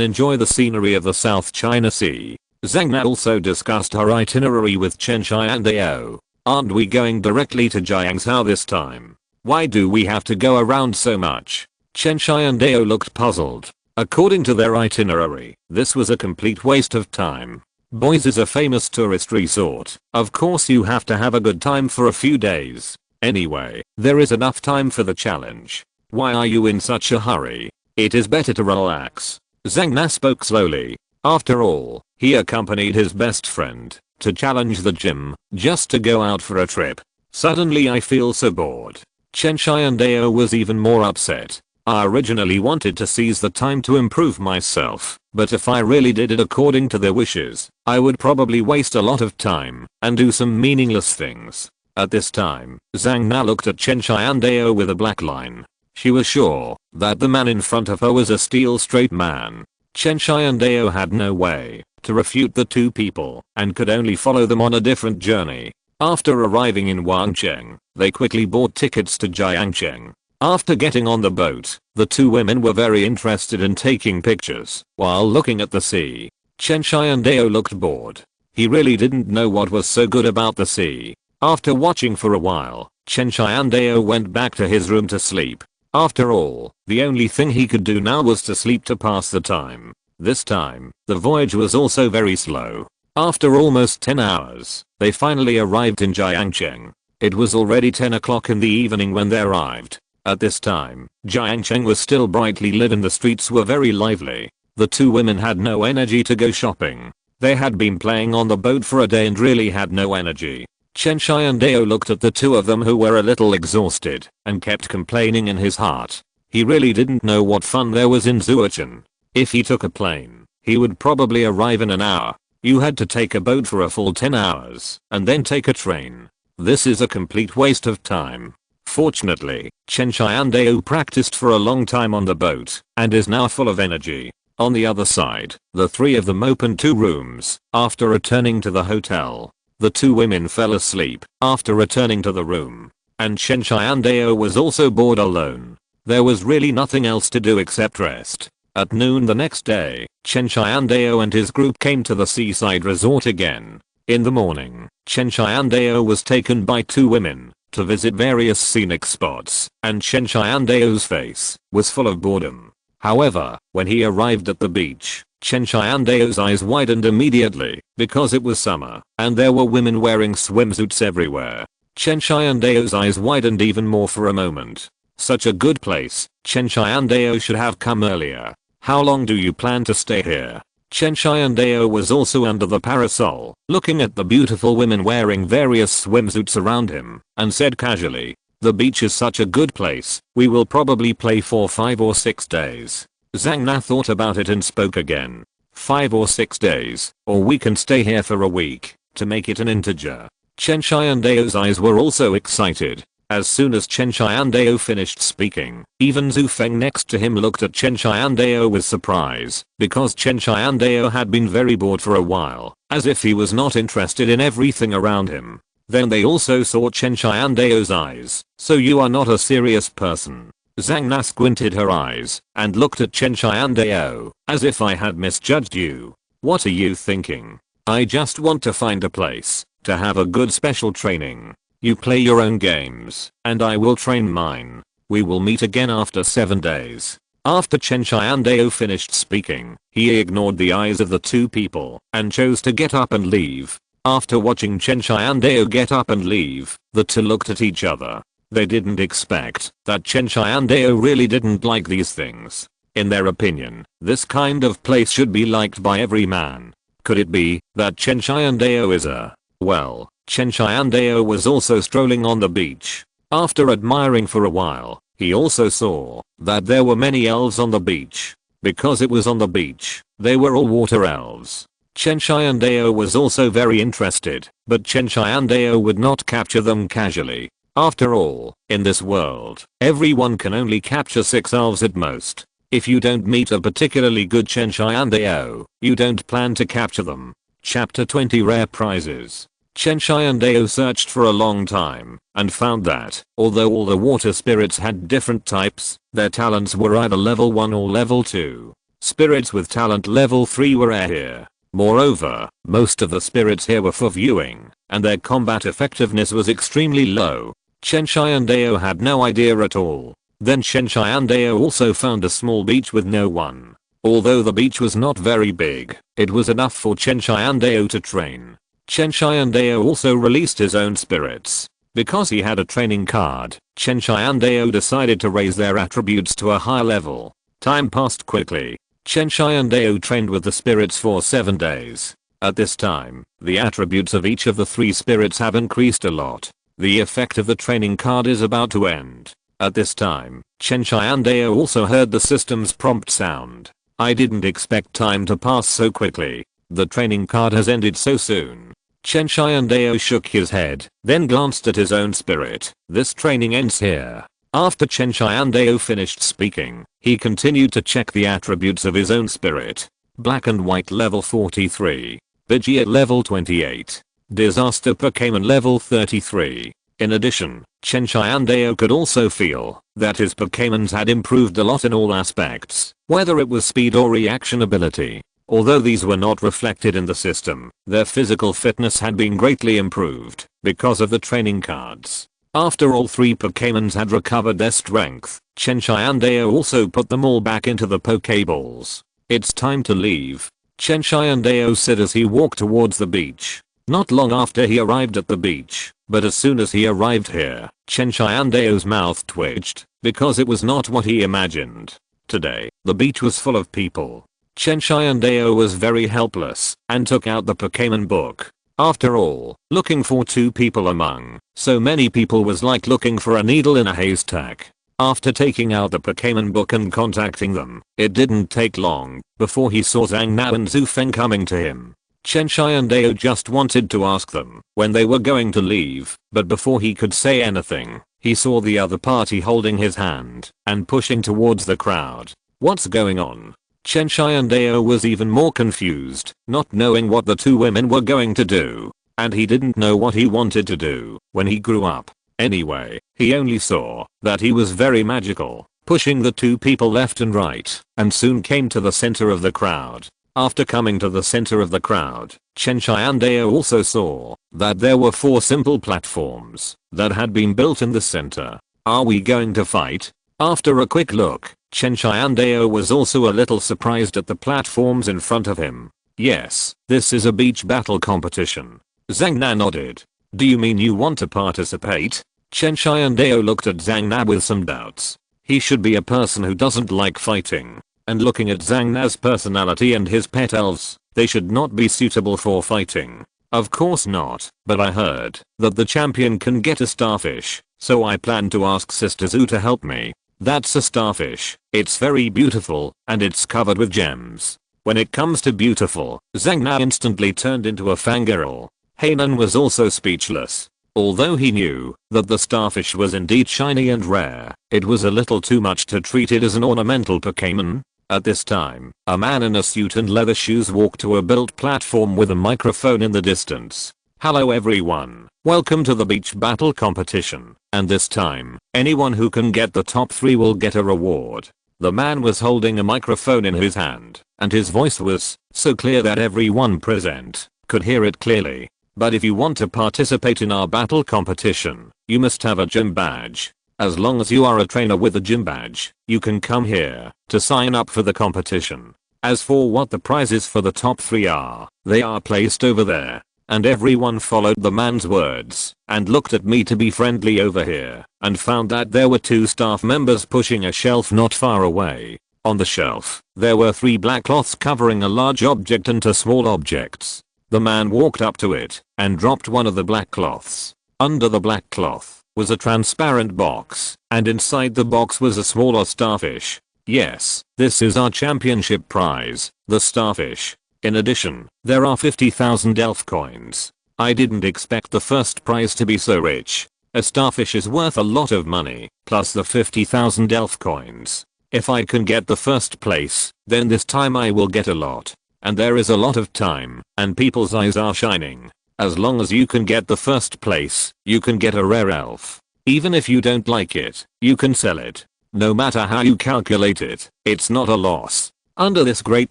enjoy the scenery of the South China Sea. Zhang Na also discussed her itinerary with Chen Tiandao. Aren't we going directly to Jiangzhou this time? Why do we have to go around so much? Chen Tiandao looked puzzled. According to their itinerary, this was a complete waste of time. Boise is a famous tourist resort. Of course you have to have a good time for a few days. Anyway, there is enough time for the challenge. Why are you in such a hurry? It is better to relax. Zhang Na spoke slowly. After all, he accompanied his best friend to challenge the gym just to go out for a trip. Suddenly I feel so bored. Chen Tiandao was even more upset. I originally wanted to seize the time to improve myself, but if I really did it according to their wishes, I would probably waste a lot of time and do some meaningless things. At this time, Zhang Na looked at Chen Tiandao with a black line. She was sure that the man in front of her was a steel straight man. Chen Tiandao had no way to refute the 2 people and could only follow them on a different journey. After arriving in Wangcheng, they quickly bought tickets to Jiangcheng. After getting on the boat, the 2 women were very interested in taking pictures while looking at the sea. Chen Tiandao looked bored. He really didn't know what was so good about the sea. After watching for a while, Chen Tiandao went back to his room to sleep. After all, the only thing he could do now was to sleep to pass the time. This time, the voyage was also very slow. After almost 10 hours, they finally arrived in Jiangcheng. It was already 10 o'clock in the evening when they arrived. At this time, Jiangcheng was still brightly lit and the streets were very lively. The 2 women had no energy to go shopping. They had been playing on the boat for a day and really had no energy. Chen Tiandao looked at the 2 of them who were a little exhausted and kept complaining in his heart. He really didn't know what fun there was in Zhuochen. If he took a plane, He would probably arrive in an hour. You had to take a boat for a full 10 hours and then take a train. This is a complete waste of time. Fortunately, Chen Tiandao practiced for a long time on the boat and is now full of energy. On the other side, the three of them opened 2 rooms after returning to the hotel. The 2 women fell asleep after returning to the room, and Chen Tiandao was also bored alone. There was really nothing else to do except rest. At noon the next day, Chen Tiandao and his group came to the seaside resort again. In the morning, Chen Tiandao was taken by 2 women to visit various scenic spots, and Chen Tiandao's face was full of boredom. However, when he arrived at the beach, Chen Tiandao's eyes widened immediately because it was summer and there were women wearing swimsuits everywhere. Chen Tiandao's eyes widened even more for a moment. Such a good place, Chen Tiandao should have come earlier. How long do you plan to stay here? Chen Tiandao was also under the parasol, looking at the beautiful women wearing various swimsuits around him, and said casually, "The beach is such a good place, we will probably play for 5 or 6 days. Zhang Na thought about it and spoke again. 5 or 6 days, or we can stay here for a week, to make it an integer. Chen Tiandao's eyes were also excited. As soon as Chen Tiandao finished speaking, even Zhu Feng next to him looked at Chen Tiandao with surprise, because Chen Tiandao had been very bored for a while, as if he was not interested in everything around him. Then they also saw Chen Tiandao's eyes. "So you are not a serious person." Zhang Na squinted her eyes and looked at Chen Tiandao, as if I had misjudged you. "What are you thinking? I just want to find a place to have a good special training. You play your own games, and I will train mine. We will meet again after 7 days. After Chen Tiandao finished speaking, he ignored the eyes of the 2 people and chose to get up and leave. After watching Chen Tiandao get up and leave, the 2 looked at each other. They didn't expect that Chen Tiandao really didn't like these things. In their opinion, this kind of place should be liked by every man. Could it be that Chen Tiandao is a... Well, Chen Tiandao was also strolling on the beach. After admiring for a while, he also saw that there were many elves on the beach. Because it was on the beach, they were all water elves. Chen Tiandao was also very interested, but Chen Tiandao would not capture them casually. After all, in this world, everyone can only capture 6 elves at most. If you don't meet a particularly good Chen Tiandao, you don't plan to capture them. Chapter 20 Rare Prizes. Chen Tiandao searched for a long time and found that, although all the water spirits had different types, their talents were either level 1 or level 2. Spirits with talent level 3 were rare here. Moreover, most of the spirits here were for viewing, and their combat effectiveness was extremely low. Chen Tiandao had no idea at all. Then Chen Tiandao also found a small beach with no one. Although the beach was not very big, it was enough for Chen Tiandao to train. Chen Tiandao also released his own spirits. Because he had a training card, Chen Tiandao decided to raise their attributes to a higher level. Time passed quickly. Chen Tiandao trained with the spirits for 7 days. At this time, the attributes of each of the 3 spirits have increased a lot. The effect of the training card is about to end. At this time, Chen Tiandao also heard the system's prompt sound. I didn't expect time to pass so quickly. The training card has ended so soon. Chen Tiandao shook his head, then glanced at his own spirit. This training ends here. After Chen Tiandao finished speaking, he continued to check the attributes of his own spirit. Black and White level 43. Vigia level 28. Disaster Pokémon level 33. In addition, Chen Tiandao could also feel that his Pokémons had improved a lot in all aspects, whether it was speed or reaction ability. Although these were not reflected in the system, their physical fitness had been greatly improved because of the training cards. After all 3 Pokémons had recovered their strength, Chen Tiandao also put them all back into the Pokéballs. It's time to leave, Chen Tiandao said as he walked towards the beach. Not long after he arrived at the beach, but as soon as he arrived here, Chen Tiandao's mouth twitched, because it was not what he imagined. Today, the beach was full of people. Chen Tiandao was very helpless and took out the Pokémon book. After all, looking for 2 people among so many people was like looking for a needle in a haystack. After taking out the Pokémon book and contacting them, it didn't take long before he saw Zhang Nao and Zhu Feng coming to him. Chen Tiandao just wanted to ask them when they were going to leave, but before he could say anything, he saw the other party holding his hand and pushing towards the crowd. What's going on? Chen Tiandao was even more confused, not knowing what the two women were going to do, and he didn't know what he wanted to do when he grew up. Anyway, he only saw that he was very magical, pushing the two people left and right, and soon came to the center of the crowd. After coming to the center of the crowd, Chen Tiandao also saw that there were 4 simple platforms that had been built in the center. Are we going to fight? After a quick look, Chen Tiandao was also a little surprised at the platforms in front of him. Yes, this is a beach battle competition. Zhang Na nodded. Do you mean you want to participate? Chen Tiandao looked at Zhang Na with some doubts. He should be a person who doesn't like fighting. And looking at Zhang Na's personality and his pet elves, they should not be suitable for fighting. Of course not, but I heard that the champion can get a starfish, so I plan to ask Sister Zhu to help me. That's a starfish. It's very beautiful, and it's covered with gems. When it comes to beautiful, Zhang Na instantly turned into a fangirl. Hainan was also speechless. Although he knew that the starfish was indeed shiny and rare, it was a little too much to treat it as an ornamental Pokémon. At this time, a man in a suit and leather shoes walked to a built platform with a microphone in the distance. Hello everyone, welcome to the beach battle competition, and this time, anyone who can get the top 3 will get a reward. The man was holding a microphone in his hand, and his voice was so clear that everyone present could hear it clearly. But if you want to participate in our battle competition, you must have a gym badge. As long as you are a trainer with a gym badge, you can come here to sign up for the competition. As for what the prizes for the top 3 are, they are placed over there. And everyone followed the man's words and looked at me to be friendly over here and found that there were 2 staff members pushing a shelf not far away. On the shelf, there were 3 black cloths covering a large object and 2 small objects. The man walked up to it and dropped one of the black cloths. Under the black cloth was a transparent box, and inside the box was a smaller starfish. Yes, this is our championship prize, the starfish. In addition, there are 50,000 elf coins. I didn't expect the first prize to be so rich. A starfish is worth a lot of money, plus the 50,000 elf coins. If I can get the first place, then this time I will get a lot. And there is a lot of time, and people's eyes are shining. As long as you can get the first place, you can get a rare elf. Even if you don't like it, you can sell it. No matter how you calculate it, it's not a loss. Under this great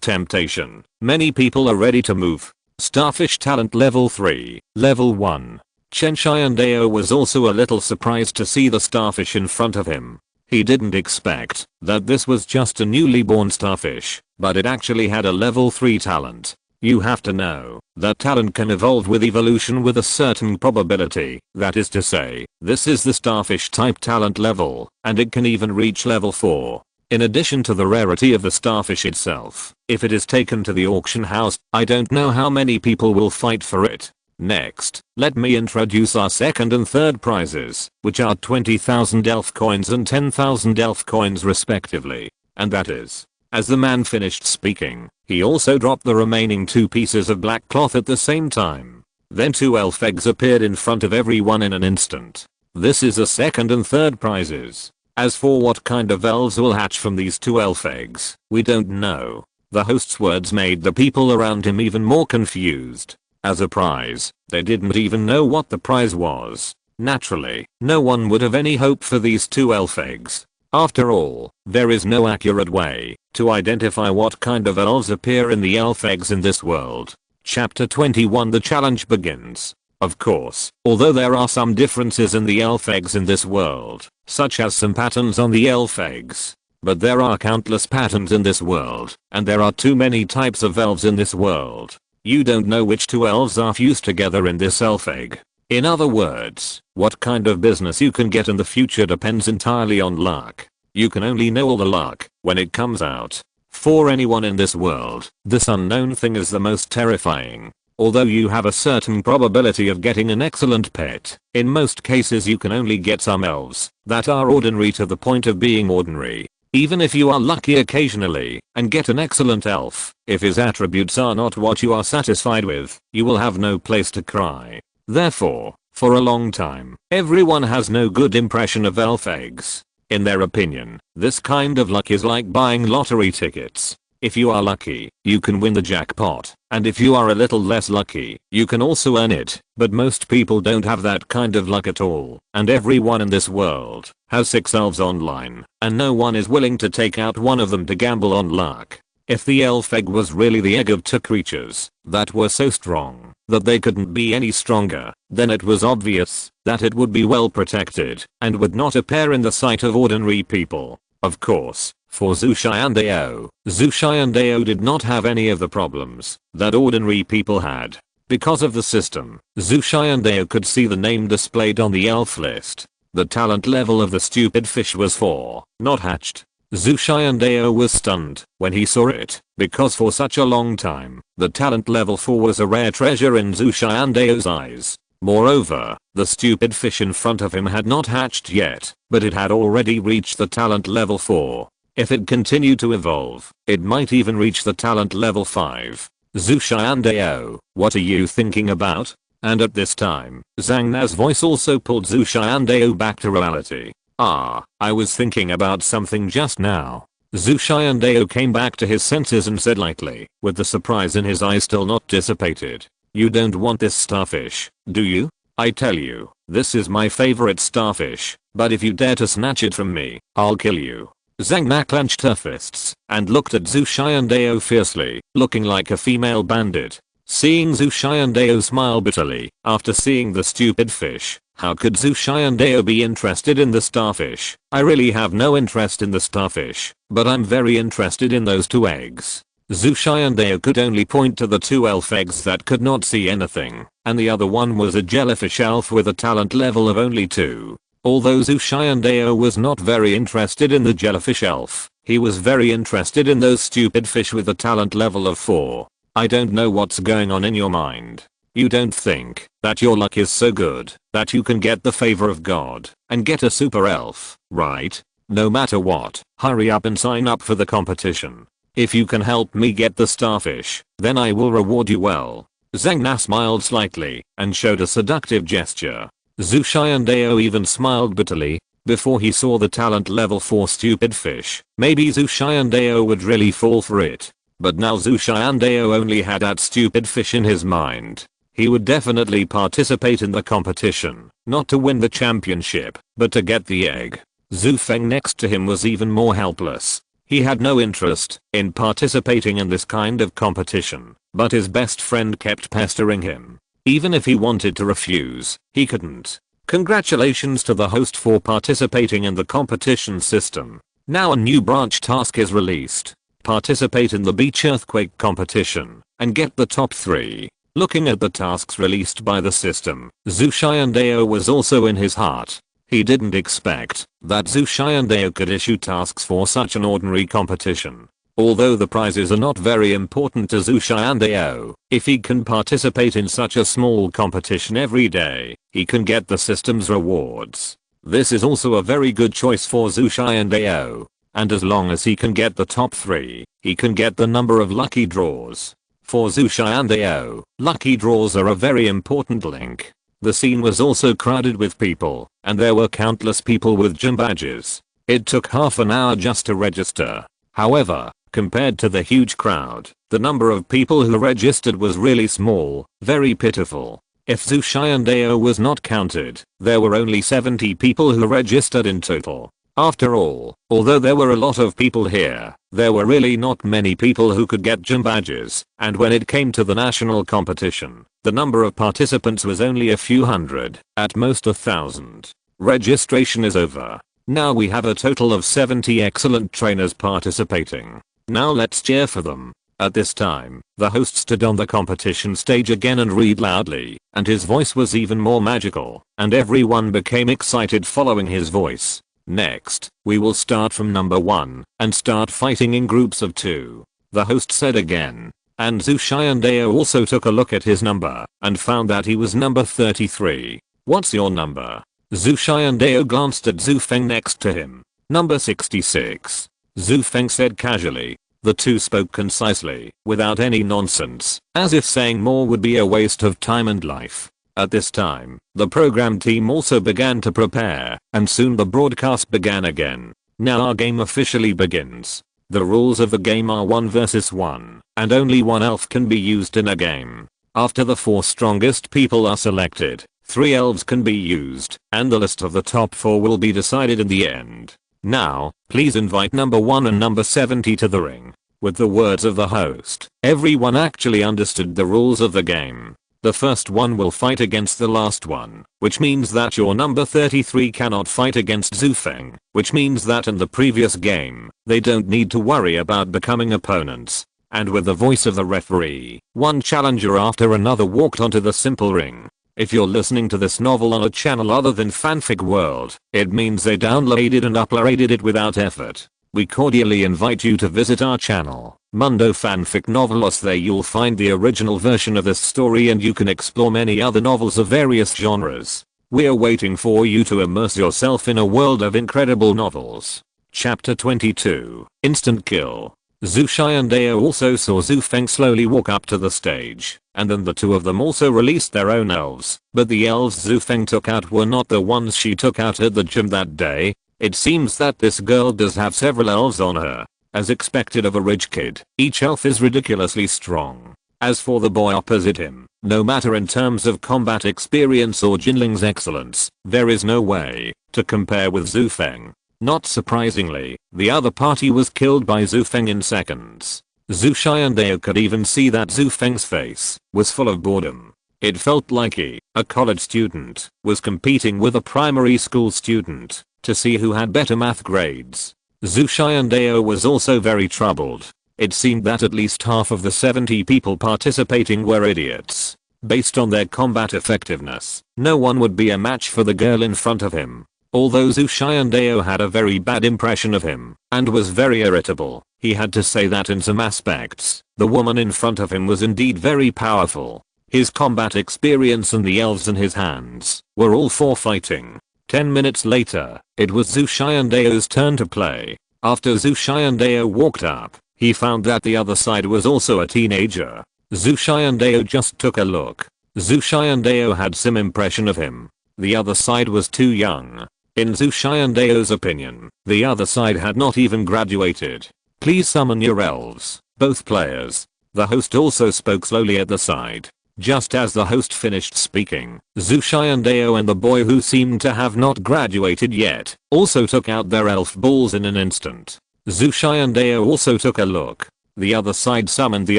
temptation, many people are ready to move. Starfish talent level 3, level 1. Chen Tiandao was also a little surprised to see the starfish in front of him. He didn't expect that this was just a newly born starfish, but it actually had a level 3 talent. You have to know that talent can evolve with evolution with a certain probability. That is to say, this is the starfish type talent level, and it can even reach level 4. In addition to the rarity of the starfish itself, if it is taken to the auction house, I don't know how many people will fight for it. Next, let me introduce our second and third prizes, which are 20,000 elf coins and 10,000 elf coins respectively. And that is. As the man finished speaking, he also dropped the remaining 2 pieces of black cloth at the same time. Then 2 elf eggs appeared in front of everyone in an instant. This is the second and third prizes. As for what kind of elves will hatch from these 2 elf eggs, we don't know. The host's words made the people around him even more confused. As a prize, they didn't even know what the prize was. Naturally, no one would have any hope for these 2 elf eggs. After all, there is no accurate way to identify what kind of elves appear in the elf eggs in this world. Chapter 21 The challenge begins. Of course, although there are some differences in the elf eggs in this world, such as some patterns on the elf eggs, but there are countless patterns in this world, and there are too many types of elves in this world. You don't know which 2 elves are fused together in this elf egg. In other words, what kind of business you can get in the future depends entirely on luck. You can only know all the luck when it comes out. For anyone in this world, this unknown thing is the most terrifying. Although you have a certain probability of getting an excellent pet, in most cases you can only get some elves that are ordinary to the point of being ordinary. Even if you are lucky occasionally and get an excellent elf, if his attributes are not what you are satisfied with, you will have no place to cry. Therefore, for a long time, everyone has no good impression of elf eggs. In their opinion, this kind of luck is like buying lottery tickets. If you are lucky, you can win the jackpot, and if you are a little less lucky, you can also earn it, but most people don't have that kind of luck at all, and everyone in this world has 6 elves online, and no one is willing to take out one of them to gamble on luck. If the elf egg was really the egg of 2 creatures that were so strong that they couldn't be any stronger, then it was obvious that it would be well protected and would not appear in the sight of ordinary people. Of course, for Chen Tiandao did not have any of the problems that ordinary people had. Because of the system, Chen Tiandao could see the name displayed on the elf list. The talent level of the stupid fish was 4, not hatched. Chen Tiandao was stunned when he saw it, because for such a long time, the talent level 4 was a rare treasure in Chen Tiandao's eyes. Moreover, the stupid fish in front of him had not hatched yet, but it had already reached the talent level 4. If it continued to evolve, it might even reach the talent level 5. Chen Tiandao, what are you thinking about? And at this time, Zhang Na's voice also pulled Chen Tiandao back to reality. I was thinking about something just now. Chen Tiandao came back to his senses and said lightly, with the surprise in his eyes still not dissipated. You don't want this starfish, do you? I tell you, this is my favorite starfish, but if you dare to snatch it from me, I'll kill you. Zhang Na clenched her fists and looked at Chen Tiandao fiercely, looking like a female bandit. Seeing Chen Tiandao smile bitterly after seeing the stupid fish, how could Chen Tiandao be interested in the starfish? I really have no interest in the starfish, but I'm very interested in those 2 eggs. Chen Tiandao could only point to the 2 elf eggs that could not see anything, and the other one was a jellyfish elf with a talent level of only 2. Although Chen Tiandao was not very interested in the jellyfish elf, he was very interested in those stupid fish with a talent level of 4. I don't know what's going on in your mind. You don't think that your luck is so good that you can get the favor of God and get a super elf, right? No matter what, hurry up and sign up for the competition. If you can help me get the starfish, then I will reward you well. Zhang Na smiled slightly and showed a seductive gesture. Chen Tiandao even smiled bitterly before he saw the talent level 4 stupid fish. Maybe Chen Tiandao would really fall for it. But now Chen Tiandao only had that stupid fish in his mind. He would definitely participate in the competition, not to win the championship, but to get the egg. Zhu Feng next to him was even more helpless. He had no interest in participating in this kind of competition, but his best friend kept pestering him. Even if he wanted to refuse, he couldn't. Congratulations to the host for participating in the competition system. Now a new branch task is released. Participate in the beach earthquake competition and get the top 3. Looking at the tasks released by the system, Chen Tiandao was also in his heart. He didn't expect that Chen Tiandao could issue tasks for such an ordinary competition. Although the prizes are not very important to Chen Tiandao, if he can participate in such a small competition every day, he can get the system's rewards. This is also a very good choice for Chen Tiandao. And as long as he can get the top 3, he can get the number of lucky draws. For Chen Tiandao, lucky draws are a very important link. The scene was also crowded with people, and there were countless people with gym badges. It took half an hour just to register. However, compared to the huge crowd, the number of people who registered was really small, very pitiful. If Chen Tiandao was not counted, there were only 70 people who registered in total. After all, although there were a lot of people here, there were really not many people who could get gym badges, and when it came to the national competition, the number of participants was only a few hundred, at most 1,000. Registration is over. Now we have a total of 70 excellent trainers participating. Now let's cheer for them. At this time, the host stood on the competition stage again and read loudly, and his voice was even more magical, and everyone became excited following his voice. Next, we will start from number 1 and start fighting in groups of 2. The host said again. And Zhu Xiandao also took a look at his number and found that he was number 33. What's your number? Zhu Xiandao glanced at Zhu Feng next to him. Number 66. Zhu Feng said casually. The two spoke concisely, without any nonsense, as if saying more would be a waste of time and life. At this time, the program team also began to prepare, and soon the broadcast began again. Now our game officially begins. The rules of the game are 1 versus 1, and only one elf can be used in a game. After the 4 strongest people are selected, 3 elves can be used, and the list of the top 4 will be decided in the end. Now, please invite number 1 and number 70 to the ring. With the words of the host, everyone actually understood the rules of the game. The first one will fight against the last one, which means that your number 33 cannot fight against Zhu Feng, which means that in the previous game, they don't need to worry about becoming opponents. And with the voice of the referee, one challenger after another walked onto the simple ring. If you're listening to this novel on a channel other than Fanfic World, it means they downloaded and uploaded it without effort. We cordially invite you to visit our channel, Mundo Fanfic Novelos. There you'll find the original version of this story and you can explore many other novels of various genres. We're waiting for you to immerse yourself in a world of incredible novels. Chapter 22. Instant Kill. Zhu Xiandao also saw Zhu Feng slowly walk up to the stage, and then the two of them also released their own elves, but the elves Zhu Feng took out were not the ones she took out at the gym that day. It seems that this girl does have several elves on her. As expected of a rich kid, each elf is ridiculously strong. As for the boy opposite him, no matter in terms of combat experience or Jinling's excellence, there is no way to compare with Zhu Feng. Not surprisingly, the other party was killed by Zhu Feng in seconds. Zhu Xiandao could even see that Zhu Feng's face was full of boredom. It felt like he, a college student, was competing with a primary school student to see who had better math grades. Zhu Xiandao was also very troubled. It seemed that at least half of the 70 people participating were idiots. Based on their combat effectiveness, no one would be a match for the girl in front of him. Although Zhu Xiandao had a very bad impression of him, and was very irritable, he had to say that in some aspects, the woman in front of him was indeed very powerful. His combat experience and the elves in his hands were all for fighting. 10 minutes later, it was Zhu Xiandao's turn to play. After Zhu Xiandao walked up, he found that the other side was also a teenager. Zhu Xiandao just took a look. Zhu Xiandao had some impression of him. The other side was too young. In Zhu Xiandao's opinion, the other side had not even graduated. Please summon your elves, both players. The host also spoke slowly at the side. Just as the host finished speaking, Zhu Xiandao and the boy who seemed to have not graduated yet also took out their elf balls in an instant. Zhu Xiandao also took a look. The other side summoned the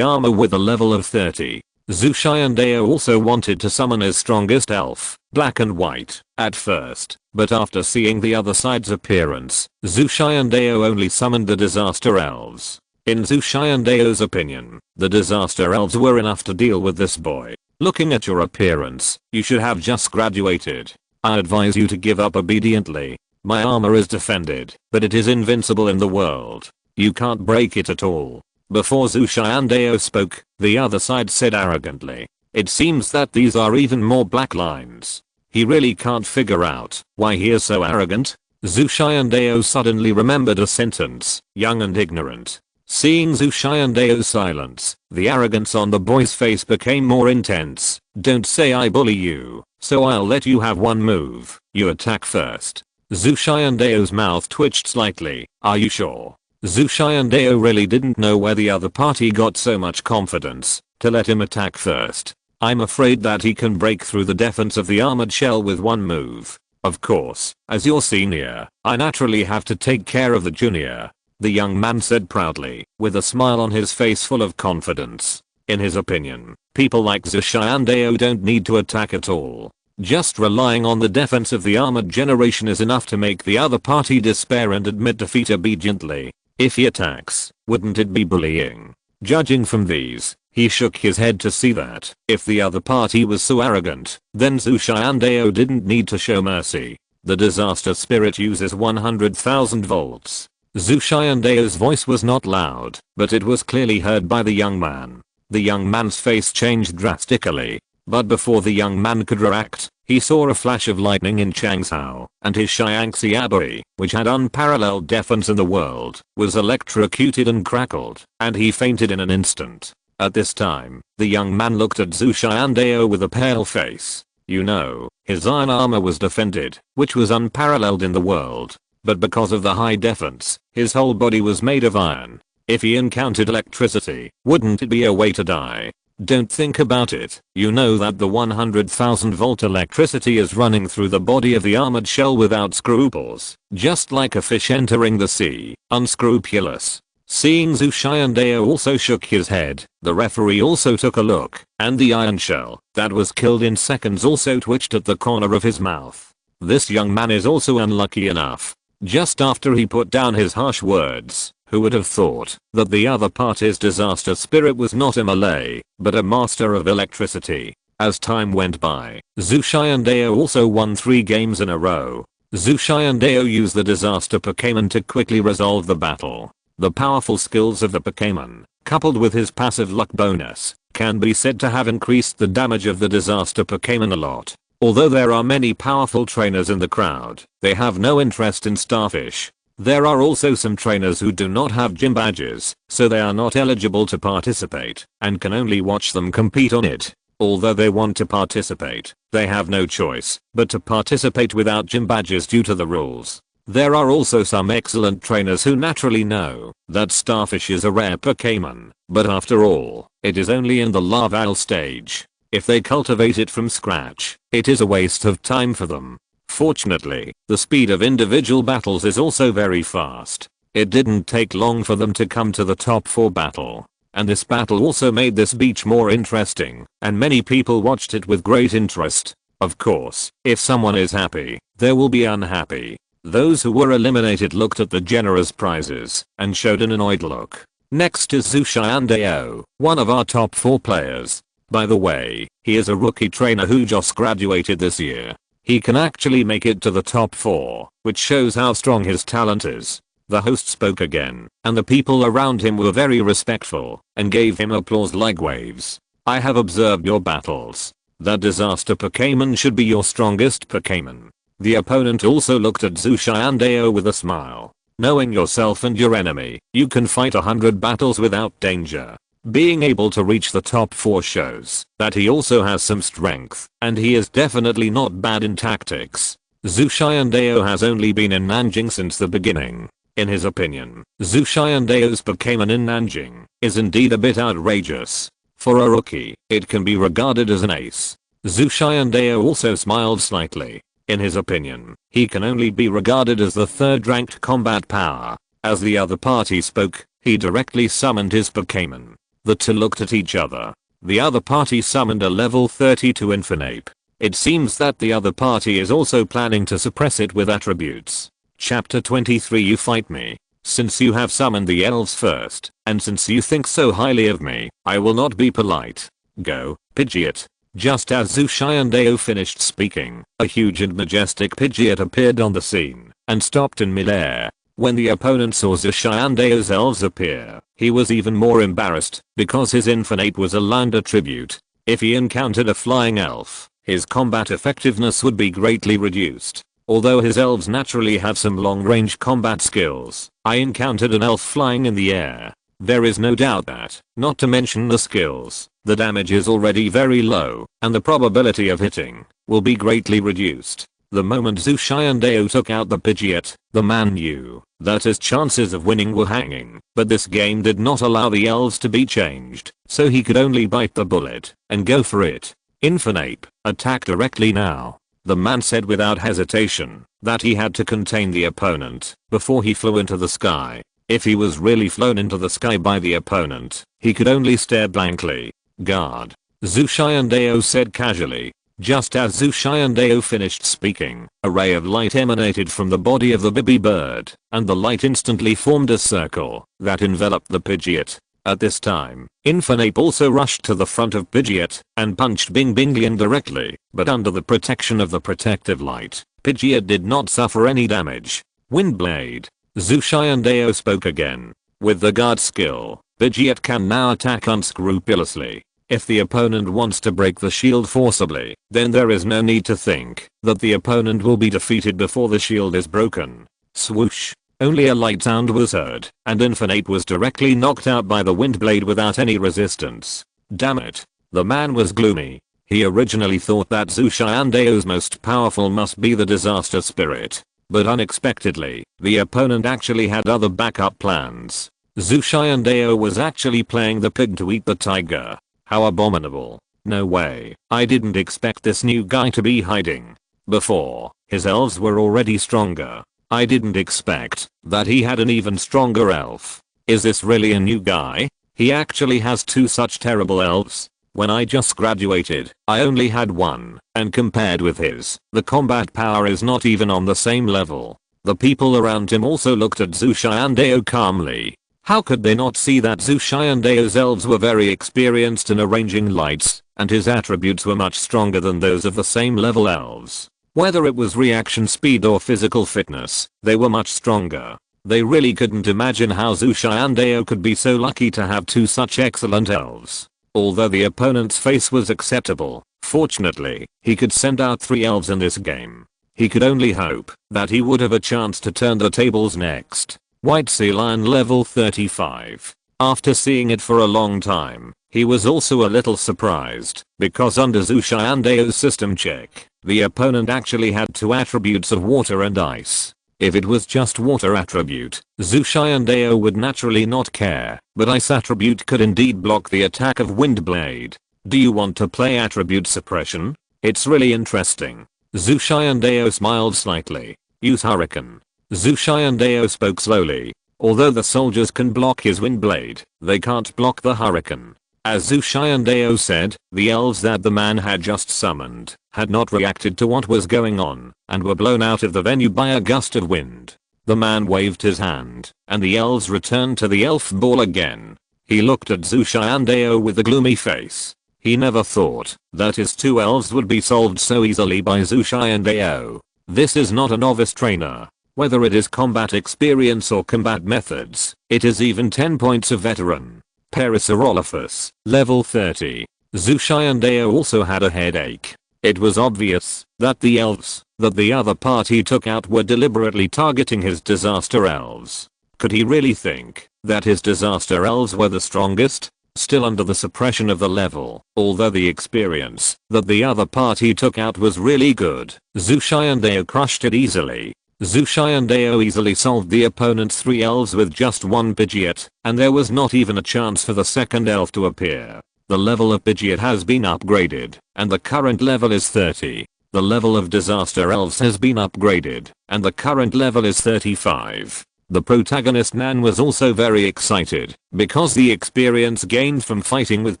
armor with a level of 30. Zhu Xiandao also wanted to summon his strongest elf, black and white, at first, but after seeing the other side's appearance, Zhu Xiandao only summoned the disaster elves. In Zhu Xiandao's opinion, the disaster elves were enough to deal with this boy. Looking at your appearance, you should have just graduated. I advise you to give up obediently. My armor is defended, but it is invincible in the world. You can't break it at all. Before Zhu Xiandao spoke, the other side said arrogantly. It seems that these are even more black lines. He really can't figure out why he is so arrogant. Zhu Xiandao suddenly remembered a sentence, young and ignorant. Seeing Zhu Xiandao's silence, the arrogance on the boy's face became more intense. Don't say I bully you, so I'll let you have one move. You attack first. Zhu Xiandao's mouth twitched slightly. Are you sure? Zhu Xiandao really didn't know where the other party got so much confidence to let him attack first. I'm afraid that he can break through the defense of the armored shell with one move. Of course, as your senior, I naturally have to take care of the junior. The young man said proudly, with a smile on his face full of confidence. In his opinion, people like Zhu Xiandao don't need to attack at all. Just relying on the defense of the armored generation is enough to make the other party despair and admit defeat obediently. If he attacks, wouldn't it be bullying? Judging from these, he shook his head to see that if the other party was so arrogant, then Zhu Xiandao didn't need to show mercy. The disaster spirit uses 100,000 volts. Zhu Xiandao's voice was not loud, but it was clearly heard by the young man. The young man's face changed drastically. But before the young man could react, he saw a flash of lightning in Changsao, and his Xiangxiabui, which had unparalleled defense in the world, was electrocuted and crackled, and he fainted in an instant. At this time, the young man looked at Zhu Xiandao with a pale face. You know, his iron armor was defended, which was unparalleled in the world. But because of the high defense, his whole body was made of iron. If he encountered electricity, wouldn't it be a way to die? Don't think about it. You know that the 100,000 volt electricity is running through the body of the armored shell without scruples, just like a fish entering the sea, unscrupulous. Seeing Zhu Xiandao also shook his head, the referee also took a look, and the iron shell, that was killed in seconds, also twitched at the corner of his mouth. This young man is also unlucky enough. Just after he put down his harsh words, who would have thought that the other party's disaster spirit was not a Malay, but a master of electricity? As time went by, Zhu Xiandao also won 3 games in a row. Zhu Xiandao used the disaster Pokémon to quickly resolve the battle. The powerful skills of the Pokémon, coupled with his passive luck bonus, can be said to have increased the damage of the disaster Pokémon a lot. Although there are many powerful trainers in the crowd, they have no interest in Starfish. There are also some trainers who do not have gym badges, so they are not eligible to participate, and can only watch them compete on it. Although they want to participate, they have no choice but to participate without gym badges due to the rules. There are also some excellent trainers who naturally know that Starfish is a rare Pokémon, but after all, it is only in the larval stage. If they cultivate it from scratch, it is a waste of time for them. Fortunately, the speed of individual battles is also very fast. It didn't take long for them to come to the top 4 battle. And this battle also made this beach more interesting, and many people watched it with great interest. Of course, if someone is happy, there will be unhappy. Those who were eliminated looked at the generous prizes and showed an annoyed look. Next is Zhu Xiandao, one of our top 4 players. By the way, he is a rookie trainer who just graduated this year. He can actually make it to the top 4, which shows how strong his talent is. The host spoke again, and the people around him were very respectful and gave him applause like waves. I have observed your battles. That disaster Pokémon should be your strongest Pokémon. The opponent also looked at Zhu Xiandao with a smile. Knowing yourself and your enemy, you can fight 100 battles without danger. Being able to reach the top 4 shows that he also has some strength, and he is definitely not bad in tactics. Zhu Xiandao has only been in Nanjing since the beginning. In his opinion, Zhu Xiandao's Pokémon in Nanjing is indeed a bit outrageous. For a rookie, it can be regarded as an ace. Zhu Xiandao also smiled slightly. In his opinion, he can only be regarded as the 3rd ranked combat power. As the other party spoke, he directly summoned his Pokémon. The two looked at each other. The other party summoned a level 32 Infernape. It seems that the other party is also planning to suppress it with attributes. Chapter 23 You fight me. Since you have summoned the elves first, and since you think so highly of me, I will not be polite. Go, Pidgeot. Just as Zhu Xiandao finished speaking, a huge and majestic Pidgeot appeared on the scene and stopped in midair. When the opponent saw Zhu Xiandao's elves appear, he was even more embarrassed because his Infernape was a land attribute. If he encountered a flying elf, his combat effectiveness would be greatly reduced. Although his elves naturally have some long-range combat skills, I encountered an elf flying in the air. There is no doubt that, not to mention the skills, the damage is already very low, and the probability of hitting will be greatly reduced. The moment Zhu Xiandao took out the Pidgeot, the man knew that his chances of winning were hanging, but this game did not allow the elves to be changed, so he could only bite the bullet and go for it. Infernape, attack directly now. The man said without hesitation that he had to contain the opponent before he flew into the sky. If he was really flown into the sky by the opponent, he could only stare blankly. Guard. Zhu Xiandao said casually. Just as Zhu Xiandao finished speaking, a ray of light emanated from the body of the baby bird, and the light instantly formed a circle that enveloped the Pidgeot. At this time, Infernape also rushed to the front of Pidgeot and punched Bing Binglian directly, but under the protection of the protective light, Pidgeot did not suffer any damage. Windblade. Zhu Xiandao spoke again. With the guard skill, Pidgeot can now attack unscrupulously. If the opponent wants to break the shield forcibly, then there is no need to think that the opponent will be defeated before the shield is broken. Swoosh. Only a light sound was heard, and Infinite was directly knocked out by the wind blade without any resistance. Damn it. The man was gloomy. He originally thought that Chen Tiandao's most powerful must be the disaster spirit. But unexpectedly, the opponent actually had other backup plans. Chen Tiandao was actually playing the pig to eat the tiger. How abominable. No way. I didn't expect this new guy to be hiding. Before, his elves were already stronger. I didn't expect that he had an even stronger elf. Is this really a new guy? He actually has 2 such terrible elves. When I just graduated, I only had 1, and compared with his, the combat power is not even on the same level. The people around him also looked at Chen Tiandao calmly. How could they not see that Chen Tiandao's elves were very experienced in arranging lights, and his attributes were much stronger than those of the same level elves? Whether it was reaction speed or physical fitness, they were much stronger. They really couldn't imagine how Chen Tiandao could be so lucky to have 2 such excellent elves. Although the opponent's face was acceptable, fortunately, he could send out 3 elves in this game. He could only hope that he would have a chance to turn the tables next. White Sea Lion level 35. After seeing it for a long time, he was also a little surprised, because under Chen Tiandao's system check, the opponent actually had 2 attributes of water and ice. If it was just water attribute, Chen Tiandao would naturally not care, but ice attribute could indeed block the attack of Wind Blade. Do you want to play attribute suppression? It's really interesting. Chen Tiandao smiled slightly. Use Hurricane. Chen Tiandao spoke slowly. Although the soldiers can block his Wind Blade, they can't block the Hurricane. As Chen Tiandao said, the elves that the man had just summoned had not reacted to what was going on and were blown out of the venue by a gust of wind. The man waved his hand, and the elves returned to the elf ball again. He looked at Chen Tiandao with a gloomy face. He never thought that his 2 elves would be solved so easily by Chen Tiandao. This is not a novice trainer. Whether it is combat experience or combat methods, it is even 10 points of veteran. Parasaurolophus, level 30. Chen Tiandao also had a headache. It was obvious that the elves that the other party took out were deliberately targeting his disaster elves. Could he really think that his disaster elves were the strongest? Still under the suppression of the level, although the experience that the other party took out was really good, Chen Tiandao crushed it easily. Chen Tiandao easily solved the opponent's 3 elves with just 1 Pidgeot, and there was not even a chance for the second elf to appear. The level of Pidgeot has been upgraded, and the current level is 30. The level of disaster elves has been upgraded, and the current level is 35. The protagonist Nan was also very excited, because the experience gained from fighting with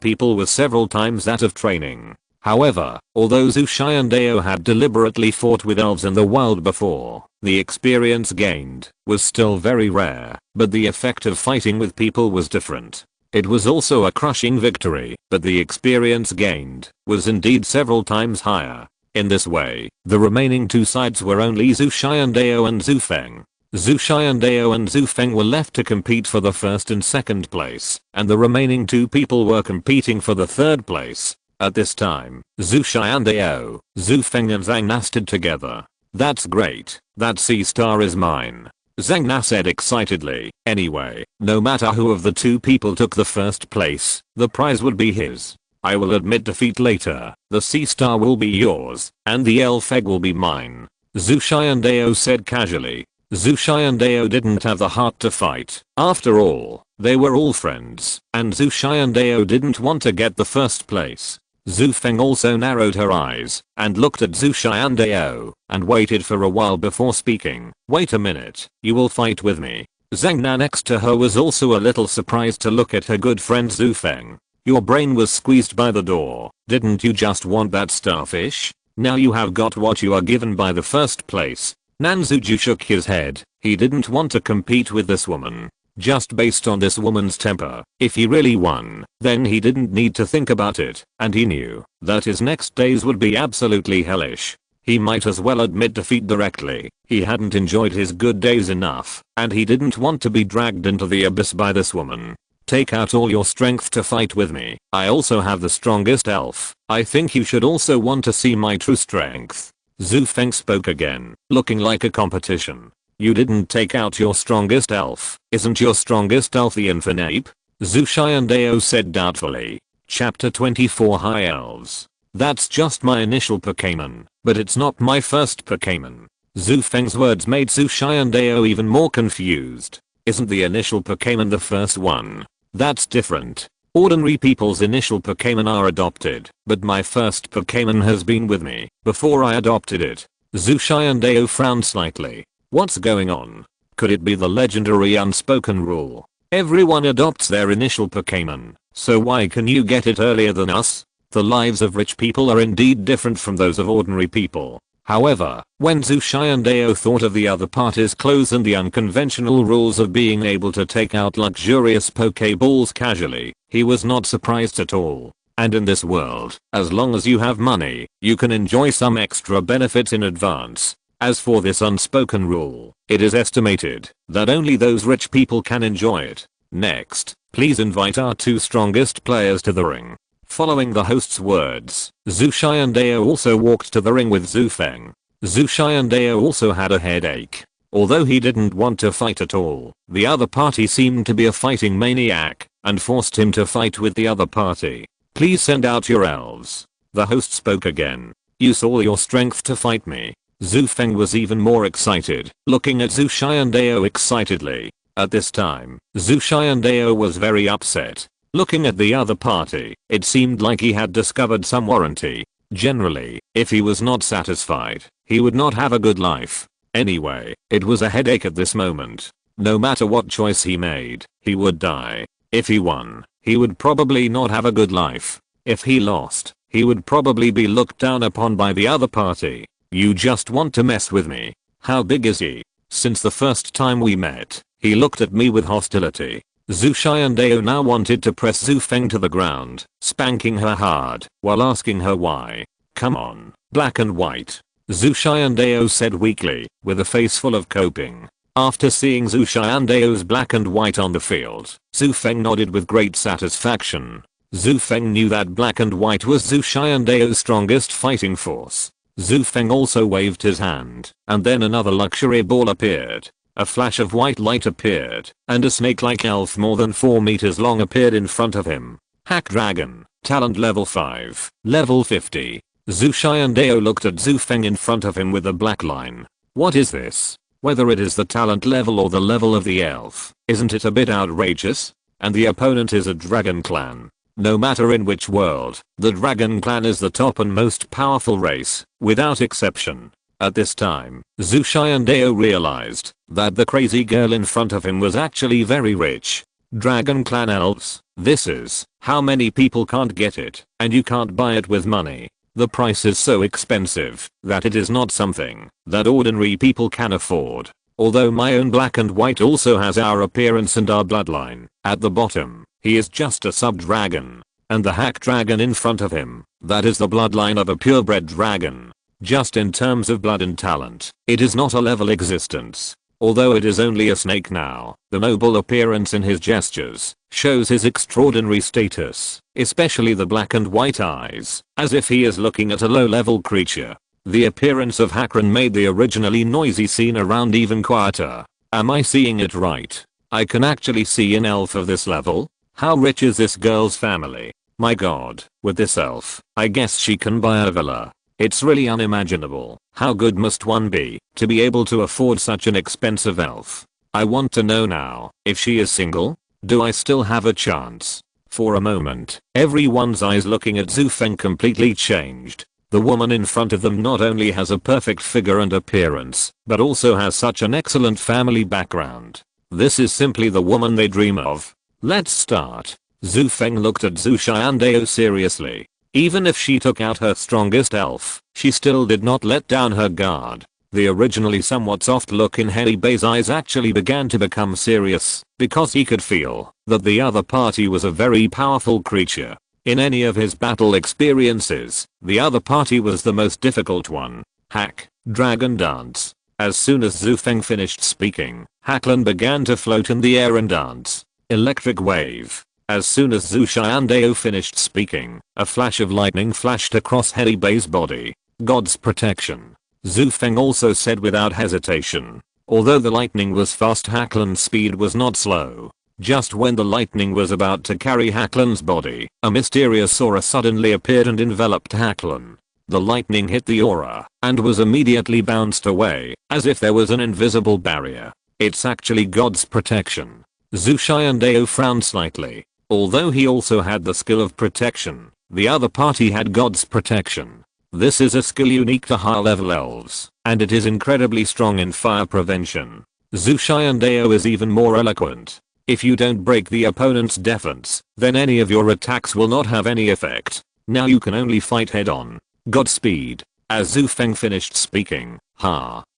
people was several times that of training. However, although Chen Tiandao had deliberately fought with elves in the wild before, the experience gained was still very rare, but the effect of fighting with people was different. It was also a crushing victory, but the experience gained was indeed several times higher. In this way, the remaining 2 sides were only Chen Tiandao and Zhu Feng. Chen Tiandao and Zhu Feng were left to compete for the 1st and 2nd place, and the remaining 2 people were competing for the 3rd place. At this time, Chen Tiandao, Zhu Feng and Zhang Na stood together. That's great. That C-star is mine. Zhang Na said excitedly. Anyway, no matter who of the 2 people took the 1st place, the prize would be his. I will admit defeat later. The C-star will be yours, and the elf egg will be mine. Chen Tiandao said casually. Chen Tiandao didn't have the heart to fight. After all, they were all friends, and Chen Tiandao didn't want to get the 1st place. Zhu Feng also narrowed her eyes and looked at Chen Tiandao and waited for a while before speaking. Wait a minute, you will fight with me? Zhang Na next to her was also a little surprised to look at her good friend Zhu Feng. Your brain was squeezed by the door. Didn't you just want that starfish? Now you have got what you are given by the 1st place. Nanzuju shook his head. He didn't want to compete with this woman. Just based on this woman's temper, if he really won, then he didn't need to think about it, and he knew that his next days would be absolutely hellish. He might as well admit defeat directly. He hadn't enjoyed his good days enough, and he didn't want to be dragged into the abyss by this woman. Take out all your strength to fight with me. I also have the strongest elf. I think you should also want to see my true strength. Zhu Feng spoke again, looking like a competition. You didn't take out your strongest elf. Isn't your strongest elf the Infinape? Zhu Xiandao said doubtfully. Chapter 24 High Elves. That's just my initial Pokémon, but it's not my first Pokémon. Zhu Feng's words made Zhu Xiandao even more confused. Isn't the initial Pokémon the first one? That's different. Ordinary people's initial Pokémon are adopted, but my first Pokémon has been with me before I adopted it. Zhu Xiandao frowned slightly. What's going on? Could it be the legendary unspoken rule? Everyone adopts their initial Pokémon, so why can you get it earlier than us? The lives of rich people are indeed different from those of ordinary people. However, when Zhu Xiandao thought of the other party's clothes and the unconventional rules of being able to take out luxurious Pokeballs casually, he was not surprised at all. And in this world, as long as you have money, you can enjoy some extra benefits in advance. As for this unspoken rule, it is estimated that only those rich people can enjoy it. Next, please invite our two strongest players to the ring. Following the host's words, Zhu Xiandao also walked to the ring with Zhu Feng. Zhu Xiandao also had a headache. Although he didn't want to fight at all, the other party seemed to be a fighting maniac and forced him to fight with the other party. Please send out your elves. The host spoke again. Use all your strength to fight me. Zhu Feng was even more excited, looking at Zhu Xiandao excitedly. At this time, Zhu Xiandao was very upset. Looking at the other party, it seemed like he had discovered some warranty. Generally, if he was not satisfied, he would not have a good life. Anyway, it was a headache at this moment. No matter what choice he made, he would die. If he won, he would probably not have a good life. If he lost, he would probably be looked down upon by the other party. You just want to mess with me. How big is he? Since the first time we met, he looked at me with hostility. Zhu Xiandao now wanted to press Zhu Feng to the ground, spanking her hard, while asking her why. Come on, black and white. Zhu Xiandao said weakly, with a face full of coping. After seeing Zhu Xiandao's black and white on the field, Zhu Feng nodded with great satisfaction. Zhu Feng knew that black and white was Zhu Xiandao's strongest fighting force. Zhu Feng also waved his hand, and then another luxury ball appeared. A flash of white light appeared, and a snake-like elf more than 4 meters long appeared in front of him. Hack Dragon, talent level 5, level 50. Zhu Xiandao looked at Zhu Feng in front of him with a black line. What is this? Whether it is the talent level or the level of the elf, isn't it a bit outrageous? And the opponent is a dragon clan. No matter in which world, the dragon clan is the top and most powerful race, without exception. At this time, Zhu Xiandao realized that the crazy girl in front of him was actually very rich. Dragon clan elves, this is how many people can't get it, and you can't buy it with money. The price is so expensive that it is not something that ordinary people can afford. Although my own black and white also has our appearance and our bloodline, at the bottom, he is just a sub-dragon. And the hack dragon in front of him, that is the bloodline of a purebred dragon. Just in terms of blood and talent, it is not a level existence. Although it is only a snake now, the noble appearance in his gestures shows his extraordinary status, especially the black and white eyes, as if he is looking at a low-level creature. The appearance of Hakran made the originally noisy scene around even quieter. Am I seeing it right? I can actually see an elf of this level? How rich is this girl's family? My god, with this elf, I guess she can buy a villa. It's really unimaginable. How good must one be to be able to afford such an expensive elf? I want to know now, if she is single? Do I still have a chance? For a moment, everyone's eyes looking at Zhu Feng completely changed. The woman in front of them not only has a perfect figure and appearance, but also has such an excellent family background. This is simply the woman they dream of. Let's start. Zhu Feng looked at Zhu Xiandao seriously. Even if she took out her strongest elf, she still did not let down her guard. The originally somewhat soft look in Henny Bei's eyes actually began to become serious, because he could feel that the other party was a very powerful creature. In any of his battle experiences, the other party was the most difficult one. Hack, Dragon Dance. As soon as Zhu Feng finished speaking, Haklan began to float in the air and dance. Electric wave. As soon as Zhu Xiandao finished speaking, a flash of lightning flashed across Hei Bei's body. God's protection. Zhu Feng also said without hesitation. Although the lightning was fast, Hacklan's speed was not slow. Just when the lightning was about to carry Hacklan's body, a mysterious aura suddenly appeared and enveloped Hacklan. The lightning hit the aura and was immediately bounced away, as if there was an invisible barrier. It's actually God's protection. Zhu Xiandao frowned slightly. Although he also had the skill of protection, the other party had God's protection. This is a skill unique to higher level elves, and it is incredibly strong in fire prevention. Zhu Xiandao is even more eloquent. If you don't break the opponent's defense, then any of your attacks will not have any effect. Now you can only fight head on. Godspeed. As Zhu Feng finished speaking,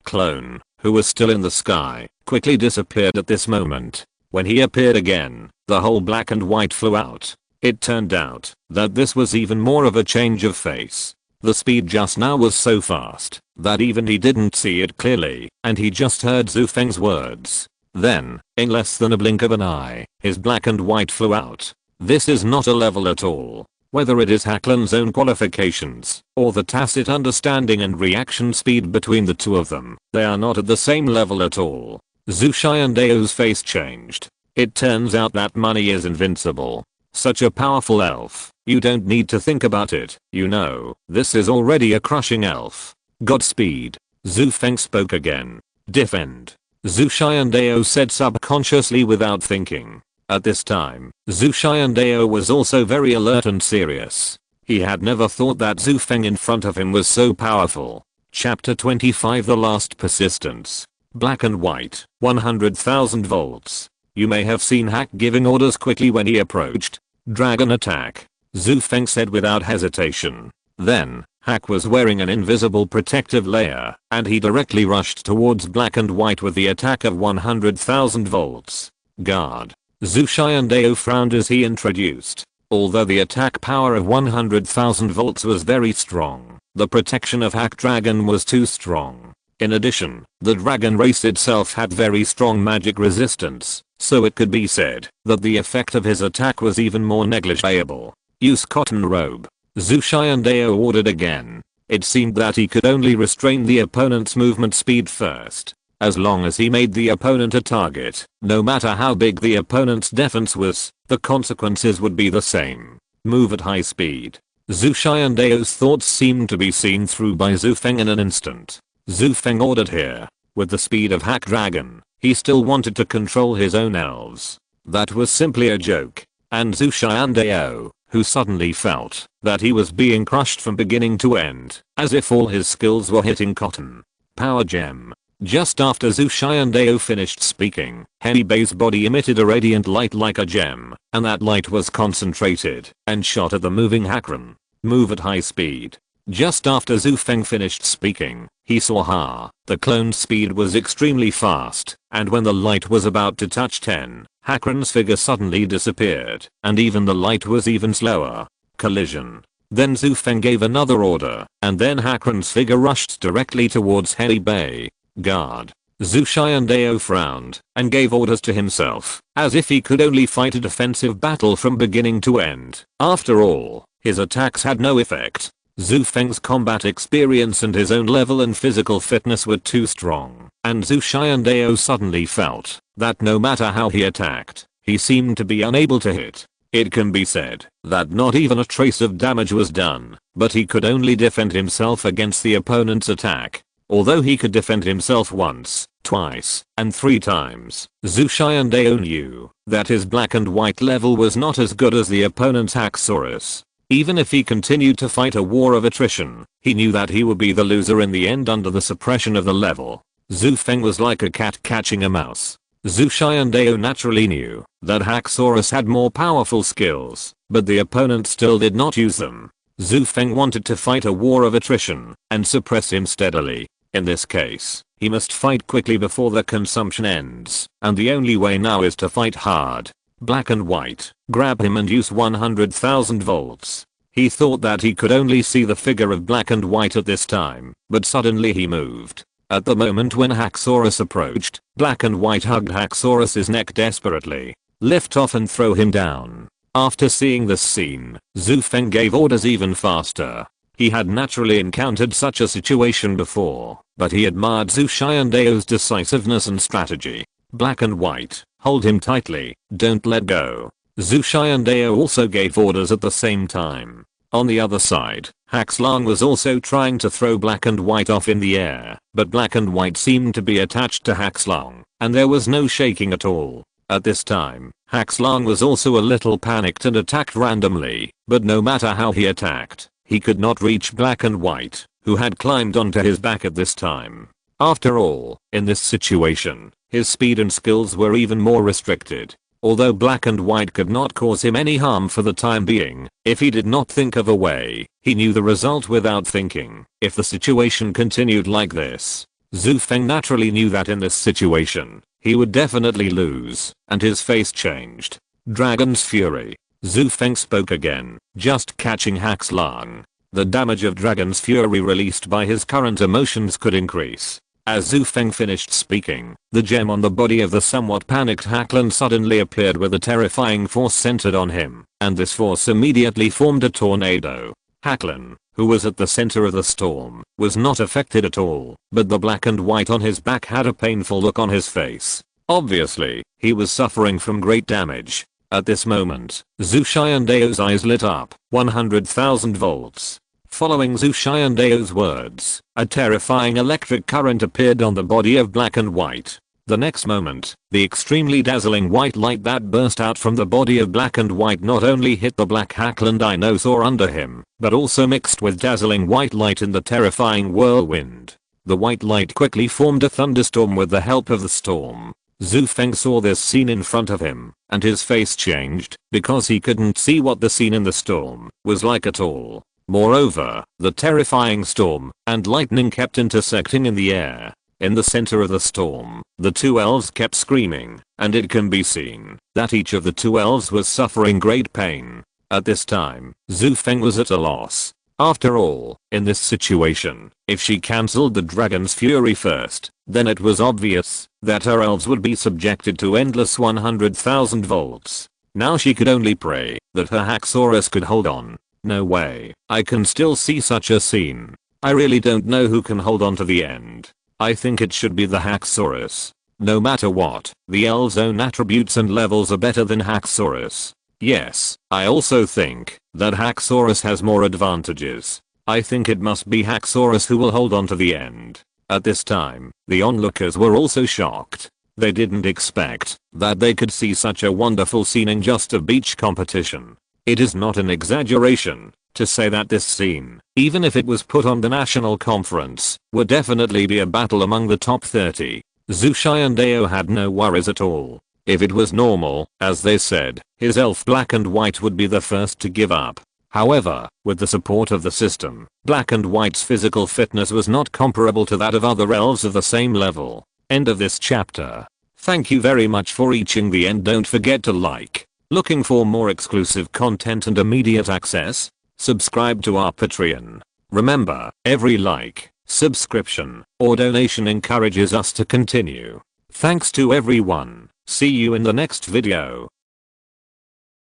Clone, who was still in the sky, quickly disappeared at this moment. When he appeared again, the whole black and white flew out. It turned out that this was even more of a change of face. The speed just now was so fast that even he didn't see it clearly, and he just heard Zhu Feng's words. Then, in less than a blink of an eye, his black and white flew out. This is not a level at all. Whether it is Hacklan's own qualifications, or the tacit understanding and reaction speed between the two of them, they are not at the same level at all. Zhu Xiandao's face changed. It turns out that money is invincible. Such a powerful elf, you don't need to think about it, you know, this is already a crushing elf. Godspeed. Zhu Feng spoke again. Defend. Zhu Xiandao said subconsciously without thinking. At this time, Zhu Xiandao was also very alert and serious. He had never thought that Zhu Feng in front of him was so powerful. Chapter 25 The Last Persistence. Black and white, 100,000 volts. You may have seen Hack giving orders quickly when he approached. Dragon attack. Zhu Feng said without hesitation. Then, Hack was wearing an invisible protective layer, and he directly rushed towards black and white with the attack of 100,000 volts. Guard. Zhu Xiandao frowned as he introduced. Although the attack power of 100,000 volts was very strong, the protection of Hack Dragon was too strong. In addition, the dragon race itself had very strong magic resistance, so it could be said that the effect of his attack was even more negligible. Use cotton robe. Zhu Xiandao ordered again. It seemed that he could only restrain the opponent's movement speed first. As long as he made the opponent a target, no matter how big the opponent's defense was, the consequences would be the same. Move at high speed. Zhu Xiandao's thoughts seemed to be seen through by Zhu Feng in an instant. Zhu Feng ordered here. With the speed of Hack Dragon, he still wanted to control his own elves. That was simply a joke. And Zhu Xiandao, who suddenly felt that he was being crushed from beginning to end, as if all his skills were hitting cotton. Power gem. Just after Zhu Xiandao finished speaking, Hei Bei's body emitted a radiant light like a gem, and that light was concentrated and shot at the moving Hackran. Move at high speed. Just after Zhu Feng finished speaking, he saw the clone's speed was extremely fast, and when the light was about to touch Hackran's figure suddenly disappeared, and even the light was even slower. Collision. Then Zhu Feng gave another order, and then Hackran's figure rushed directly towards Hei Bei. Guard. Zhu Xiandao frowned and gave orders to himself, as if he could only fight a defensive battle from beginning to end. After all, his attacks had no effect. Zhu Feng's combat experience and his own level and physical fitness were too strong, and Zhu Xiandao suddenly felt that no matter how he attacked, he seemed to be unable to hit. It can be said that not even a trace of damage was done, but he could only defend himself against the opponent's attack. Although he could defend himself once, twice, and 3 times, Zhu Xiandao knew that his black and white level was not as good as the opponent's Haxorus. Even if he continued to fight a war of attrition, he knew that he would be the loser in the end under the suppression of the level. Zhu Feng was like a cat catching a mouse. Zhu Xiandao naturally knew that Haxorus had more powerful skills, but the opponent still did not use them. Zhu Feng wanted to fight a war of attrition and suppress him steadily. In this case, he must fight quickly before the consumption ends, and the only way now is to fight hard. Black and white, grab him and use 100,000 volts. He thought that he could only see the figure of black and white at this time, but suddenly he moved. At the moment when Haxorus approached, black and white hugged Haxorus's neck desperately. lift off and throw him down. After seeing this scene, Zhu Feng gave orders even faster. He had naturally encountered such a situation before, but he admired Zhu Xiandao's decisiveness and strategy. Black and white, hold him tightly, don't let go. Zhu Xiandao also gave orders at the same time. On the other side, Haxlang was also trying to throw black and white off in the air, but black and white seemed to be attached to Haxlang, and there was no shaking at all. At this time, Haxlang was also a little panicked and attacked randomly, but no matter how he attacked, he could not reach black and white, who had climbed onto his back at this time. After all, in this situation, his speed and skills were even more restricted. Although black and white could not cause him any harm for the time being, if he did not think of a way, he knew the result without thinking. If the situation continued like this, Zhu Feng naturally knew that in this situation, he would definitely lose, and his face changed. Dragon's Fury. Zhu Feng spoke again, just catching Haxlang. The damage of Dragon's Fury released by his current emotions could increase. As Zhu Feng finished speaking, the gem on the body of the somewhat panicked Haxlang suddenly appeared with a terrifying force centered on him, and this force immediately formed a tornado. Haxlang, who was at the center of the storm, was not affected at all, but the black and white on his back had a painful look on his face. Obviously, he was suffering from great damage. At this moment, Zhu Xiandao's eyes lit up. 100,000 volts. Following Zhu Xiandao's words, a terrifying electric current appeared on the body of black and white. The next moment, the extremely dazzling white light that burst out from the body of black and white not only hit the black Haxlang dinosaur under him, but also mixed with dazzling white light in the terrifying whirlwind. The white light quickly formed a thunderstorm with the help of the storm. Zhu Feng saw this scene in front of him, and his face changed, because he couldn't see what the scene in the storm was like at all. Moreover, the terrifying storm and lightning kept intersecting in the air. In the center of the storm, the two elves kept screaming, and it can be seen that each of the two elves was suffering great pain. At this time, Zhu Feng was at a loss. After all, in this situation, if she cancelled the Dragon's Fury first, then it was obvious that her elves would be subjected to endless 100,000 volts. Now she could only pray that her Haxorus could hold on. No way, I can still see such a scene. I really don't know who can hold on to the end. I think it should be the Haxorus. No matter what, the elves' own attributes and levels are better than Haxorus. Yes, I also think that Haxorus has more advantages. I think it must be Haxorus who will hold on to the end. At this time, the onlookers were also shocked. They didn't expect that they could see such a wonderful scene in just a beach competition. It is not an exaggeration to say that this scene, even if it was put on the national conference, would definitely be a battle among the top 30. Zhu Xiandao had no worries at all. If it was normal, as they said, his elf black and white would be the first to give up. However, with the support of the system, black and white's physical fitness was not comparable to that of other elves of the same level. End of this chapter. Thank you very much for reaching the end. Don't forget to like. Looking for more exclusive content and immediate access? Subscribe to our Patreon. Remember, every like, subscription, or donation encourages us to continue. Thanks to everyone. See you in the next video.